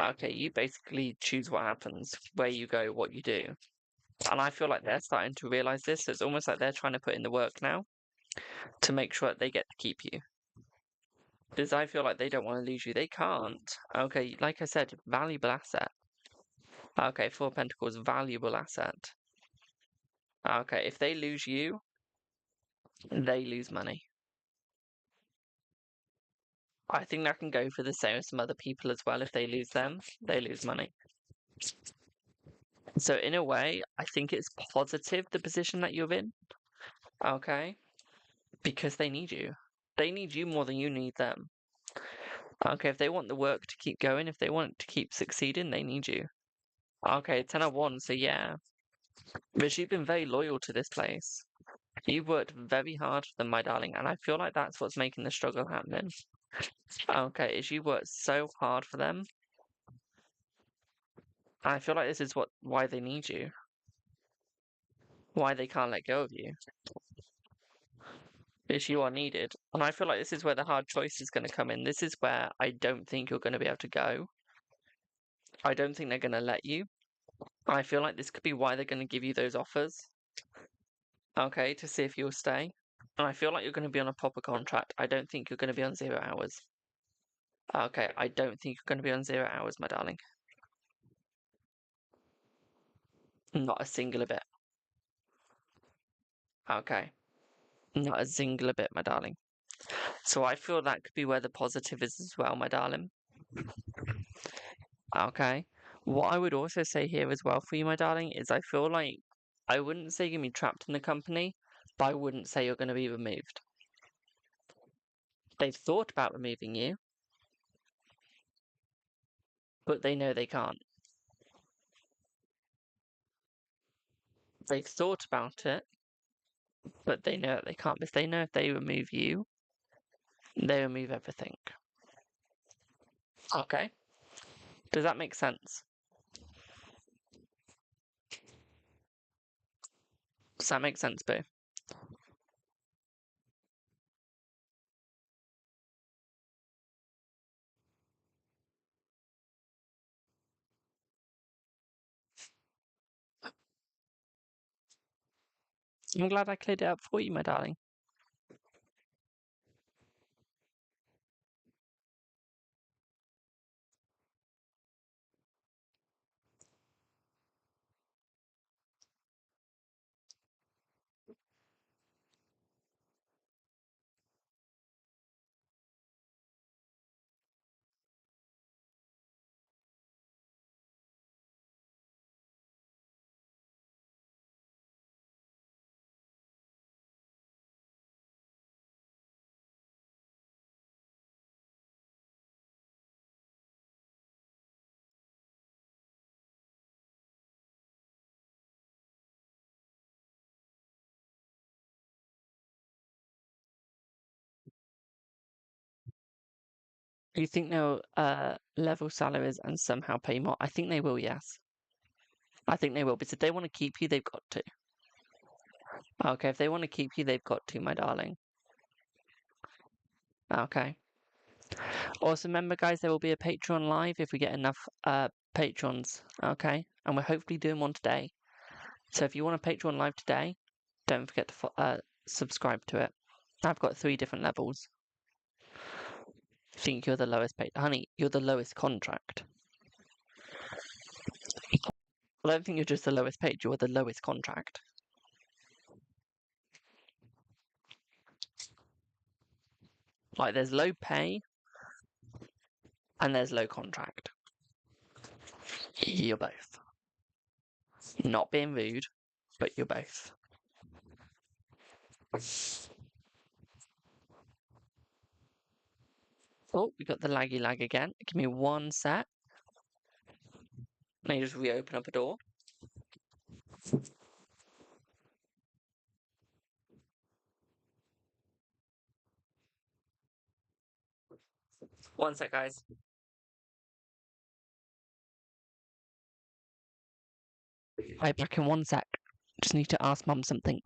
S1: Okay, you basically choose what happens, where you go, what you do. And I feel like they're starting to realize this. So it's almost like they're trying to put in the work now to make sure that they get to keep you. Because I feel like they don't want to lose you. They can't. Okay, like I said, valuable asset. Okay, Four Pentacles, valuable asset. Okay, if they lose you, they lose money. I think that can go for the same as some other people as well. If they lose them, they lose money. So in a way, I think it's positive, the position that you're in. Okay? Because they need you. They need you more than you need them. Okay, if they want the work to keep going, if they want it to keep succeeding, they need you. Okay, 10 of 1, so yeah. But you've been very loyal to this place. You've worked very hard for them, my darling, and I feel like that's what's making the struggle happening. Okay, is you worked so hard for them. And I feel like this is why they need you. Why they can't let go of you. Is you are needed. And I feel like this is where the hard choice is going to come in. This is where I don't think you're going to be able to go. I don't think they're going to let you. I feel like this could be why they're going to give you those offers. Okay, to see if you'll stay. And I feel like you're going to be on a proper contract. I don't think you're going to be on 0 hours. Okay, I don't think you're going to be on 0 hours, my darling. Not a singular bit. Okay. Not a singular bit, my darling. So I feel that could be where the positive is as well, my darling. Okay. What I would also say here as well for you, my darling, is I feel like I wouldn't say you're going to be trapped in the company, but I wouldn't say you're going to be removed. They've thought about removing you, but they know they can't. They've thought about it, but they know that they can't, because they know if they remove you, they remove everything. Okay. Does that make sense? Does that make sense, Boo? I'm glad I cleared it up for you, my darling. Do you think they'll level salaries and somehow pay more? I think they will, yes. I think they will, because if they want to keep you, they've got to. Okay, if they want to keep you, they've got to, my darling. Okay. Also, remember, guys, there will be a Patreon live if we get enough patrons. Okay, and we're hopefully doing one today. So if you want a Patreon live today, don't forget to subscribe to it. I've got 3 different levels. I think you're the lowest paid. Honey, you're the lowest contract. I don't think you're just the lowest paid, you're the lowest contract. Like, there's low pay and there's low contract. You're both. Not being rude, but you're both. Oh, we got the laggy lag again. Give me 1 sec. Let me just reopen up a door. 1 sec, guys. Right, back in 1 sec. Just need to ask Mum something.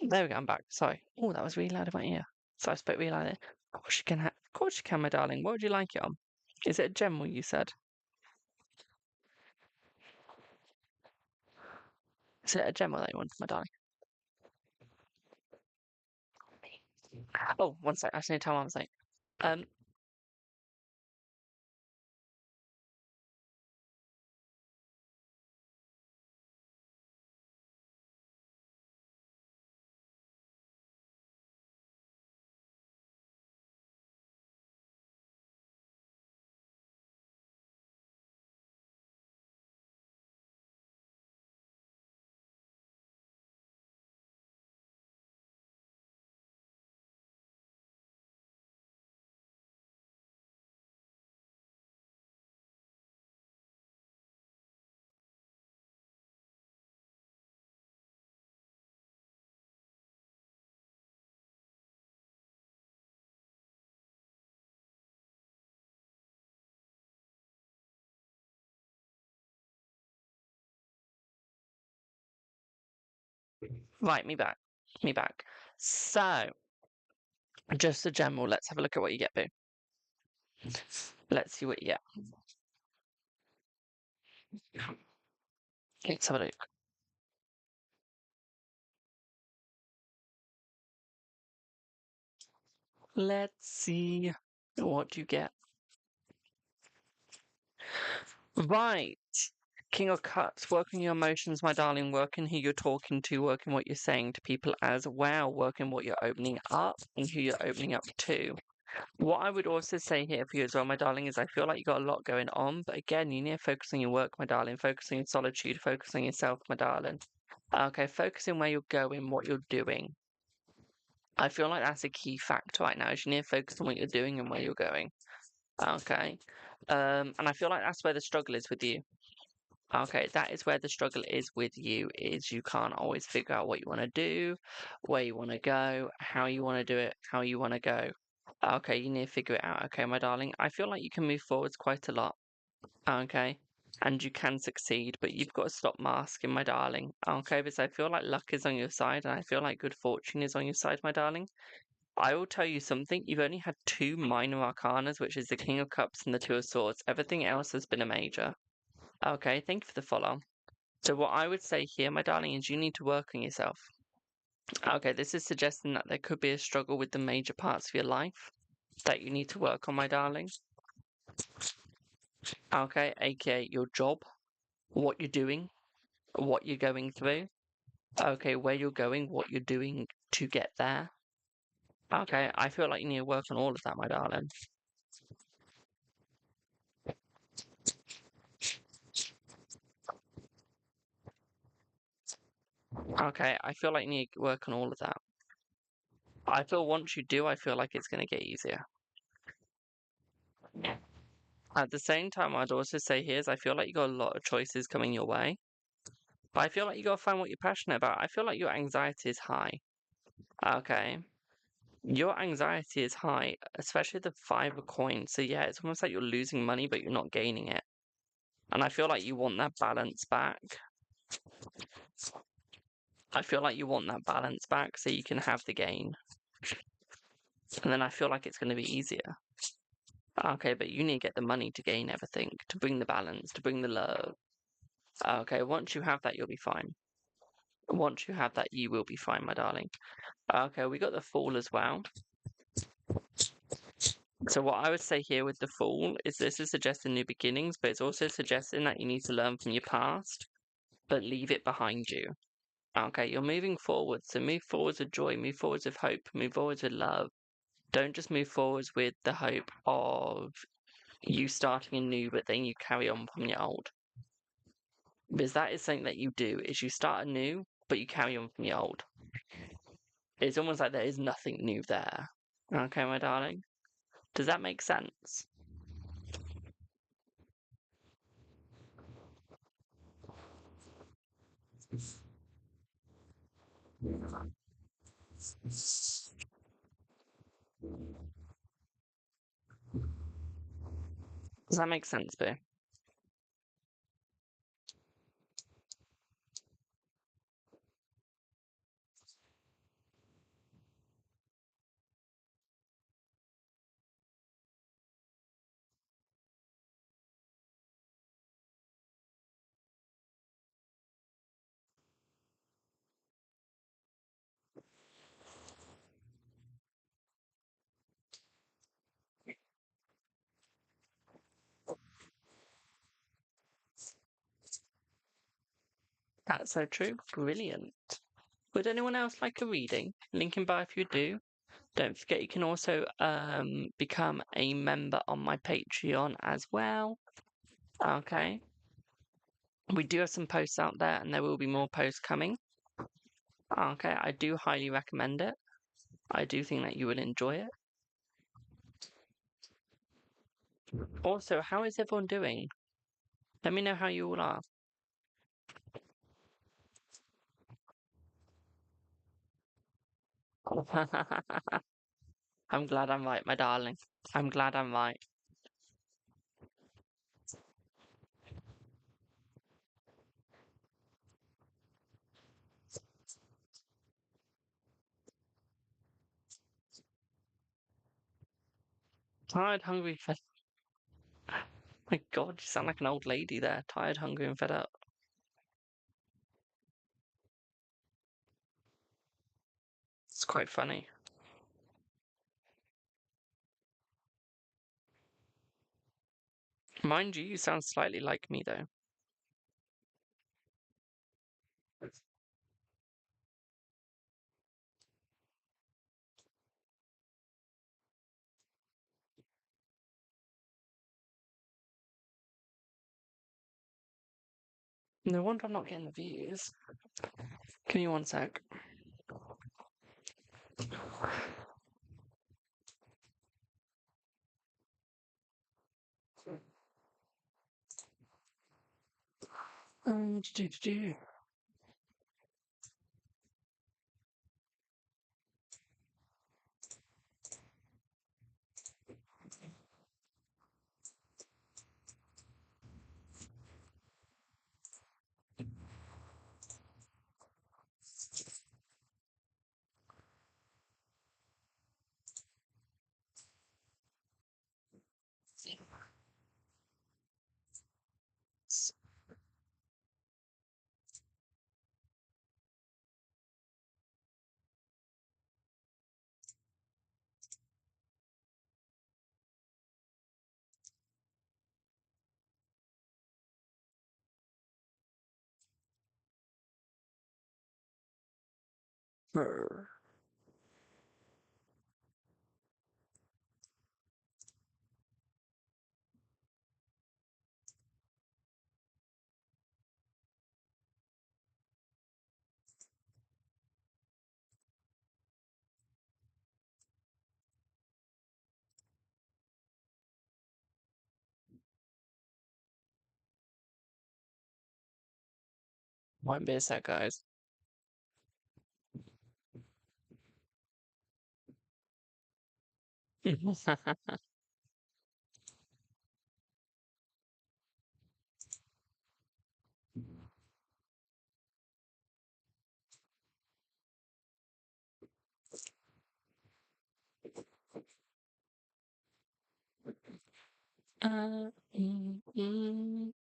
S1: There we go, I'm back. Sorry. Oh, that was really loud in my ear. So I spoke really loud there. Of course you can, of course you can, my darling. What would you like it on? Is it a gem, what you said? Is it a gem that you want, my darling? Oh, one sec. I just need to tell one thing. Right, me back. Me back. So, just a general, let's have a look at what you get, boo. Let's see what you get. Let's have a look. Let's see what you get. Right. King of Cups, working your emotions, my darling, working who you're talking to, working what you're saying to people as well, working what you're opening up and who you're opening up to. What I would also say here for you as well, my darling, is I feel like you've got a lot going on, but again, you need to focus on your work, my darling, focus on your solitude, focus on yourself, my darling. Okay, focus on where you're going, what you're doing. I feel like that's a key factor right now, is you need to focus on what you're doing and where you're going. Okay. And I feel like that's where the struggle is with you. Okay, that is where the struggle is with you, is you can't always figure out what you want to do, where you want to go, how you want to do it, how you want to go. Okay, you need to figure it out. Okay, my darling. I feel like you can move forwards quite a lot. Okay. And you can succeed, but you've got to stop masking, my darling. Okay, because I feel like luck is on your side, and I feel like good fortune is on your side, my darling. I will tell you something. You've only had two minor arcanas, which is the King of Cups and the Two of Swords. Everything else has been a major. Okay, thank you for the follow. So what I would say here, my darling, is you need to work on yourself. Okay, this is suggesting that there could be a struggle with the major parts of your life that you need to work on, my darling. Okay, aka your job, what you're doing, what you're going through. Okay, where you're going, what you're doing to get there. Okay, I feel like you need to work on all of that, my darling. Okay, I feel like you need to work on all of that. I feel once you do, I feel like it's going to get easier. At the same time, I'd also say here is I feel like you got a lot of choices coming your way. But I feel like you got to find what you're passionate about. I feel like your anxiety is high. Okay. Your anxiety is high, especially the 5 of coins. So yeah, it's almost like you're losing money, but you're not gaining it. And I feel like you want that balance back. I feel like you want that balance back so you can have the gain. And then I feel like it's going to be easier. Okay, but you need to get the money to gain everything, to bring the balance, to bring the love. Okay, once you have that, you'll be fine. Once you have that, you will be fine, my darling. Okay, we got the Fool as well. So what I would say here with the Fool is this is suggesting new beginnings, but it's also suggesting that you need to learn from your past, but leave it behind you. Okay, you're moving forward, so move forwards with joy, move forwards with hope, move forwards with love. Don't just move forwards with the hope of you starting anew, but then you carry on from your old. Because that is something that you do, is you start anew, but you carry on from your old. It's almost like there is nothing new there. Okay, my darling? Does that make sense? Does that make sense, Boo? That's so true. Brilliant. Would anyone else like a reading? Link in bio if you do. Don't forget you can also become a member on my Patreon as well. Okay. We do have some posts out there and there will be more posts coming. Okay, I do highly recommend it. I do think that you will enjoy it. Also, how is everyone doing? Let me know how you all are. I'm glad I'm right, my darling. I'm glad I'm right. Tired, hungry, fed. My God, you sound like an old lady there. Tired, hungry, and fed up. It's quite funny. Mind you, you sound slightly like me though. No wonder I'm not getting the views. Give me one sec. Do. Brr. Won't be a sec, guys. uh, mm, mm.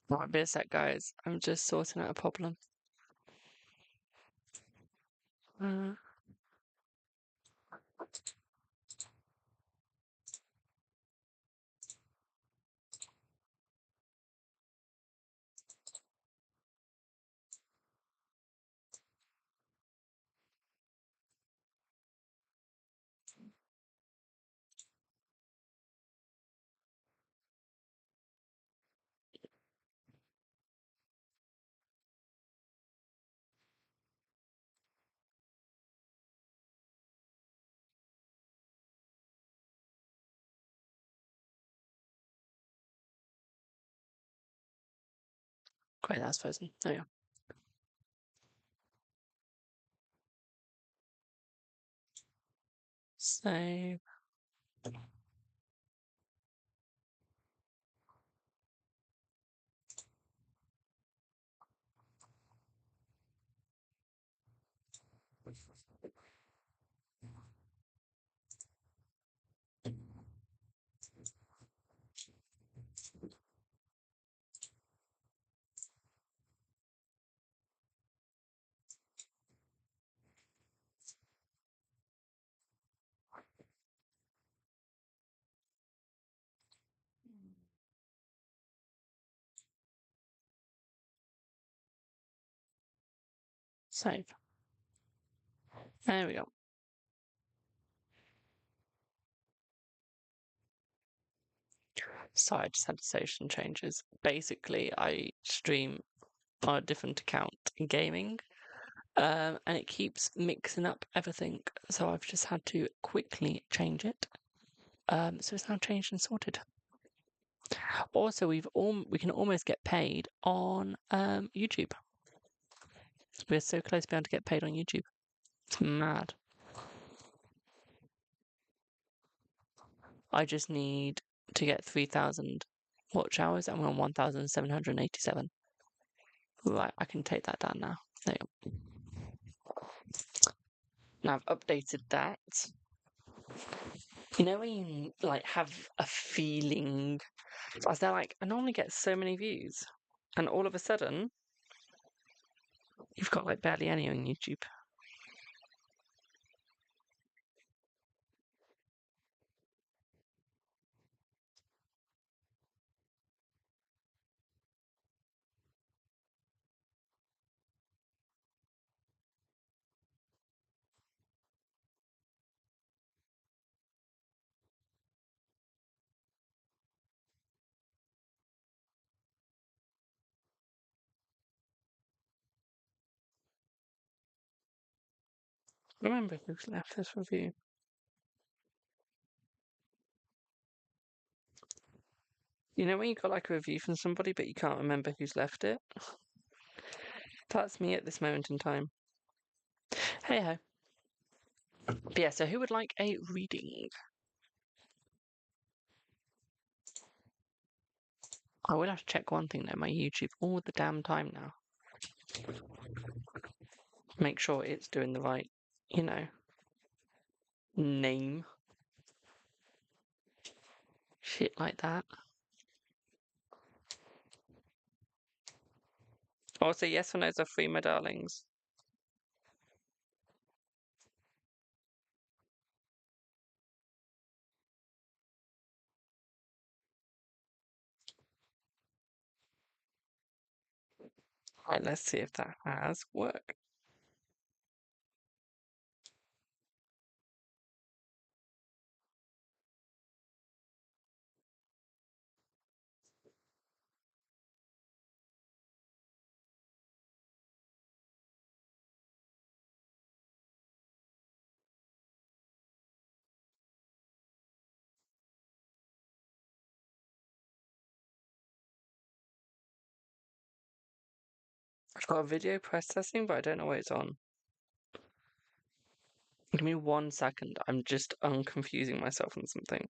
S1: Won't be a sec, guys. I'm just sorting out a problem. Uh, Great, that's frozen. There we go. Save. Save. There we go. So I just had to save some changes. Basically, I stream on a different account in gaming, and it keeps mixing up everything. So I've just had to quickly change it. So it's now changed and sorted. Also, we can almost get paid on YouTube. We're so close to being able to get paid on YouTube. It's mad. I just need to get 3,000 watch hours, and we're on 1,787. Right, I can take that down now. There you go. Now I've updated that. You know when you like have a feeling, I was there like, I normally get so many views, and all of a sudden, you've got like barely any on YouTube. Remember who's left this review. You know when you got like a review from somebody, but you can't remember who's left it? That's me at this moment in time. Hey ho. But yeah, so who would like a reading? I will have to check one thing though, my YouTube all the damn time now. Make sure it's doing the right, you know, name. Shit like that. Also, yes or no's are free, my darlings. Right, let's see if that has worked. I've got a video processing, but I don't know what it's on. Give me 1 second. I'm just unconfusing myself on something.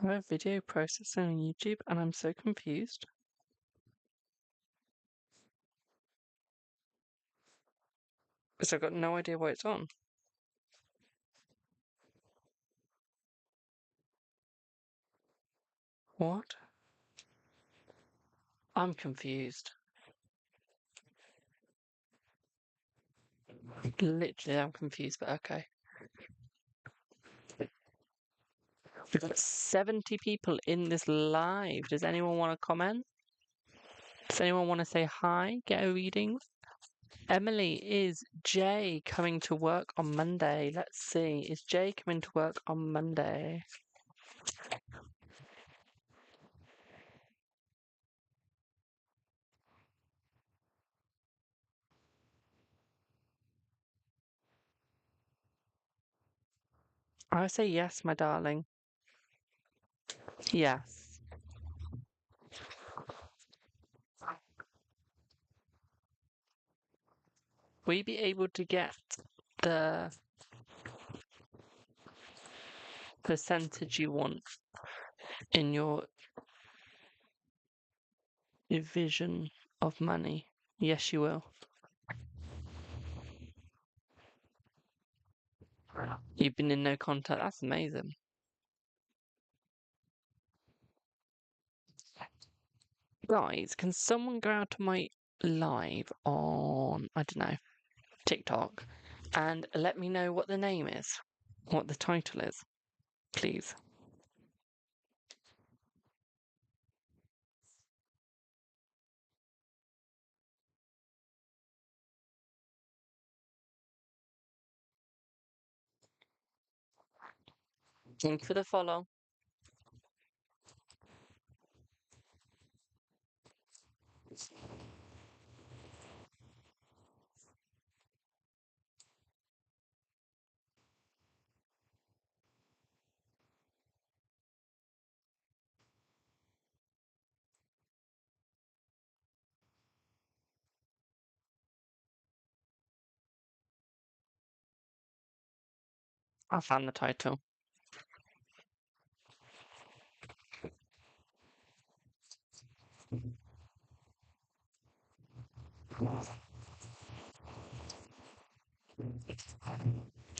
S1: I have video processing on YouTube and I'm so confused. Because I've got no idea what it's on. What? I'm confused. Literally, I'm confused, but okay. We've got 70 people in this live. Does anyone want to comment? Does anyone want to say hi? Get a reading? Emily, is Jay coming to work on Monday? Let's see. Is Jay coming to work on Monday? I say yes, my darling. Yes. Will you be able to get the percentage you want in your Division of money. Yes, you will. You've been in no contact. That's amazing. Guys, can someone go out to my live on, I don't know, TikTok and let me know what the name is, what the title is, please? Thank you for the follow. I found the title.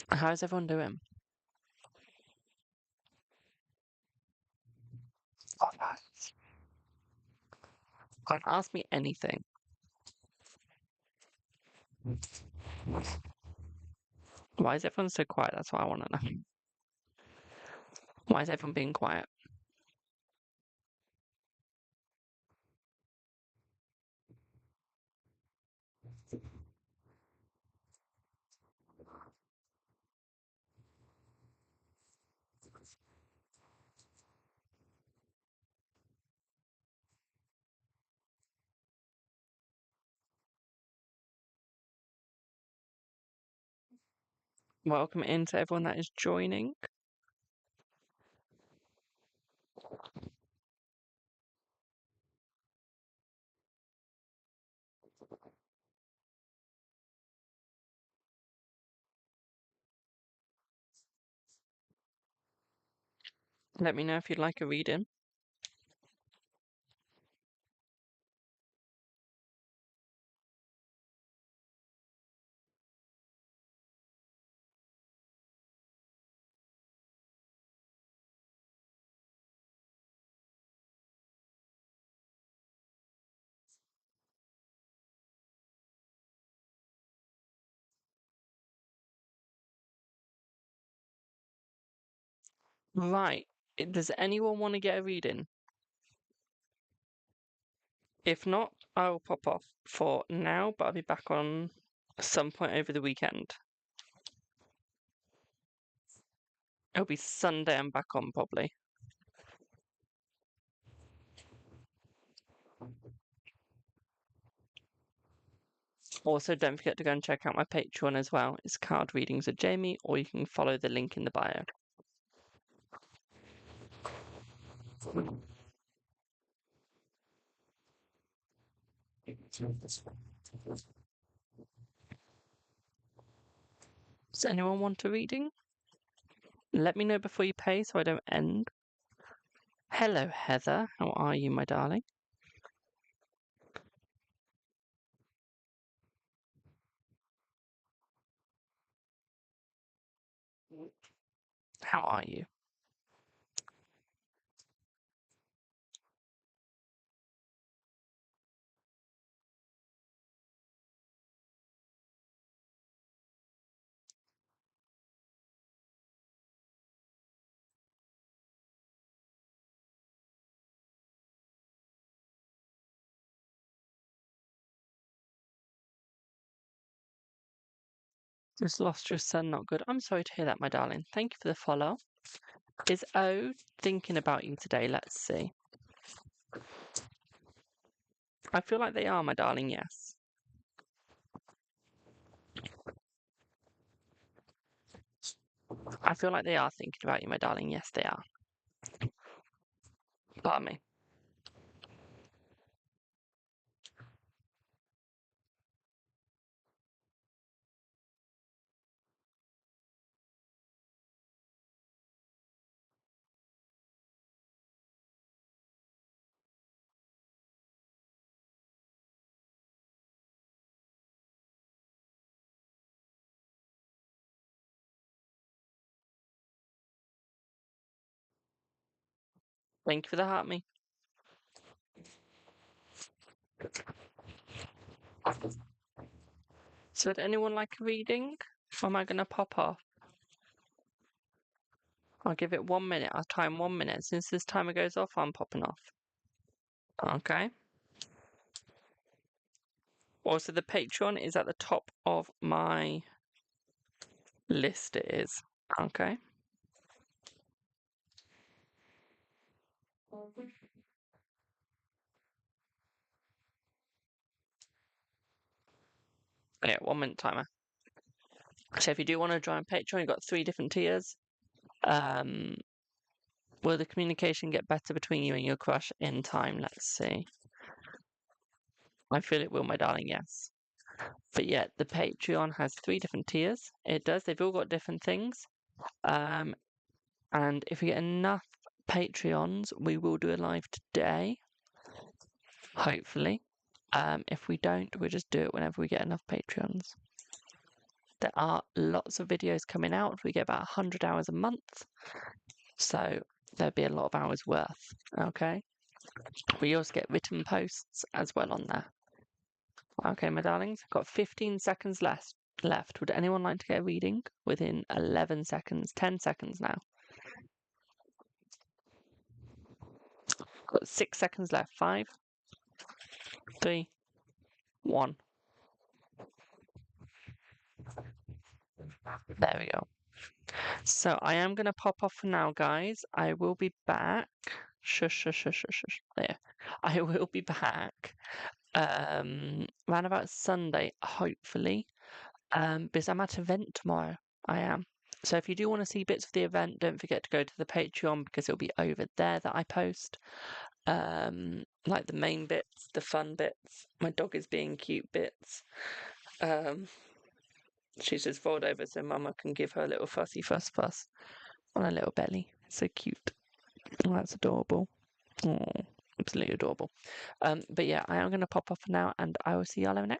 S1: How's everyone doing? Oh, nice. Can't ask me anything. Why is everyone so quiet? That's what I want to know. Why is everyone being quiet? Welcome in to everyone that is joining. Let me know if you'd like a reading. Right. Does anyone want to get a reading? If not, I will pop off for now, but I'll be back on some point over the weekend. It'll be Sunday I'm back on, probably. Also, don't forget to go and check out my Patreon as well. It's Card Readings with Jamie, or you can follow the link in the bio. Does anyone want a reading? Let me know before you pay so I don't end. Hello, Heather. How are you, my darling? How are you? Just lost your son, not good. I'm sorry to hear that, my darling. Thank you for the follow. Is O thinking about you today? Let's see. I feel like they are, my darling, yes. I feel like they are thinking about you, my darling. Yes, they are. Pardon me. Thank you for the heart me. So would anyone like a reading? Or am I going to pop off? I'll give it 1 minute. I'll time 1 minute. Since this timer goes off, I'm popping off. Okay. Also, the Patreon is at the top of my list. It is. Okay. Yeah, 1 minute timer. So if you do want to join Patreon, you've got 3 different tiers. Will the communication get better between you and your crush in time? Let's see. I feel it will, my darling, yes. But yeah, the Patreon has 3 different tiers. It does. They've all got different things. And if we get enough Patreons, we will do a live today. Hopefully. If we don't, we'll just do it whenever we get enough Patreons. There are lots of videos coming out. We get about 100 hours a month. So there'll be a lot of hours worth. Okay. We also get written posts as well on there. Okay, my darlings, I've got 15 seconds left. Would anyone like to get a reading within 11 seconds? 10 seconds now. Got 6 seconds left. 5, 3, 1. There we go. So I am going to pop off for now, guys. I will be back. Shush, shush, shush, shush, shush. There. I will be back around about Sunday, hopefully, because I'm at an event tomorrow. I am. So if you do want to see bits of the event, don't forget to go to the Patreon because it'll be over there that I post. Like the main bits, the fun bits, my dog is being cute bits. She's just rolled over so Mama can give her a little fussy fuss on her little belly. So cute. Oh, that's adorable. Oh, absolutely adorable. But yeah, I am going to pop off for now and I will see y'all over next.